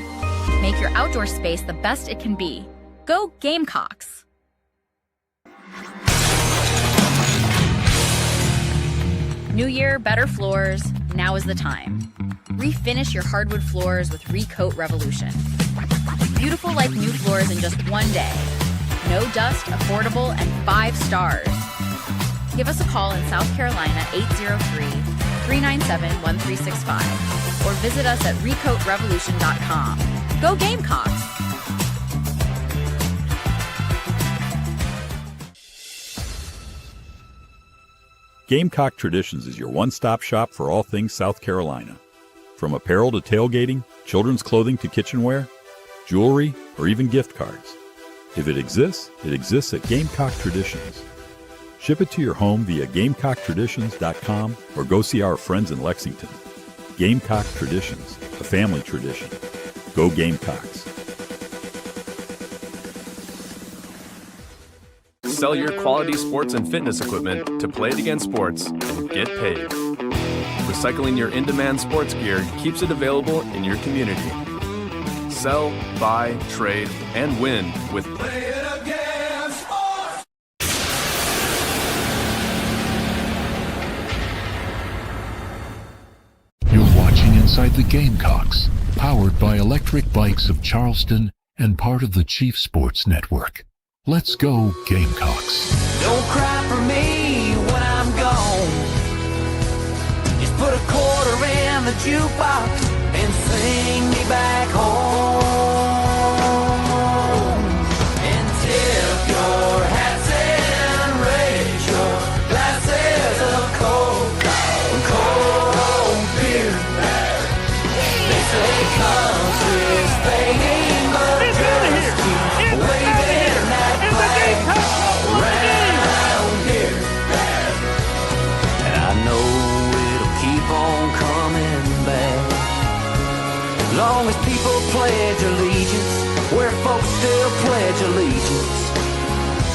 Make your outdoor space the best it can be. Go Gamecocks! New year, better floors. Now is the time. Refinish your hardwood floors with Recoat Revolution. Beautiful like new floors in just one day. No dust, affordable, and 5 stars. Give us a call in South Carolina, 803-397-1365, or visit us at recoatrevolution.com. Go Gamecocks! Gamecock Traditions is your one-stop shop for all things South Carolina. From apparel to tailgating, children's clothing to kitchenware, jewelry, or even gift cards. If it exists at Gamecock Traditions. Ship it to your home via GamecockTraditions.com or go see our friends in Lexington. Gamecock Traditions, a family tradition. Go Gamecocks. Sell your quality sports and fitness equipment to Play It Again Sports and get paid. Recycling your in-demand sports gear keeps it available in your community. Sell, buy, trade, and win with Play It Again Sports. You're watching Inside the Gamecocks, powered by Electric Bikes of Charleston and part of the Chief Sports Network. Let's go, Gamecocks. Don't cry for me when I'm gone. Just put a quarter in the jukebox and sing me back home. And tip your hats and country's fading, but girls keep waving that flag around here. And I know it'll keep on coming back. Long as people pledge allegiance, where folks still pledge allegiance,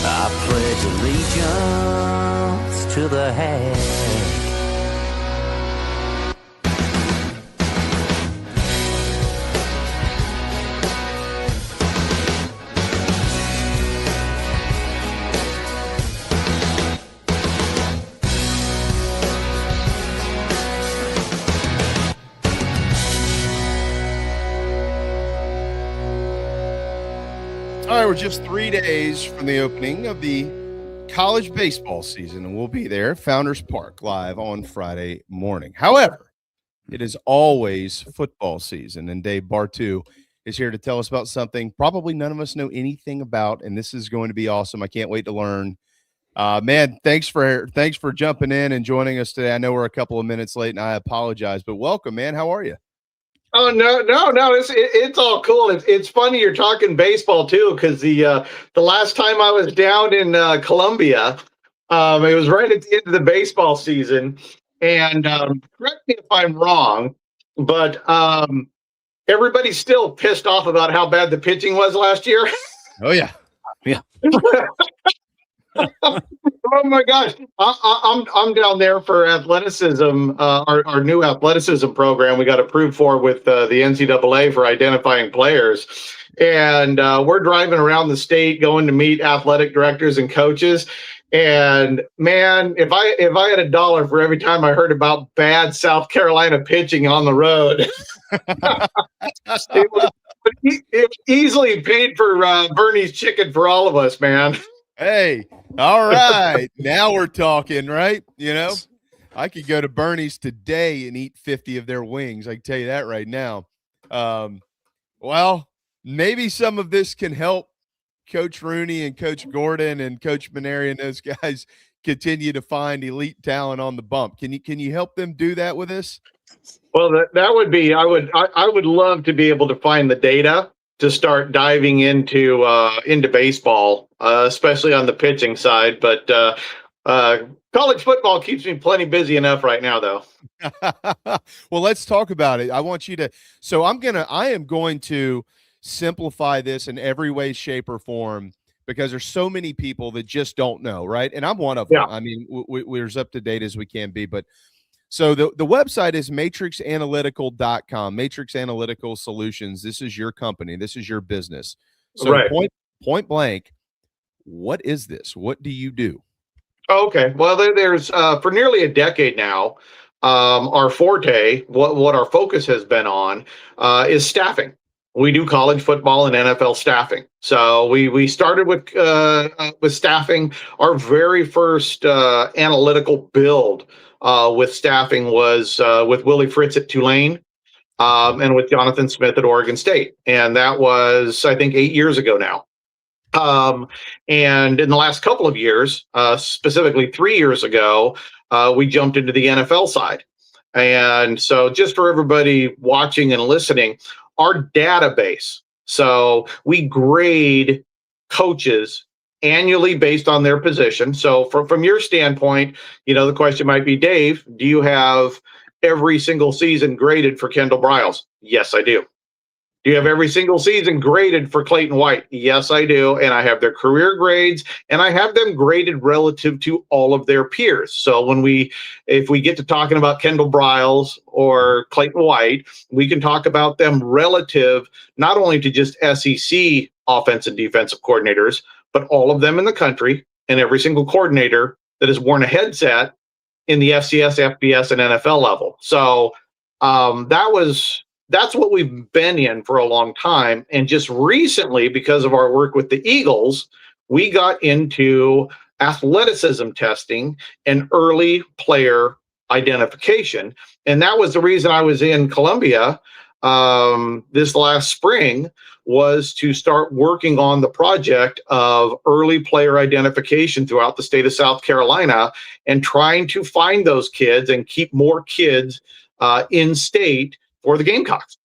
I pledge allegiance to the hat. All right, we're just 3 days from the opening of the college baseball season, and we'll be there at Founders Park live on Friday morning. However, it is always football season, and Dave Bartoo is here to tell us about something probably none of us know anything about, and this is going to be awesome. I can't wait to learn. Man, thanks for jumping in and joining us today. I know we're a couple of minutes late, and I apologize, but welcome, man. How are you? Oh no! It's all cool. It's funny you're talking baseball too, because the last time I was down in Columbia, it was right at the end of the baseball season, and correct me if I'm wrong, but everybody's still pissed off about how bad the pitching was last year. Oh yeah. Oh my gosh! I'm down there for athleticism. Our new athleticism program we got approved for with the NCAA for identifying players, and we're driving around the state going to meet athletic directors and coaches. And man, if I had $1 for every time I heard about bad South Carolina pitching on the road, it easily paid for Bernie's chicken for all of us, man. Hey, all right. Now we're talking, right? You know, I could go to Bernie's today and eat 50 of their wings. I can tell you that right now. Well, maybe some of this can help Coach Rooney and Coach Gordon and Coach Maneri and those guys continue to find elite talent on the bump. Can you help them do that with us? Well, that would be, I would love to be able to find the data to start diving into baseball, especially on the pitching side. But college football keeps me plenty busy enough right now, though. Well, let's talk about it. I want you to. So I am going to simplify this in every way, shape, or form, because there's so many people that just don't know, right? And I'm one of them. I mean, we're as up to date as we can be, but. So the website is matrixanalytical.com, Matrix Analytical Solutions. This is your company. This is your business. So right. point blank, what is this? What do you do? Okay. Well, there's for nearly a decade now, our forte, what our focus has been on is staffing. We do college football and NFL staffing. So we started with staffing. Our very first analytical build with staffing was with Willie Fritz at Tulane and with Jonathan Smith at Oregon State. And that was, I think, 8 years ago now. And in the last couple of years, specifically 3 years ago, we jumped into the NFL side. And so just for everybody watching and listening, our database, so we grade coaches annually based on their position. So from your standpoint, the question might be, Dave, do you have every single season graded for Kendall Briles? Yes, I do. Do you have every single season graded for Clayton White? Yes, I do. And I have their career grades, and I have them graded relative to all of their peers. So if we get to talking about Kendall Briles or Clayton White, we can talk about them relative not only to just SEC offense and defensive coordinators, but all of them in the country and every single coordinator that has worn a headset in the FCS, FBS, and NFL level. So that's what we've been in for a long time. And just recently, because of our work with the Eagles, we got into athleticism testing and early player identification. And that was the reason I was in Columbia this last spring, was to start working on the project of early player identification throughout the state of South Carolina and trying to find those kids and keep more kids in state for the Gamecocks.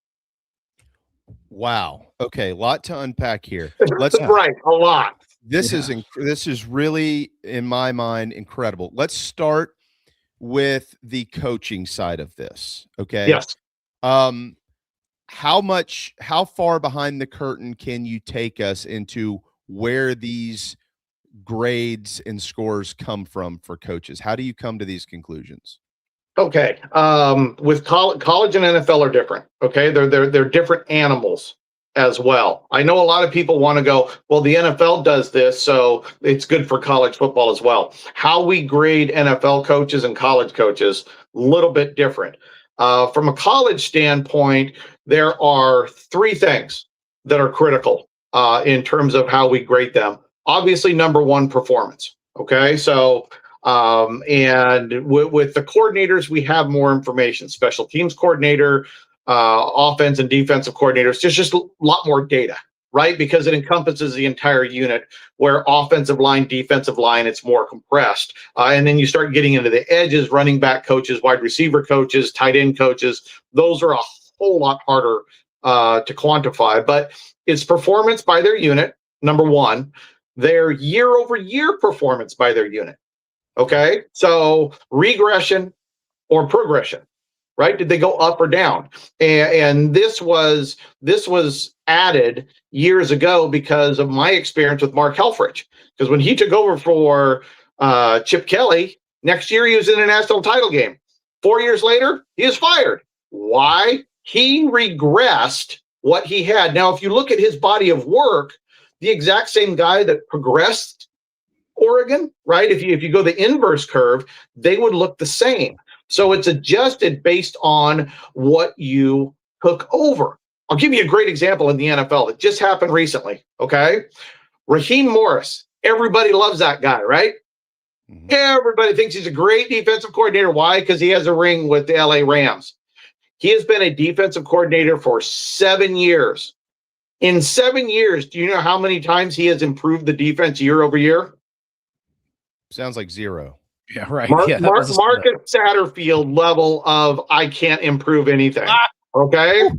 Wow. Okay, a lot to unpack here. Right, a lot. This is really, in my mind, incredible. Let's start with the coaching side of this. Okay. Yes. How far behind the curtain can you take us into where these grades and scores come from for coaches? How do you come to these conclusions? Okay. With college and NFL are different. Okay. They're different animals as well. I know a lot of people want to go, well, the NFL does this, so it's good for college football as well. How we grade NFL coaches and college coaches, a little bit different. From a college standpoint, there are three things that are critical in terms of how we grade them. Obviously, number one, performance. Okay. So, and with the coordinators, we have more information. Special teams coordinator, offense and defensive coordinators, just a lot more data, right? Because it encompasses the entire unit, where offensive line, defensive line, it's more compressed. And then you start getting into the edges, running back coaches, wide receiver coaches, tight end coaches. Those are a whole lot harder to quantify, but it's performance by their unit, number one, their year over year performance by their unit. Okay. So regression or progression, right? Did they go up or down? And this was added years ago because of my experience with Mark Helfrich. Because when he took over for Chip Kelly, next year he was in a national title game. 4 years later, he was fired. Why? He regressed what he had. Now, if you look at his body of work, the exact same guy that progressed Oregon, right? If you go the inverse curve, they would look the same. So it's adjusted based on what you took over. I'll give you a great example in the NFL that just happened recently. Okay. Raheem Morris. Everybody loves that guy, right? Mm-hmm. Everybody thinks he's a great defensive coordinator. Why? Because he has a ring with the LA Rams. He has been a defensive coordinator for 7 years. In 7 years, do you know how many times he has improved the defense year over year? Sounds like zero. Yeah, right. Marcus Satterfield level of I can't improve anything. Okay.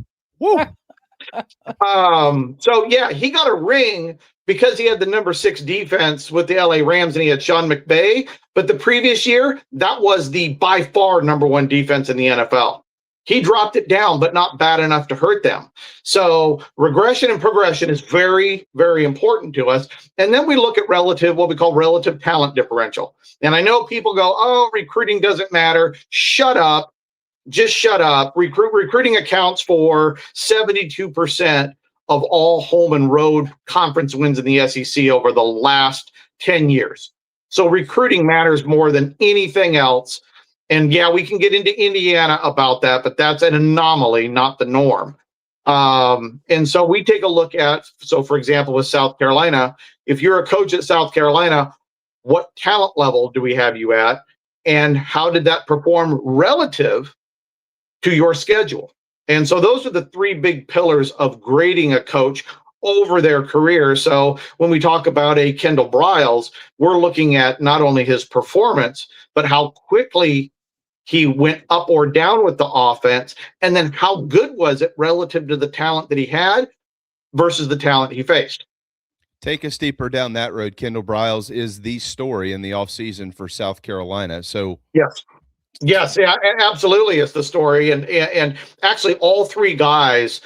So yeah, he got a ring because he had the number 6 defense with the LA Rams and he had Sean McVay. But the previous year, that was the by far number 1 defense in the NFL. He dropped it down, but not bad enough to hurt them. So regression and progression is very, very important to us. And then we look at what we call relative talent differential. And I know people go, oh, recruiting doesn't matter. Shut up. Just shut up. Recruiting accounts for 72% of all home and road conference wins in the SEC over the last 10 years. So recruiting matters more than anything else. And yeah, we can get into Indiana about that, but that's an anomaly, not the norm. And so we take a look at, so for example, with South Carolina, if you're a coach at South Carolina, what talent level do we have you at? And how did that perform relative to your schedule? And so those are the 3 big pillars of grading a coach over their career. So when we talk about a Kendall Briles, we're looking at not only his performance, but how quickly he went up or down with the offense, and then how good was it relative to the talent that he had versus the talent he faced. Take us deeper down that road. Kendall Briles is the story in the offseason for South Carolina. So yes, yeah, absolutely, it's the story, and actually all 3 guys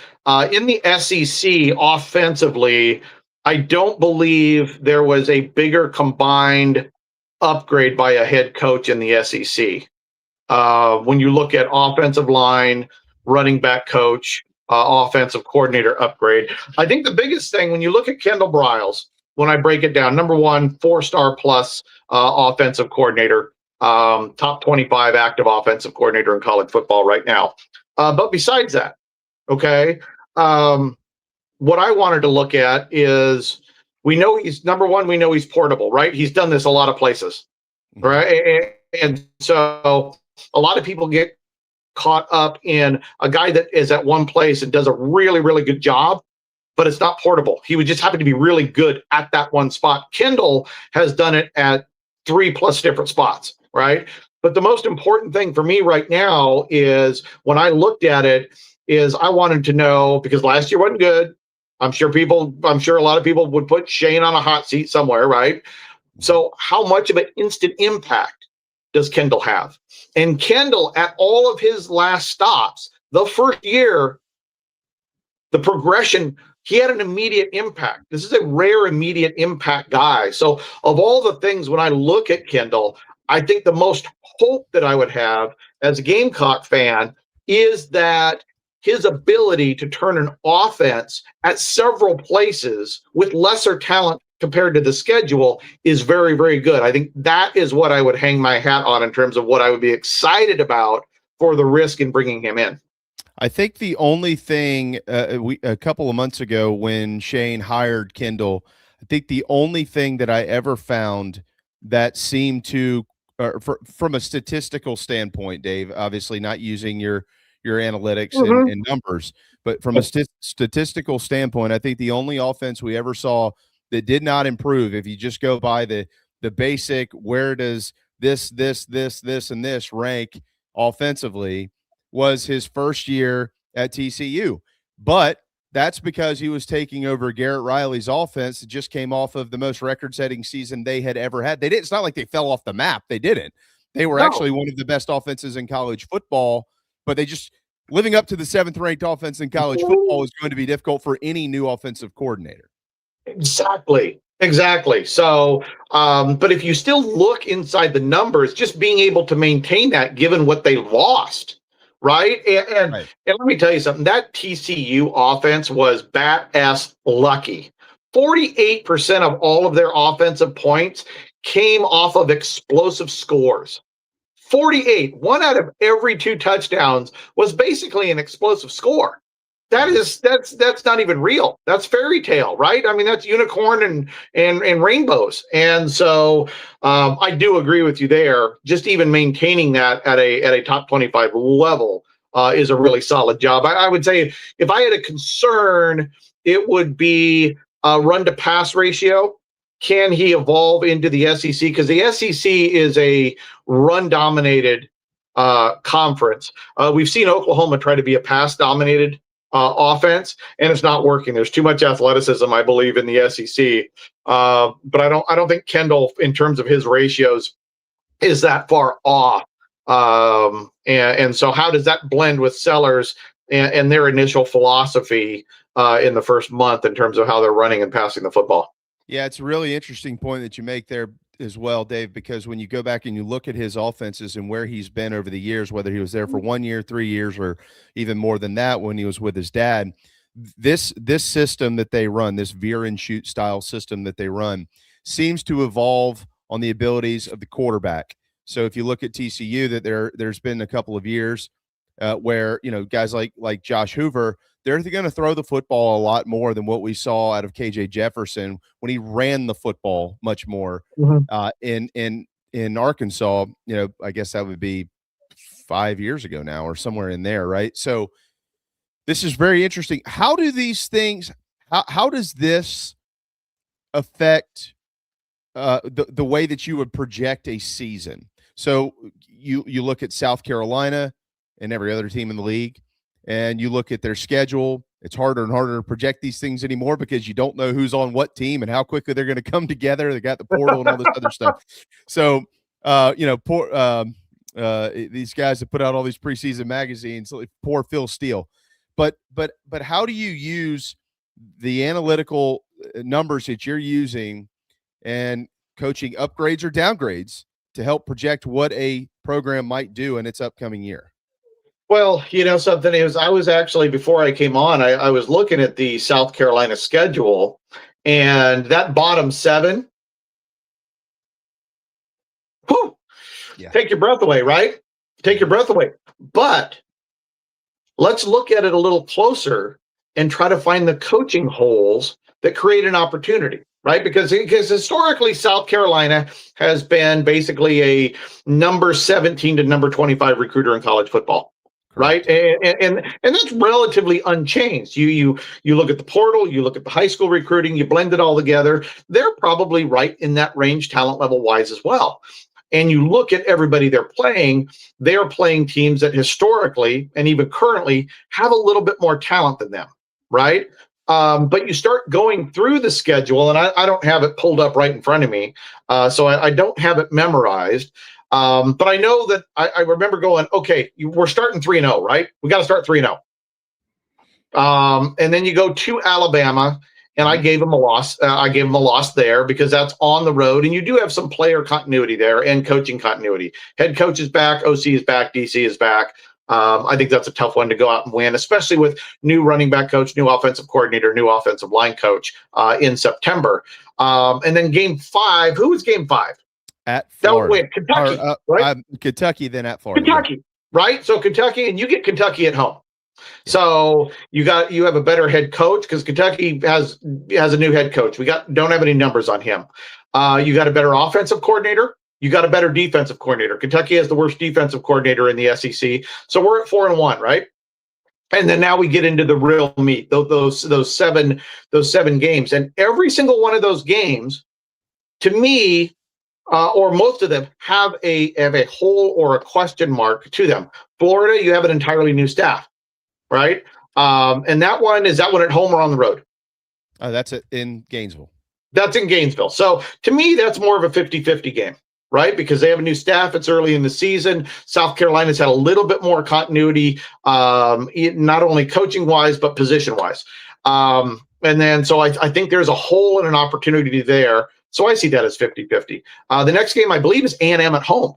in the SEC offensively, I don't believe there was a bigger combined upgrade by a head coach in the SEC. When you look at offensive line, running back coach, offensive coordinator upgrade, I think the biggest thing when you look at Kendall Briles, when I break it down, number 1, 4-star plus offensive coordinator, top 25 active offensive coordinator in college football right now. But besides that, okay, what I wanted to look at is we know he's number 1, we know he's portable, right? He's done this a lot of places, right? And so a lot of people get caught up in a guy that is at one place and does a really, really good job, but it's not portable. He would just happen to be really good at that one spot. Kendall has done it at 3+ different spots, right? But the most important thing for me right now is when I looked at it, is I wanted to know, because last year wasn't good. I'm sure a lot of people would put Shane on a hot seat somewhere, right? So how much of an instant impact does Kendall have? And Kendall, at all of his last stops, the first year, the progression, he had an immediate impact. This is a rare immediate impact guy. So of all the things, when I look at Kendall, I think the most hope that I would have as a Gamecock fan is that his ability to turn an offense at several places with lesser talent compared to the schedule is very, very good. I think that is what I would hang my hat on in terms of what I would be excited about for the risk in bringing him in. I think the only thing a couple of months ago when Shane hired Kendall, I think the only thing that I ever found that seemed to, from a statistical standpoint, Dave, obviously not using your analytics and numbers, but from a statistical standpoint, I think the only offense we ever saw that did not improve, if you just go by the basic, where does this, and this rank offensively, was his first year at TCU. But that's because he was taking over Garrett Riley's offense that just came off of the most record-setting season they had ever had. It's not like they fell off the map. They didn't. They were actually one of the best offenses in college football, but they just living up to the 7th-ranked offense in college football is going to be difficult for any new offensive coordinator. Exactly. So, but if you still look inside the numbers, just being able to maintain that given what they lost, right? And let me tell you something, that TCU offense was bat-ass lucky. 48% of all of their offensive points came off of explosive scores. 48, 1 out of every 2 touchdowns was basically an explosive score. That's not even real. That's fairy tale, right? I mean, that's unicorn and rainbows. And so I do agree with you there. Just even maintaining that at a top 25 level is a really solid job. I would say if I had a concern, it would be run to pass ratio. Can he evolve into the SEC? Because the SEC is a run dominated conference. We've seen Oklahoma try to be a pass dominated offense, and it's not working. There's too much athleticism, I believe, in the SEC. But I don't think Kendall, in terms of his ratios, is that far off. And so how does that blend with Sellers and their initial philosophy in the first month in terms of how they're running and passing the football? Yeah, it's a really interesting point that you make there as well, Dave, because when you go back and you look at his offenses and where he's been over the years, whether he was there for 1 year, 3 years, or even more than that when he was with his dad, this system that they run, this veer and shoot style system that they run, seems to evolve on the abilities of the quarterback. So if you look at TCU, that there's been a couple of years where, you know, guys like Josh Hoover, they're going to throw the football a lot more than what we saw out of KJ Jefferson when he ran the football much more in Arkansas. You know, I guess that would be 5 years ago now or somewhere in there, right? So this is very interesting. How do these things? How does this affect the way that you would project a season? So you look at South Carolina and every other team in the league, and you look at their schedule. It's harder and harder to project these things anymore because you don't know who's on what team and how quickly they're going to come together. They got the portal and all this other stuff. So, you know, these guys that put out all these preseason magazines, like poor Phil Steele. But how do you use the analytical numbers that you're using and coaching upgrades or downgrades to help project what a program might do in its upcoming year? Well, you know, something is, I was actually, before I came on, I was looking at the South Carolina schedule, and that bottom 7, whew, take your breath away, right? Take your breath away. But let's look at it a little closer and try to find the coaching holes that create an opportunity, right? Because historically, South Carolina has been basically a number 17 to number 25 recruiter in college football. Right. And that's relatively unchanged. You look at the portal, you look at the high school recruiting, you blend it all together. They're probably right in that range talent level wise as well. and you look at everybody they're playing teams that historically and even currently have a little bit more talent than them, right? But you start going through the schedule, and I don't have it pulled up right in front of me, so I don't have it memorized. But I know that I remember going, okay, we're starting 3-0, right? We got to start 3-0. And then you go to Alabama, and I gave them a loss. I gave them a loss there because that's on the road, and you do have some player continuity there and coaching continuity. Head coach is back, OC is back, DC is back. I think that's a tough one to go out and win, especially with new running back coach, new offensive coordinator, new offensive line coach in September. And then game 5, who was game 5? At Florida. Win. Kentucky, right? Kentucky, then at Florida. Kentucky, right? So Kentucky, and you get Kentucky at home. So you have a better head coach because Kentucky has a new head coach. Don't have any numbers on him. You got a better offensive coordinator. You got a better defensive coordinator. Kentucky has the worst defensive coordinator in the SEC. So we're at 4-1, right? And then now we get into the real meat, those seven games, and every single one of those games, to me, or most of them, have a hole or a question mark to them. Florida, you have an entirely new staff, right? And that one at home or on the road? That's it in Gainesville. That's in Gainesville. So to me, that's more of a 50-50 game, right? Because they have a new staff. It's early in the season. South Carolina's had a little bit more continuity, not only coaching-wise, but position-wise. And then so I think there's a hole and an opportunity there. So I see that as 50-50. The next game, I believe, is A&M at home.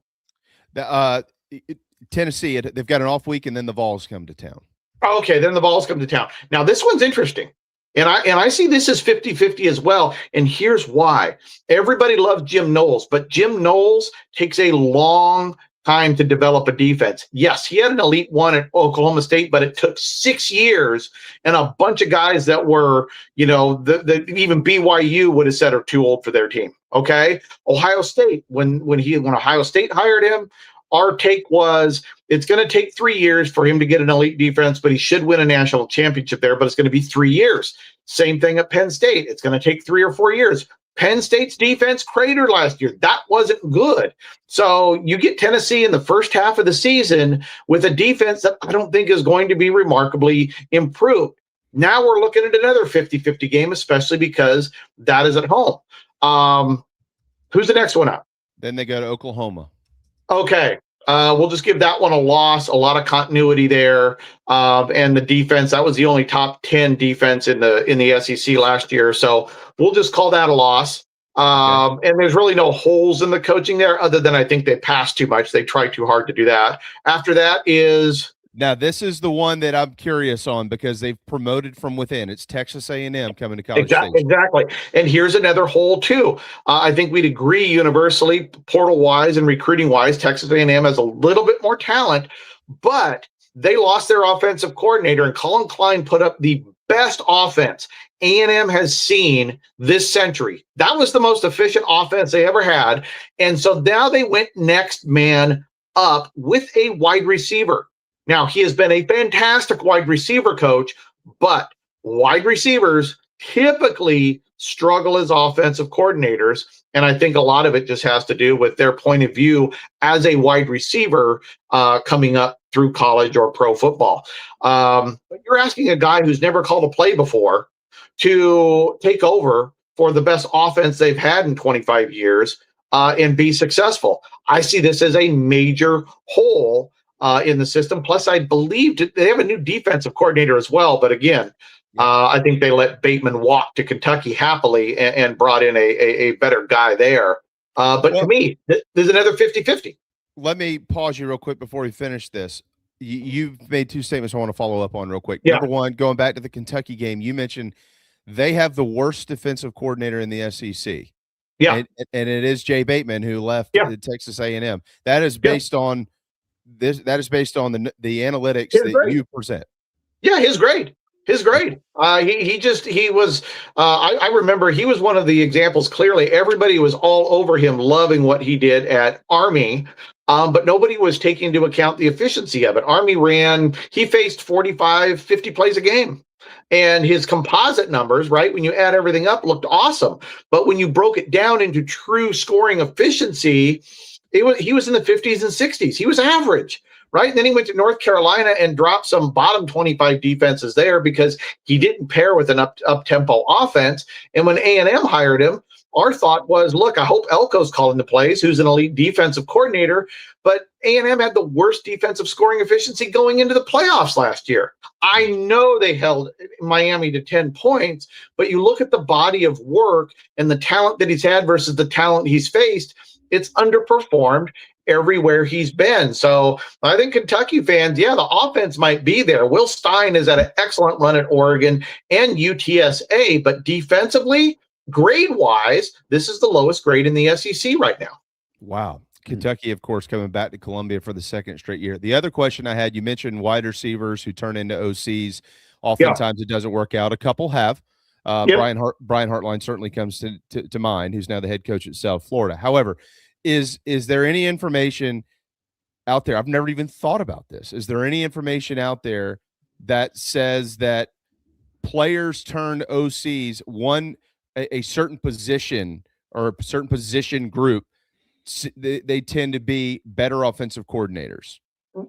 Tennessee, they've got an off week, and then the Vols come to town. Okay, then the Vols come to town. Now, this one's interesting. And I see this as 50-50 as well. And here's why. Everybody loves Jim Knowles, but Jim Knowles takes a long time to develop a defense. Yes, he had an elite one at Oklahoma State, but it took 6 years and a bunch of guys that were, even BYU would have said are too old for their team. Okay. Ohio State, when Ohio State hired him, our take was it's going to take 3 years for him to get an elite defense, but he should win a national championship there, but it's going to be 3 years. Same thing at Penn State. It's going to take 3 or 4 years. Penn State's defense cratered last year. That wasn't good. So you get Tennessee in the first half of the season with a defense that I don't think is going to be remarkably improved. Now we're looking at another 50-50 game, especially because that is at home. Who's the next one up? Then they go to Oklahoma. Okay. We'll just give that one a loss. A lot of continuity there. And the defense, that was the only top 10 defense in the SEC last year. So we'll just call that a loss. And there's really no holes in the coaching there other than I think they pass too much. They try too hard to do that. After that is... Now, this is the one that I'm curious on because they've promoted from within. It's Texas A&M coming to College Station. Exactly. And here's another hole, too. I think we'd agree universally, portal-wise and recruiting-wise, Texas A&M has a little bit more talent, but they lost their offensive coordinator, and Colin Klein put up the best offense A&M has seen this century. That was the most efficient offense they ever had. And so now they went next man up with a wide receiver. Now, he has been a fantastic wide receiver coach, but wide receivers typically struggle as offensive coordinators, and I think a lot of it just has to do with their point of view as a wide receiver coming up through college or pro football. But you're asking a guy who's never called a play before to take over for the best offense they've had in 25 years and be successful. I see this as a major hole in the system. Plus, I believe they have a new defensive coordinator as well. But again, I think they let Bateman walk to Kentucky happily and brought in a better guy there. But to me, there's another 50-50. Let me pause you real quick before we finish this. You've made two statements I want to follow up on real quick. Yeah. Number one, going back to the Kentucky game, you mentioned they have the worst defensive coordinator in the SEC. Yeah. And it is Jay Bateman who left Texas A&M. That is based on this. That is based on the analytics that you present. Yeah, his grade. He was. I remember he was one of the examples. Clearly, everybody was all over him, loving what he did at Army, but nobody was taking into account the efficiency of it. Army he faced 45, 50 plays a game. And his composite numbers, right, when you add everything up, looked awesome. But when you broke it down into true scoring efficiency, he was in the 50s and 60s. He was average, right? And then he went to North Carolina and dropped some bottom 25 defenses there because he didn't pair with an up-tempo offense. And when A&M hired him, our thought was, look, I hope Elko's calling the plays, who's an elite defensive coordinator. But A&M had the worst defensive scoring efficiency going into the playoffs last year. I know they held Miami to 10 points, but you look at the body of work and the talent that he's had versus the talent he's faced, it's underperformed everywhere he's been. So I think Kentucky fans, yeah, the offense might be there. Will Stein is at an excellent run at Oregon and UTSA, but defensively, grade-wise, this is the lowest grade in the SEC right now. Wow. Kentucky, of course, coming back to Columbia for the second straight year. The other question I had, you mentioned wide receivers who turn into OCs. Oftentimes it doesn't work out. A couple have. Brian Hartline certainly comes to mind, who's now the head coach at South Florida. However, is there any information out there? I've never even thought about this. Is there any information out there that says that players turn OCs, a certain position or a certain position group, they tend to be better offensive coordinators?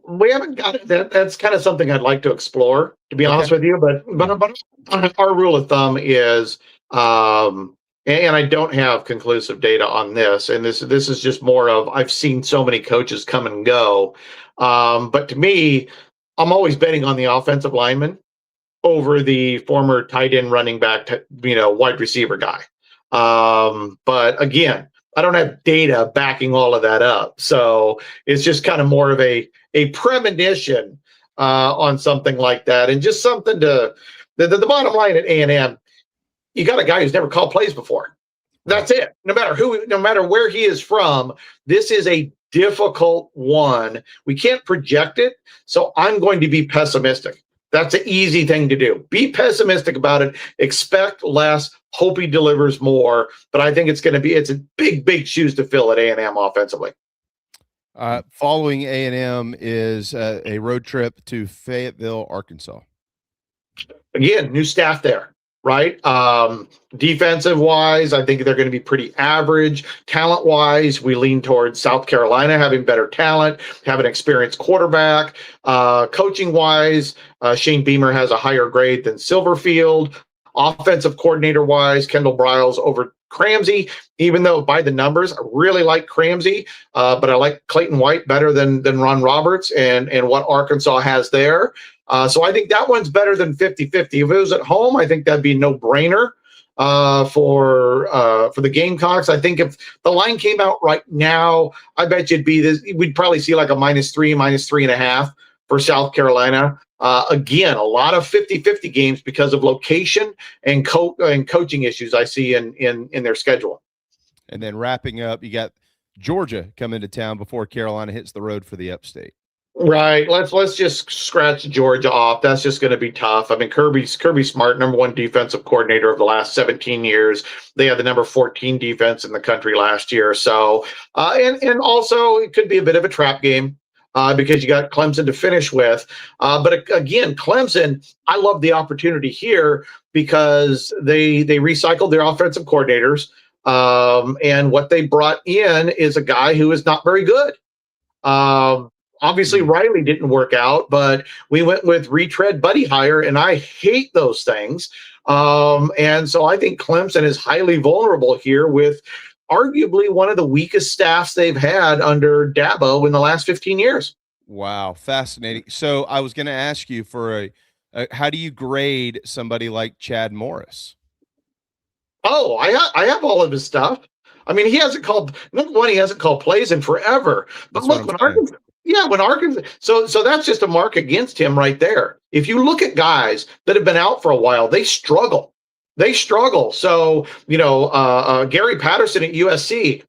We haven't got it. That's kind of something I'd like to explore, to be honest with you. But our rule of thumb is, and I don't have conclusive data on this, and this is just more of, I've seen so many coaches come and go. But to me, I'm always betting on the offensive lineman over the former tight end, running back, wide receiver guy. But again, I don't have data backing all of that up. So it's just kind of more of a premonition on something like that. And just something to the bottom line at A&M, you got a guy who's never called plays before. That's it. No matter where he is from, this is a difficult one. We can't project it. So I'm going to be pessimistic. That's an easy thing to do. Be pessimistic about it. Expect less. Hope he delivers more. But I think it's a big, big shoes to fill at A&M offensively. Following A&M is a road trip to Fayetteville, Arkansas. Again, new staff there, right? Defensive wise, I think they're going to be pretty average. Talent wise, we lean towards South Carolina having better talent, have an experienced quarterback. Coaching wise, Shane Beamer has a higher grade than Silverfield. Offensive coordinator wise, Kendall Briles over Cramsey, even though by the numbers, I really like Cramsey, but I like Clayton White better than Ron Roberts and what Arkansas has there. So I think that one's better than 50-50. If it was at home, I think that'd be no brainer for the Gamecocks. I think if the line came out right now, I bet you'd be this. We'd probably see like a -3, -3.5 for South Carolina. Again, a lot of 50-50 games because of location and coaching issues I see in their schedule. And then wrapping up, you got Georgia coming to town before Carolina hits the road for the upstate. Right. Let's just scratch Georgia off. That's just going to be tough. I mean, Kirby Smart, #1 defensive coordinator of the last 17 years. They had the number 14 defense in the country last year. So, and also it could be a bit of a trap game. Because you got Clemson to finish with. But again, Clemson, I love the opportunity here because they recycled their offensive coordinators. And what they brought in is a guy who is not very good. Obviously, Riley didn't work out, but we went with retread buddy hire, and I hate those things. And so I think Clemson is highly vulnerable here with arguably one of the weakest staffs they've had under Dabo in the last 15 years. Wow, fascinating. So I was going to ask you for how do you grade somebody like Chad Morris? Oh, I have all of his stuff. I mean, he hasn't called plays in forever. But look, when Arkansas, so that's just a mark against him right there. If you look at guys that have been out for a while, they struggle. So, Gary Patterson at USC,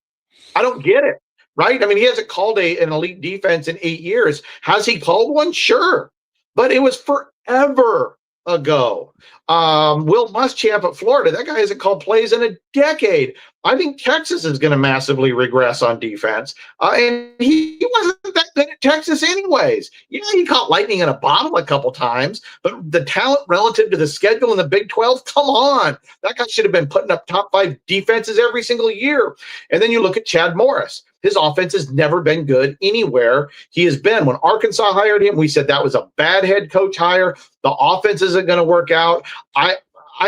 I don't get it, right? I mean, he hasn't called an elite defense in 8 years. Has he called one? Sure. But it was forever ago. Will Muschamp at Florida, that guy hasn't called plays in a decade. I think Texas is going to massively regress on defense. And he wasn't that good at Texas anyways. Yeah, he caught lightning in a bottle a couple times, but the talent relative to the schedule in the Big 12, come on. That guy should have been putting up top 5 defenses every single year. And then you look at Chad Morris. his offense has never been good anywhere he has been. When Arkansas hired him, we said that was a bad head coach hire. The offense isn't going to work out. I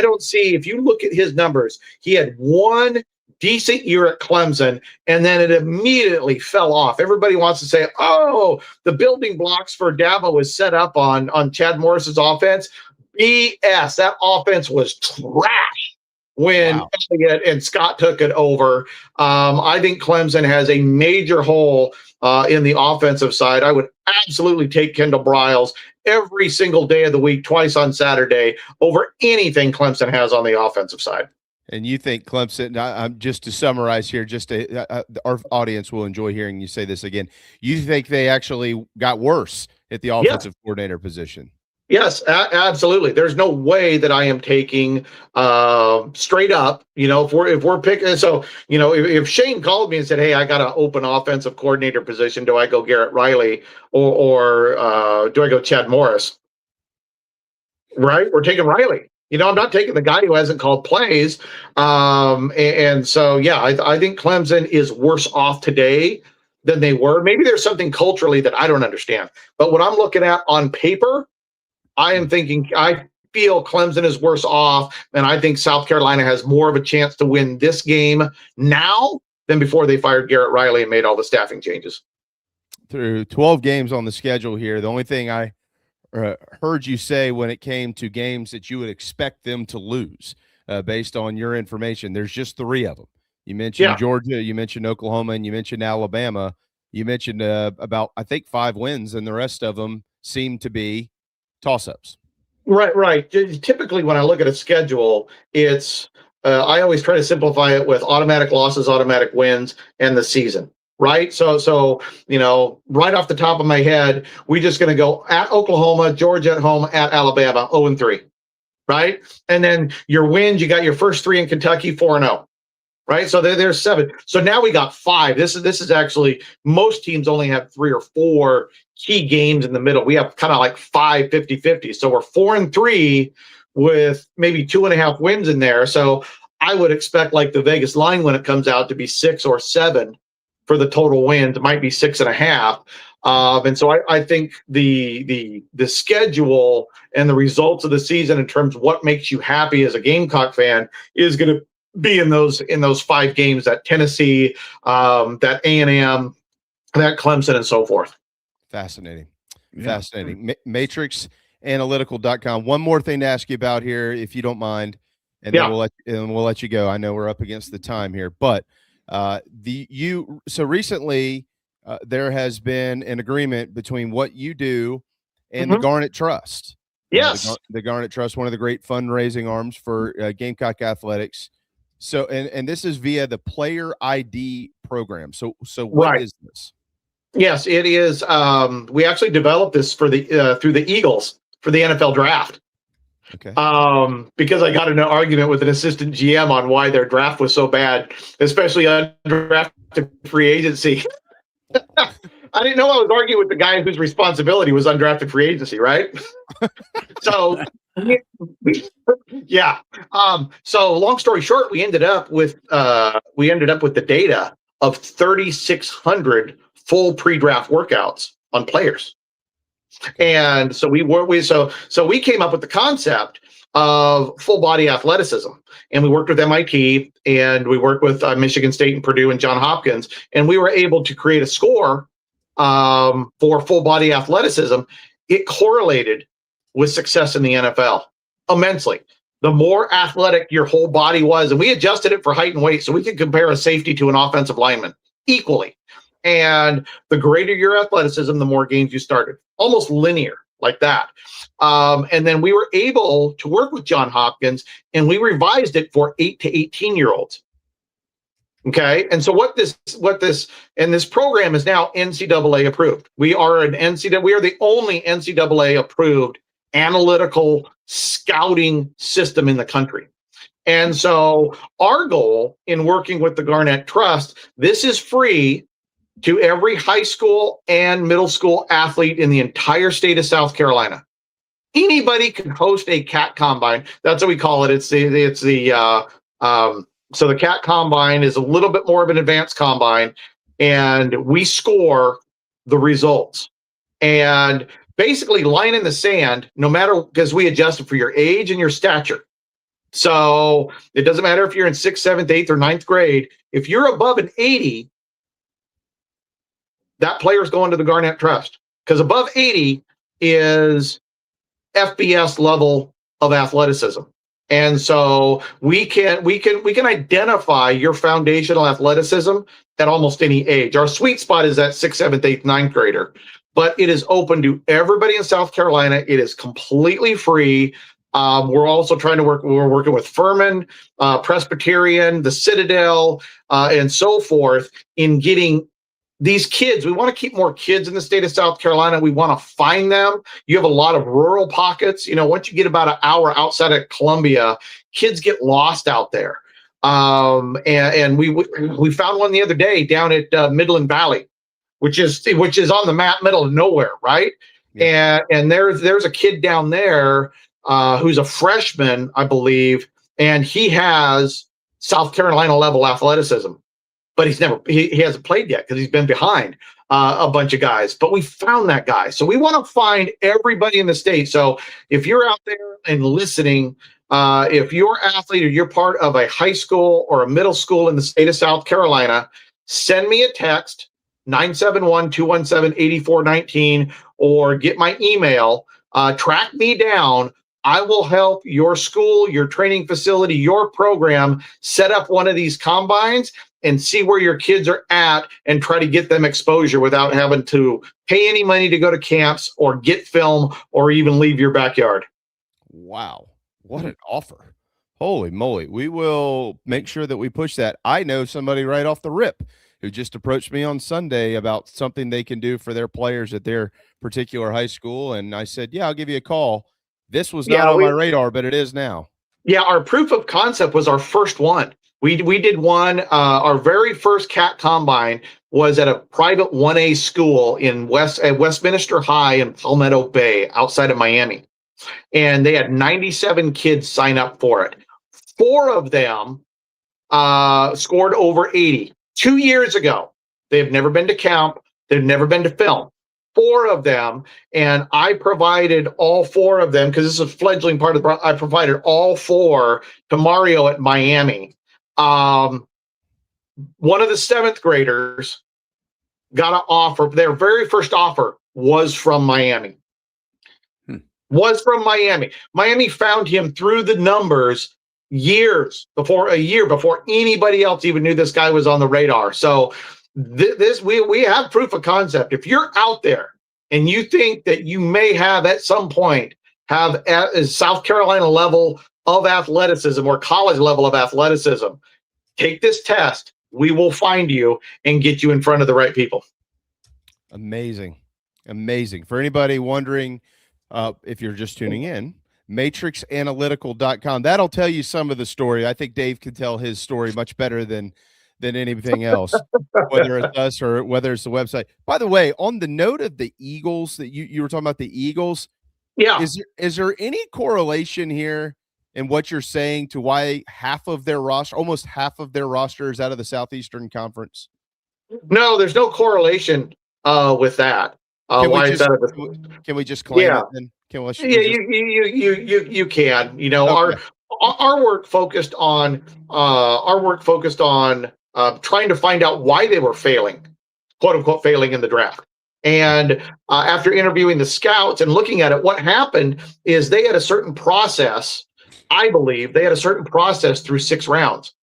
don't see, if you look at his numbers, he had one decent year at Clemson, and then it immediately fell off. Everybody wants to say, oh, the building blocks for Dabo was set up on Chad Morris's offense. BS. That offense was trash when Elliott and Scott took it over. I think Clemson has a major hole in the offensive side. I would absolutely take Kendall Briles every single day of the week, twice on Saturday, over anything Clemson has on the offensive side. And you think Clemson, I'm just to summarize here, our audience will enjoy hearing you say this again. You think they actually got worse at the offensive coordinator position? Yes, absolutely. There's no way that I am taking straight up, if we're picking. So, if Shane called me and said, hey, I got an open offensive coordinator position, do I go Garrett Riley or do I go Chad Morris? Right? We're taking Riley. I'm not taking the guy who hasn't called plays. And so, I think Clemson is worse off today than they were. Maybe there's something culturally that I don't understand. But what I'm looking at on paper, I feel Clemson is worse off, and I think South Carolina has more of a chance to win this game now than before they fired Garrett Riley and made all the staffing changes. Through 12 games on the schedule here, the only thing I heard you say when it came to games that you would expect them to lose based on your information, there's just 3 of them. You mentioned Georgia, you mentioned Oklahoma, and you mentioned Alabama. You mentioned about, I think, 5 wins, and the rest of them seem to be toss-ups. Right. Typically, when I look at a schedule, it's I always try to simplify it with automatic losses, automatic wins, and the season. Right. So right off the top of my head, we're just going to go at Oklahoma, Georgia at home, at Alabama, 0-3. Right. And then your wins, you got your first 3 in Kentucky, 4-0. Right. So there's 7. So now we got 5. This is actually, most teams only have 3 or 4 key games in the middle. We have kind of like 5 50-50. So we're 4-3 with maybe 2.5 wins in there. So I would expect, like the Vegas line when it comes out, to be 6 or 7 for the total wins. It might be 6.5. And so I think the schedule and the results of the season in terms of what makes you happy as a Gamecock fan is going to be in those 5 games, that Tennessee, that A&M, that Clemson, and so forth. Fascinating. MatrixAnalytical.com. One more thing to ask you about here, if you don't mind, and then we'll let you go. I know we're up against the time here, but so recently there has been an agreement between what you do and the Garnet Trust. Yes, the Garnet Trust, one of the great fundraising arms for Gamecock athletics. So, and this is via the Player ID program. So what is this? Yes, it is. We actually developed this for the through the Eagles for the NFL draft. Okay. Because I got in an argument with an assistant GM on why their draft was so bad, especially undrafted free agency. I didn't know I was arguing with the guy whose responsibility was undrafted free agency, right? So, yeah. So long story short, we ended up with the data of 3,600 full pre-draft workouts on players. And so we came up with the concept of full body athleticism, and we worked with MIT, and we worked with Michigan State and Purdue and Johns Hopkins, and we were able to create a score for full body athleticism. It correlated with success in the NFL immensely. The more athletic your whole body was, and we adjusted it for height and weight so we could compare a safety to an offensive lineman equally. And the greater your athleticism, the more games you started, almost linear like that. And then we were able to work with Johns Hopkins, and we revised it for 8 to 18-year-olds. Okay. And so this program is now NCAA approved. We are the only NCAA approved analytical scouting system in the country. And so our goal in working with the Garnet Trust, this is free to every high school and middle school athlete in the entire state of South Carolina. Anybody can host a cat combine. That's what we call it. So the cat combine is a little bit more of an advanced combine. and we score the results. And basically, line in the sand, no matter, because we adjusted for your age and your stature. So it doesn't matter if you're in 6th, 7th, 8th, or 9th grade. If you're above an 80, that player's going to the Garnett Trust, because above 80 is FBS level of athleticism. And so we can identify your foundational athleticism at almost any age. Our sweet spot is that 6th, 7th, 8th, 9th grader, but it is open to everybody in South Carolina. It is completely free. We're also we're working with Furman, Presbyterian, the Citadel, and so forth in getting these kids. We want to keep more kids in the state of South Carolina. We want to find them. You have a lot of rural pockets. Once you get about an hour outside of Columbia, kids get lost out there. And we found one the other day down at Midland Valley, which is on the map, middle of nowhere, right? Yeah. And there's a kid down there who's a freshman, I believe, and he has South Carolina level athleticism. But he hasn't played yet because he's been behind a bunch of guys. But we found that guy. So we want to find everybody in the state. So if you're out there and listening, if you're an athlete or you're part of a high school or a middle school in the state of South Carolina, send me a text, 971-217-8419, or get my email. Track me down. I will help your school, your training facility, your program set up one of these combines and see where your kids are at and try to get them exposure without having to pay any money to go to camps or get film or even leave your backyard. Wow. What an offer. Holy moly. We will make sure that we push that. I know somebody right off the rip who just approached me on Sunday about something they can do for their players at their particular high school. And I said, yeah, I'll give you a call. This was not on my radar, but it is now. Yeah, our proof of concept was our first one. We did one. Our very first CAT combine was at a private 1A school in Westminster High in Palmetto Bay, outside of Miami, and they had 97 kids sign up for it. 4 of them scored over 80. 2 years ago, they've never been to camp. They've never been to film. 4 of them, and I provided all 4 of them because this is a fledgling part of the. I provided all 4 to Mario at Miami. One of the 7th graders got an offer. Their very first offer was from Miami. Miami found him through the numbers a year before anybody else even knew this guy was on the radar. So we have proof of concept. If you're out there and you think that you may have at some point have a South Carolina level of athleticism or college level of athleticism, take this test. We will find you and get you in front of the right people. Amazing. For anybody wondering, if you're just tuning in, matrixanalytical.com. That'll tell you some of the story. I think Dave can tell his story much better than anything else, whether it's us or whether it's the website. By the way, on the note of the Eagles that you were talking about, the Eagles, yeah, is there any correlation here in what you're saying to why almost half of their roster is out of the Southeastern Conference? No, there's no correlation with that. Can we just claim it then? You can. Okay. Our work focused on trying to find out why they were failing, quote unquote, failing in the draft. And after interviewing the scouts and looking at it, what happened is they had a certain process. I believe they had a certain process through 6 rounds.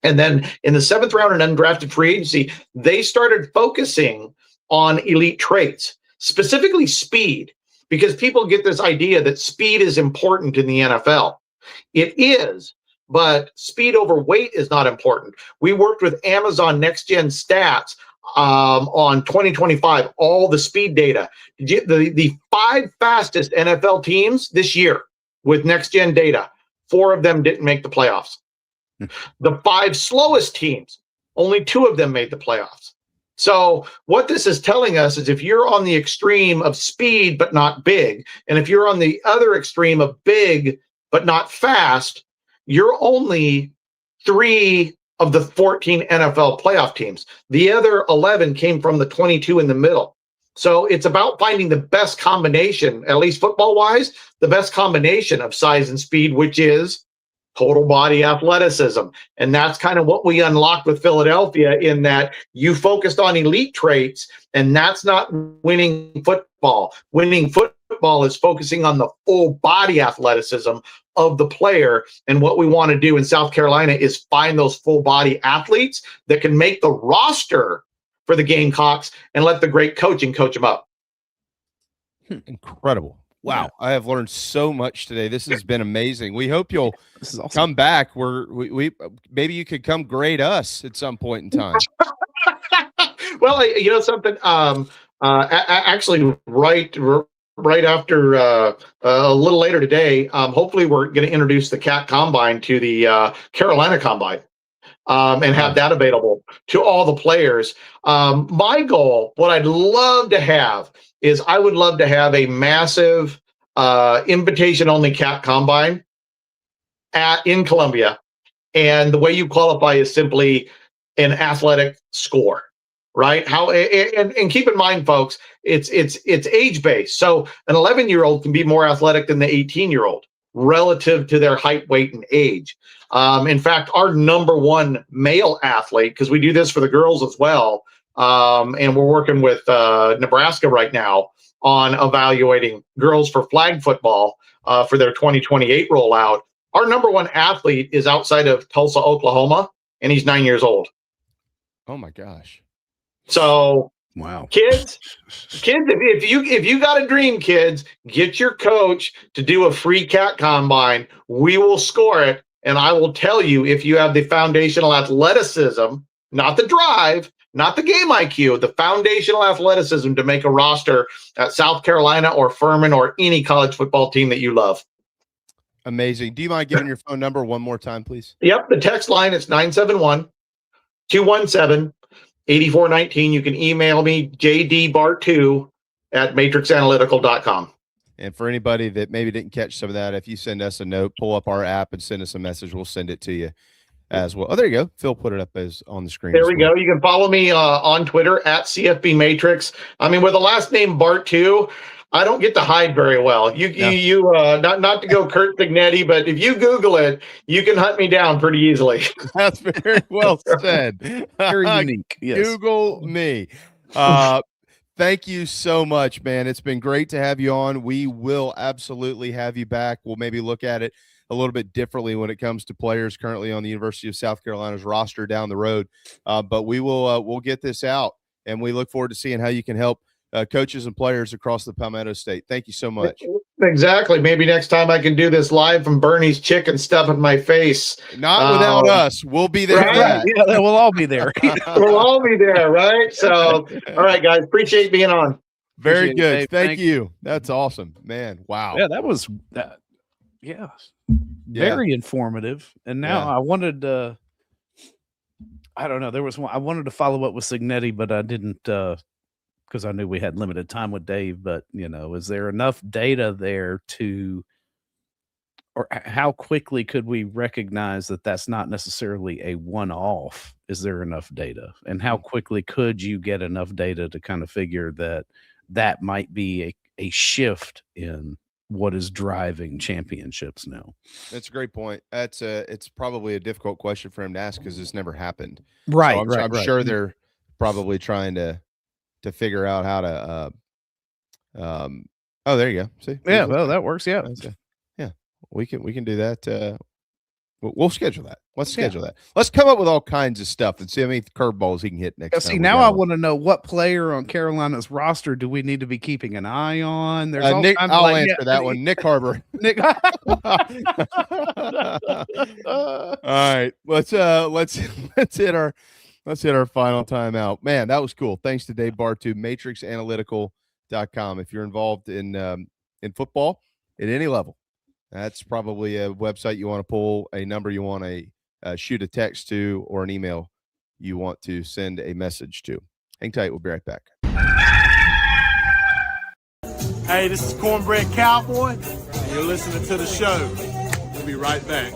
And then in the 7th round in undrafted free agency, they started focusing on elite traits, specifically speed, because people get this idea that speed is important in the NFL. It is, but speed over weight is not important. We worked with Amazon Next Gen Stats on 2025, all the speed data. The 5 fastest NFL teams this year with Next Gen data, 4 of them didn't make the playoffs. The 5 slowest teams, only 2 of them made the playoffs. So what this is telling us is if you're on the extreme of speed but not big, and if you're on the other extreme of big but not fast, you're only 3 of the 14 NFL playoff teams. The other 11 came from the 22 in the middle. So it's about finding the best combination, at least football-wise, the best combination of size and speed, which is total body athleticism. And that's kind of what we unlocked with Philadelphia, in that you focused on elite traits, and that's not winning football. Winning football is focusing on the full body athleticism of the player. And what we want to do in South Carolina is find those full body athletes that can make the roster for the Gamecocks and let the great coaching coach them up. Incredible. Wow. I have learned so much today. This has been amazing. We hope you'll come back. We maybe you could come grade us at some point in time. Well, you know something, actually right after a little later today, hopefully we're going to introduce the Cat Combine to the Carolina Combine, and have that available to all the players. My goal, what I'd love to have, is I would love to have a massive invitation-only Cat Combine in Columbia, and the way you qualify is simply an athletic score. Right? And keep in mind, folks, it's age-based. So an 11-year-old can be more athletic than the 18-year-old relative to their height, weight, and age. In fact, our number one male athlete, because we do this for the girls as well, and we're working with Nebraska right now on evaluating girls for flag football for their 2028 rollout. Our number one athlete is outside of Tulsa, Oklahoma, and he's 9 years old. Oh my gosh. So, wow, kids, if you got a dream, kids, get your coach to do a free Cat Combine. We will score it, and I will tell you if you have the foundational athleticism, not the drive, not the game IQ, the foundational athleticism to make a roster at South Carolina or Furman or any college football team that you love. Amazing. Do you mind giving your phone number one more time, please? Yep, the text line is 971-217-8419. You can email me, jdbartoo@matrixanalytical.com. And for anybody that maybe didn't catch some of that, if you send us a note, pull up our app and send us a message, we'll send it to you as well. Oh, there you go. Phil put it up as on the screen. There we go. You can follow me on Twitter at CFB Matrix. I mean, with the last name Bartoo, I don't get to hide very well. You not to go Kurt Signetti, but if you Google it, you can hunt me down pretty easily. That's very well said. Very unique. Yes. Google me. Thank you so much, man. It's been great to have you on. We will absolutely have you back. We'll maybe look at it a little bit differently when it comes to players currently on the University of South Carolina's roster down the road. But we will we'll get this out, and we look forward to seeing how you can help coaches and players across the Palmetto State. Thank you so much. Exactly. Maybe next time I can do this live from Bernie's Chicken stuff in my face. Not without us. We'll be there. Right? Yeah, we'll all be there. We'll all be there, right? So, all right, guys. Appreciate being on. Very good. Thank you. That's awesome, man. Wow. Yeah, that was very informative. And now I wanted I don't know. There was one I wanted to follow up with Signetti, but I didn't because I knew we had limited time with Dave. But is there enough data there or how quickly could we recognize that that's not necessarily a one-off? Is there enough data, and how quickly could you get enough data to kind of figure that might be a shift in what is driving championships now? That's a great point. It's probably a difficult question for him to ask because it's never happened. Right. So I'm sure they're probably trying to figure out how to oh, there you go. See? Yeah, well, that works. Yeah. Yeah. We can do that. We'll schedule that. Let's schedule that. Let's come up with all kinds of stuff and see how many curveballs he can hit next time. See, now I want to know what player on Carolina's roster do we need to be keeping an eye on? There's Nick. I'll answer that one. Nick Harbor. Nick. All right. Let's hit our final timeout. Man, that was cool. Thanks to Dave Bartoo, matrixanalytical.com. If you're involved in football at any level, that's probably a website you want to pull, a number you want to shoot a text to, or an email you want to send a message to. Hang tight. We'll be right back. Hey, this is Cornbread Cowboy, and you're listening to the show. We'll be right back.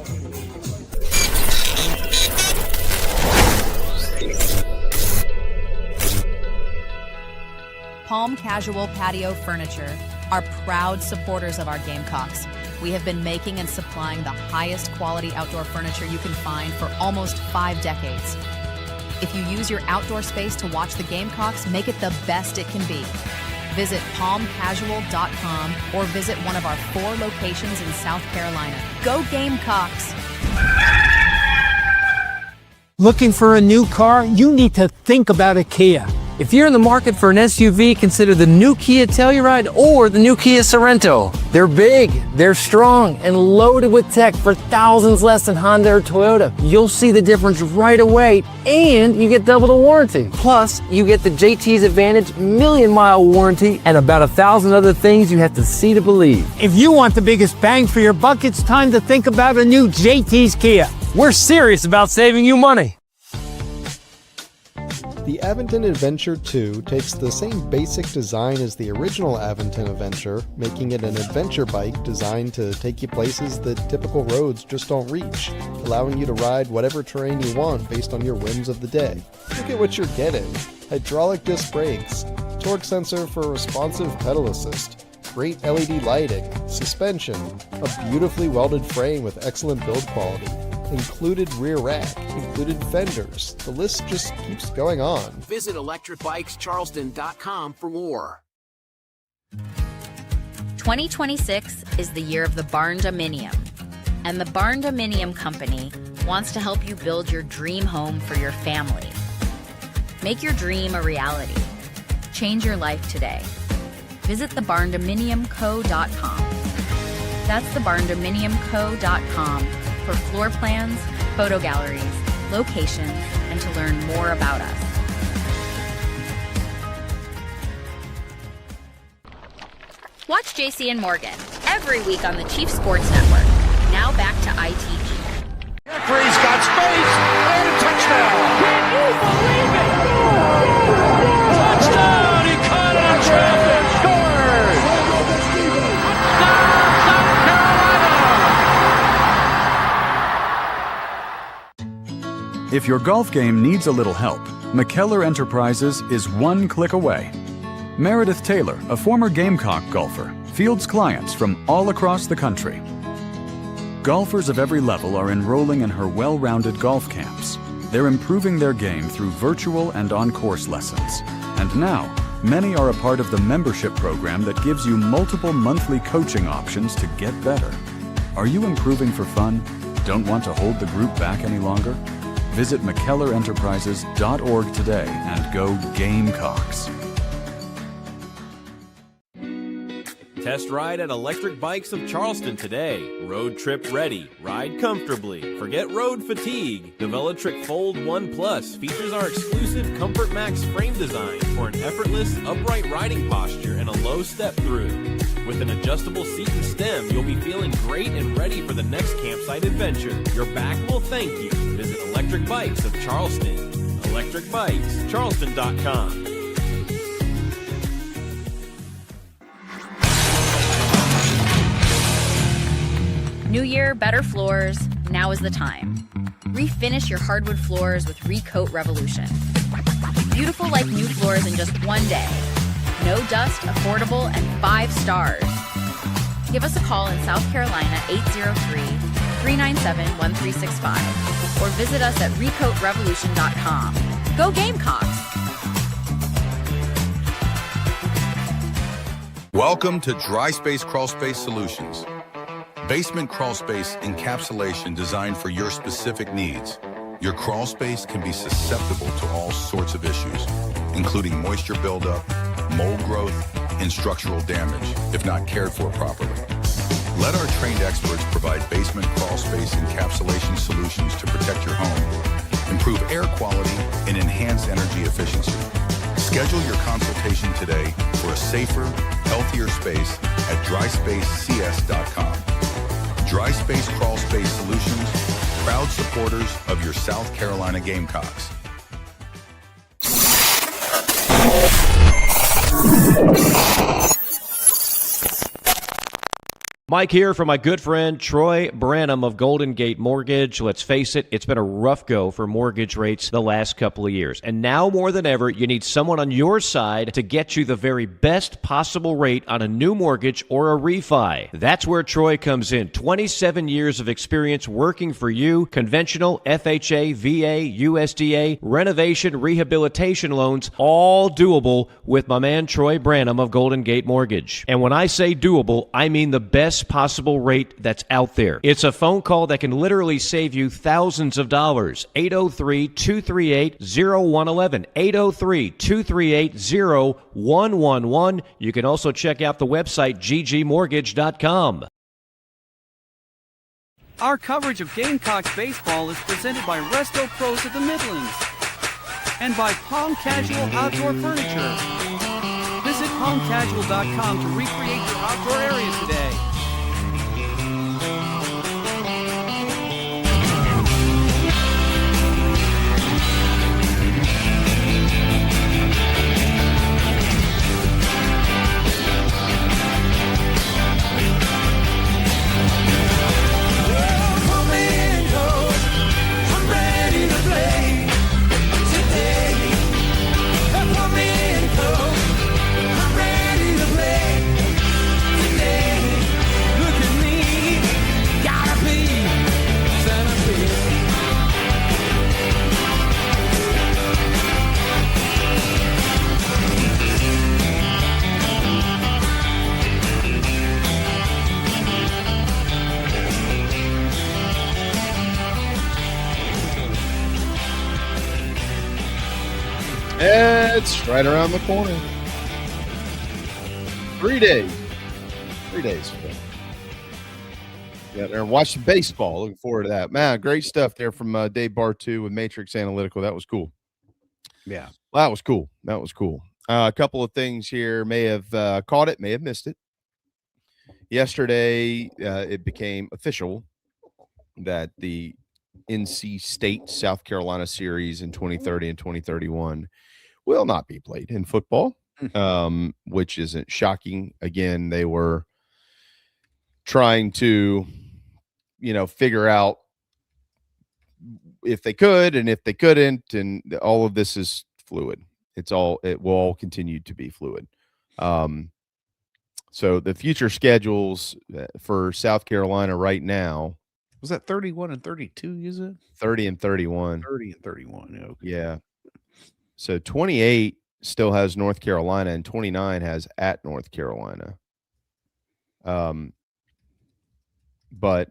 Palm Casual Patio Furniture are proud supporters of our Gamecocks. We have been making and supplying the highest quality outdoor furniture you can find for almost 5 decades. If you use your outdoor space to watch the Gamecocks, make it the best it can be. Visit palmcasual.com or visit one of our 4 locations in South Carolina. Go Gamecocks! Looking for a new car? You need to think about a Kia. If you're in the market for an SUV, consider the new Kia Telluride or the new Kia Sorento. They're big, they're strong, and loaded with tech for thousands less than Honda or Toyota. You'll see the difference right away, and you get double the warranty. Plus, you get the JT's Advantage million-mile warranty and about 1,000 other things you have to see to believe. If you want the biggest bang for your buck, it's time to think about a new JT's Kia. We're serious about saving you money. The Aventon Adventure 2 takes the same basic design as the original Aventon Adventure, making it an adventure bike designed to take you places that typical roads just don't reach, allowing you to ride whatever terrain you want based on your whims of the day. Look at what you're getting. Hydraulic disc brakes, torque sensor for responsive pedal assist, great LED lighting, suspension, a beautifully welded frame with excellent build quality, included rear rack, included fenders. The list just keeps going on. Visit electricbikescharleston.com for more. 2026 is the year of the Barndominium, and the Barndominium Company wants to help you build your dream home for your family. Make your dream a reality. Change your life today. Visit thebarndominiumco.com. That's thebarndominiumco.com for floor plans, photo galleries, locations, and to learn more about us. Watch JC and Morgan every week on the Chief Sports Network. Now back to ITG. Jeffrey's got space and a touchdown. Can you believe it? Touchdown! He caught on traffic. Scores! Touchdown, South Carolina! If your golf game needs a little help, McKellar Enterprises is one click away. Meredith Taylor, a former Gamecock golfer, fields clients from all across the country. Golfers of every level are enrolling in her well-rounded golf camps. They're improving their game through virtual and on-course lessons. And now, many are a part of the membership program that gives you multiple monthly coaching options to get better. Are you improving for fun? Don't want to hold the group back any longer? Visit McKellarEnterprises.org today and go Gamecocks. Test ride at Electric Bikes of Charleston today. Road trip ready. Ride comfortably. Forget road fatigue. The Velotric Fold 1 Plus features our exclusive Comfort Max frame design for an effortless, upright riding posture and a low step through. With an adjustable seat and stem, you'll be feeling great and ready for the next campsite adventure. Your back will thank you. Visit Electric Bikes of Charleston. ElectricBikesCharleston.com. New year, better floors. Now is the time. Refinish your hardwood floors with Recoat Revolution. Beautiful like new floors in just one day. No dust, affordable, and 5 stars. Give us a call in South Carolina, 803-397-1365, or visit us at recoatrevolution.com. Go Gamecocks! Welcome to Dry Space Crawl Space Solutions. Basement crawl space encapsulation designed for your specific needs. Your crawl space can be susceptible to all sorts of issues, including moisture buildup, mold growth, and structural damage if not cared for properly. Let our trained experts provide basement crawl space encapsulation solutions to protect your home, improve air quality, and enhance energy efficiency. Schedule your consultation today for a safer, healthier space at dryspacecs.com. Dry Space Crawl Space Solutions, proud supporters of your South Carolina Gamecocks. Mike here from my good friend Troy Branham of Golden Gate Mortgage. Let's face it, it's been a rough go for mortgage rates the last couple of years. And now more than ever, you need someone on your side to get you the very best possible rate on a new mortgage or a refi. That's where Troy comes in. 27 years of experience working for you. Conventional, FHA, VA, USDA, renovation, rehabilitation loans, all doable with my man Troy Branham of Golden Gate Mortgage. And when I say doable, I mean the best possible rate that's out there. It's a phone call that can literally save you thousands of dollars. 803-238-0111. 803-238-0111. You can also check out the website ggmortgage.com. Our coverage of Gamecocks baseball is presented by Resto Pros of the Midlands and by Palm Casual Outdoor Furniture. Visit palmcasual.com to recreate your outdoor area today. It's right around the corner. 3 days. 3 days. Yeah, there. Watch the baseball. Looking forward to that. Man, great stuff there from Dave Bartoo with Matrix Analytical. That was cool. Yeah. Well, that was cool. That was cool. A couple of things here. May have caught it, may have missed it. Yesterday, it became official that the NC State South Carolina series in 2030 and 2031 will not be played in football, which isn't shocking. Again, they were trying to, figure out if they could and if they couldn't, and all of this is fluid. It will all continue to be fluid. So the future schedules for South Carolina right now. Was that 31 and 32, is it? 30 and 31. 30 and 31, okay. Yeah. So 28 still has North Carolina and 29 has at North Carolina. But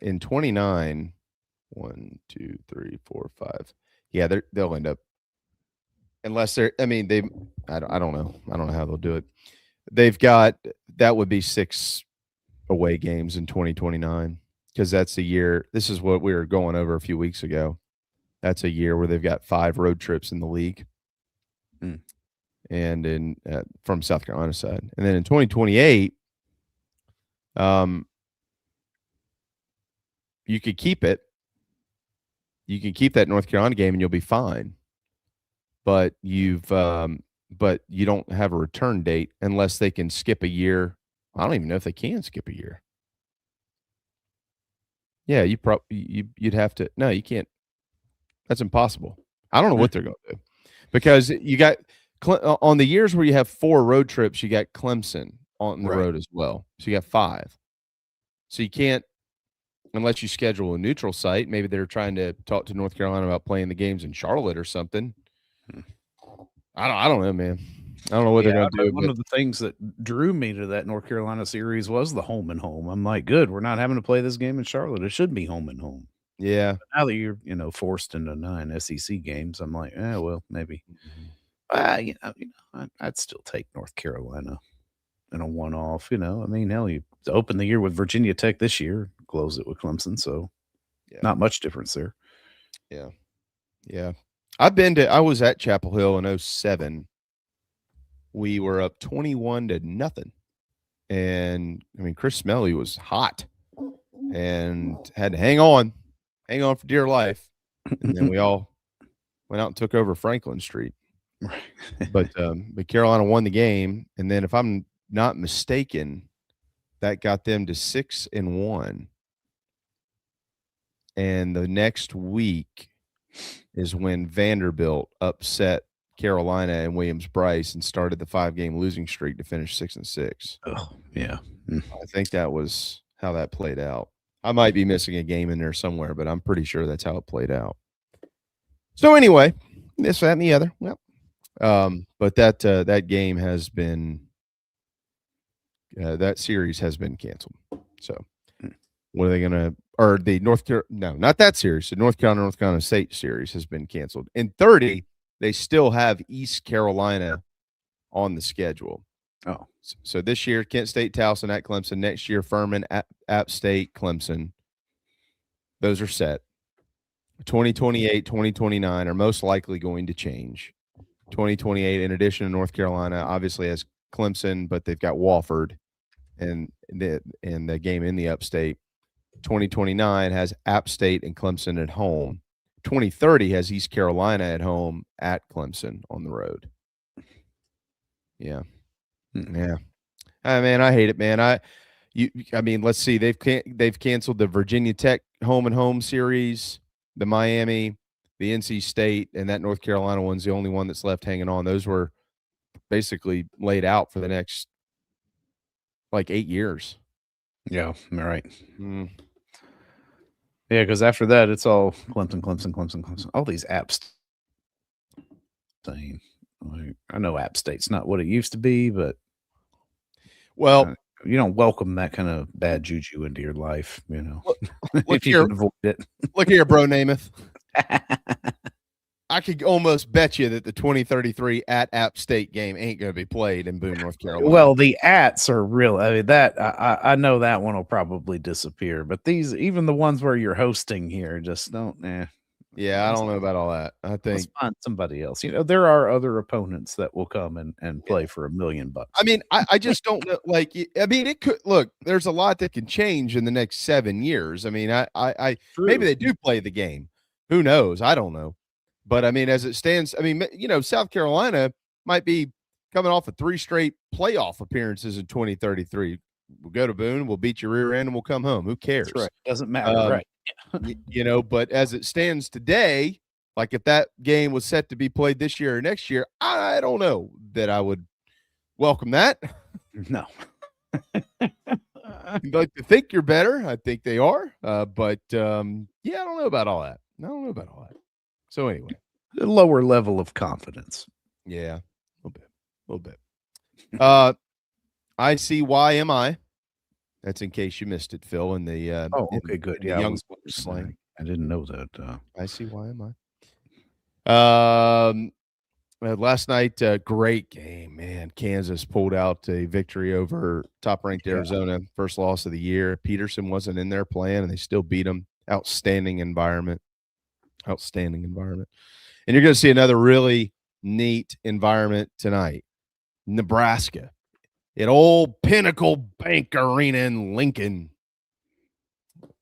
in 29, 1, 2, 3, 4, 5. Yeah, they'll end up, unless they're, I don't know. I don't know how they'll do it. They've got, that would be 6 away games in 2029, because that's a year. This is what we were going over a few weeks ago. That's a year where they've got 5 road trips in the league. And in from South Carolina side. And then in 2028, you could keep it. You can keep that North Carolina game and you'll be fine. But you don't have a return date unless they can skip a year. I don't even know if they can skip a year. Yeah, you'd have to. No, you can't. That's impossible. I don't know what they're going to do, because you got on the years where you have 4 road trips, you got Clemson on the road as well. So you got 5. So you can't, unless you schedule a neutral site. Maybe they're trying to talk to North Carolina about playing the games in Charlotte or something. I don't know, man. I don't know what they're going to do. One of the things that drew me to that North Carolina series was the home and home. I'm like, good, we're not having to play this game in Charlotte. It should be home and home. Yeah. But now that you're, forced into 9 SEC games, I'm like, well, maybe. I'd still take North Carolina in a one-off. Hell, you open the year with Virginia Tech this year, close it with Clemson, so not much difference there. Yeah. I was at Chapel Hill in 2007. We were up 21-0. And Chris Smelley was hot and had to hang on for dear life. And then we all went out and took over Franklin Street. But Carolina won the game. And then, if I'm not mistaken, that got them to 6-1. And the next week is when Vanderbilt upset Carolina and Williams-Brice and started the 5-game losing streak to finish 6-6. Oh, yeah. I think that was how that played out. I might be missing a game in there somewhere, but I'm pretty sure that's how it played out. So anyway, this, that, and the other. Well, but that game has been that series has been canceled. So what are they gonna? Or the not that series. The North Carolina State series has been canceled. In 30, they still have East Carolina on the schedule. Oh, so this year Kent State, Towson at Clemson. Next year Furman, App State, Clemson. Those are set. 2028, 2029 are most likely going to change. 2028, in addition to North Carolina, obviously has Clemson, but they've got Wofford and the game in the upstate. 2029 has App State and Clemson at home. 2030 has East Carolina at home at Clemson on the road. Yeah. Yeah. I mean, I hate it, man. I mean, let's see. They've canceled the Virginia Tech home and home series, the Miami, the NC State, and that North Carolina one's the only one that's left hanging on. Those were basically laid out for the next like 8 years. Yeah, right. Yeah, because after that, it's all Clemson. All these apps. I know App State's not what it used to be, but well, you don't welcome that kind of bad juju into your life, you know. Look if you can avoid it. Look here, bro, Namath. I could almost bet you that the 2033 at App State game ain't going to be played in Boone, North Carolina. Well, the ats are real. I mean, that I know that one will probably disappear, but these, even the ones where you're hosting here, just don't. Yeah, I don't know about all that. I think let's find somebody else. You know, there are other opponents that will come and play for $1 million. I mean, I just don't know. Like, I mean, it could look. There's a lot that can change in the next 7 years. I mean, I maybe they do play the game. Who knows? I don't know. But I mean, as it stands, I mean, you know, South Carolina might be coming off of 3 straight playoff appearances in 2033. We'll go to Boone, we'll beat your rear end, and we'll come home. Who cares? That's right. Doesn't matter, right? You know, but as it stands today, like if that game was set to be played this year or next year, I don't know that I would welcome that. No. You'd like to think you're better. I think they are. But yeah, I don't know about all that. So anyway, a lower level of confidence. Yeah, a little bit. ICYMI. That's in case you missed it, Phil. In the okay, good. Yeah, young slang. I didn't know that. ICYMI. Last night, great game, man. Kansas pulled out a victory over top-ranked Arizona, first loss of the year. Peterson wasn't in there playing, and they still beat them. Outstanding environment. And you're going to see another really neat environment tonight. Nebraska at Old Pinnacle Bank Arena in Lincoln.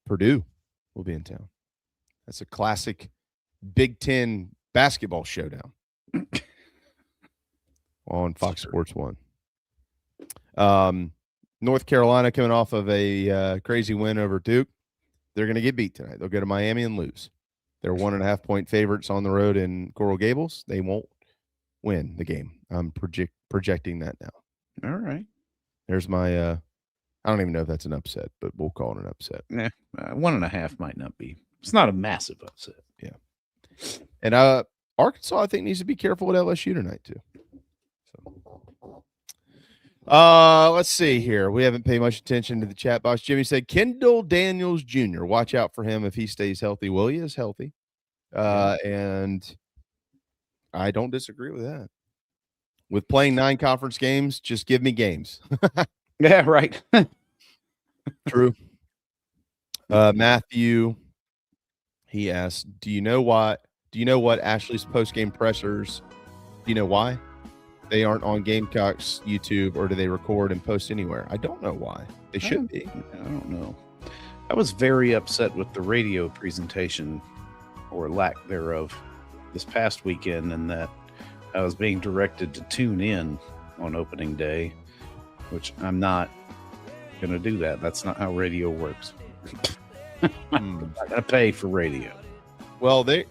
Purdue will be in town. That's a classic Big Ten basketball showdown on Fox Sports 1. North Carolina coming off of a crazy win over Duke. They're going to get beat tonight. They'll go to Miami and lose. They're 1.5-point favorites on the road in Coral Gables. They won't win the game. I'm projecting that now. All right. There's my I don't even know if that's an upset, but we'll call it an upset. 1.5 might not be. It's not a massive upset. Yeah. And Arkansas, I think, needs to be careful with LSU tonight too. Let's see here. We haven't paid much attention to the chat box. Jimmy said Kendall Daniels Jr. Watch out for him if he stays healthy. Well, he is healthy. And I don't disagree with that. With playing 9 conference games, just give me games. Yeah, right. True. Matthew, he asked, do you know what Ashley's post-game pressers, do you know why they aren't on Gamecocks YouTube, or do they record and post anywhere? I don't know why. They should be. I don't know. I was very upset with the radio presentation, or lack thereof, this past weekend, and that I was being directed to tune in on opening day, which I'm not going to do that. That's not how radio works. I'm not going to pay for radio. Well, they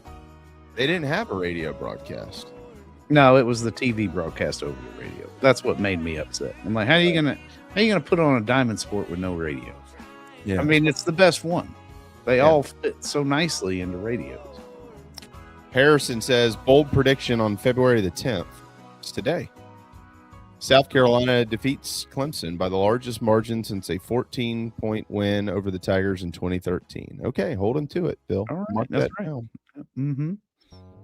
didn't have a radio broadcast. No, it was the TV broadcast over the radio. That's what made me upset. I'm like, how are you gonna put on a Diamond Sport with no radio? Yeah. I mean, it's the best one. They all fit so nicely into radios. Harrison says, bold prediction on February the 10th. It's today. South Carolina defeats Clemson by the largest margin since a 14-point win over the Tigers in 2013. Okay, hold him to it, Bill. All right, Mark that's that right. down. Mm-hmm.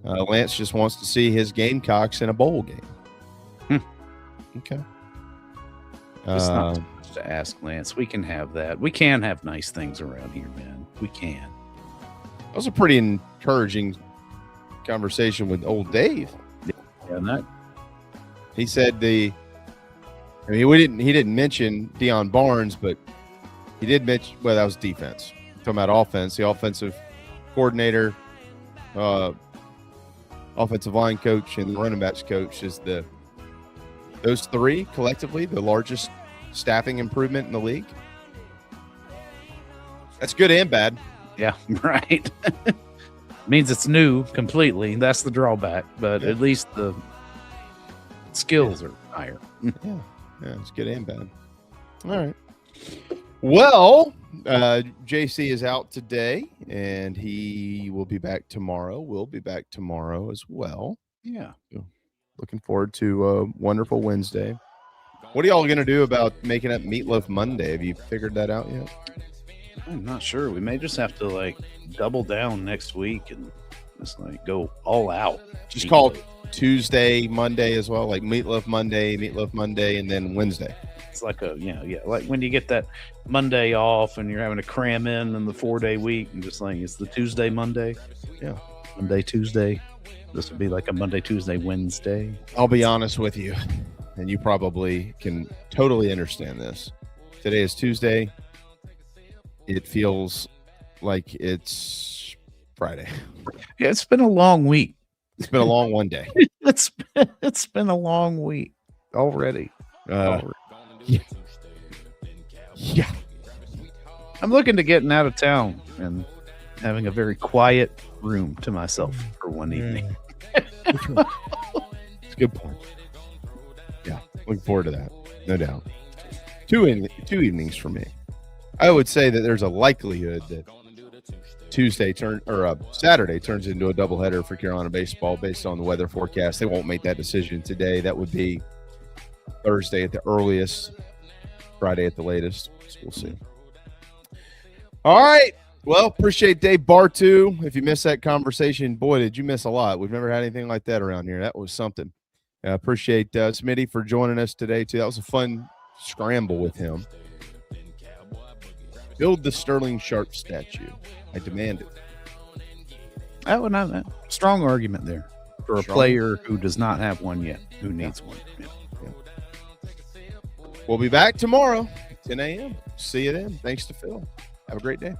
Lance just wants to see his Gamecocks in a bowl game. Okay. It's not too much to ask, Lance. We can have that. We can have nice things around here, man. We can. That was a pretty encouraging conversation with old Dave. Yeah, and that he said he didn't mention Deion Barnes, but he did mention, well, that was defense. Talking about offense, the offensive coordinator, offensive line coach, and the running backs coach is those three collectively the largest staffing improvement in the league. That's good and bad. Yeah, right. Means it's new completely. That's the drawback, but at least the skills are higher. Yeah, it's good and bad. All right. Well, JC is out today, and he will be back tomorrow. We'll be back tomorrow as well. Yeah. So, looking forward to a wonderful Wednesday. What are y'all going to do about making up Meatloaf Monday? Have you figured that out yet? I'm not sure. We may just have to double down next week and just go all out. Just call it Tuesday, Monday as well, like Meatloaf Monday, and then Wednesday. It's like like when you get that Monday off and you're having to cram in the 4-day week and just it's the Tuesday, Monday. Yeah. Monday, Tuesday. This would be like a Monday, Tuesday, Wednesday. I'll be honest with you, and you probably can totally understand this. Today is Tuesday. It feels like it's Friday. Yeah, it's been a long week. It's been a long one day. It's been a long week already. Yeah. I'm looking to getting out of town and having a very quiet room to myself for one evening. It's a good point. Yeah, looking forward to that. No doubt. Two evenings for me. I would say that there's a likelihood that Saturday turns into a doubleheader for Carolina baseball based on the weather forecast. They won't make that decision today. That would be Thursday at the earliest, Friday at the latest. So we'll see. All right. Well, appreciate Dave Bartoo. If you missed that conversation, boy, did you miss a lot. We've never had anything like that around here. That was something. I appreciate Smitty for joining us today, too. That was a fun scramble with him. Build the Sterling Sharp statue. I demand it. That would not strong argument there for a player who does not have one yet, who needs one. Yeah. We'll be back tomorrow, 10 a.m. See you then. Thanks to Phil. Have a great day.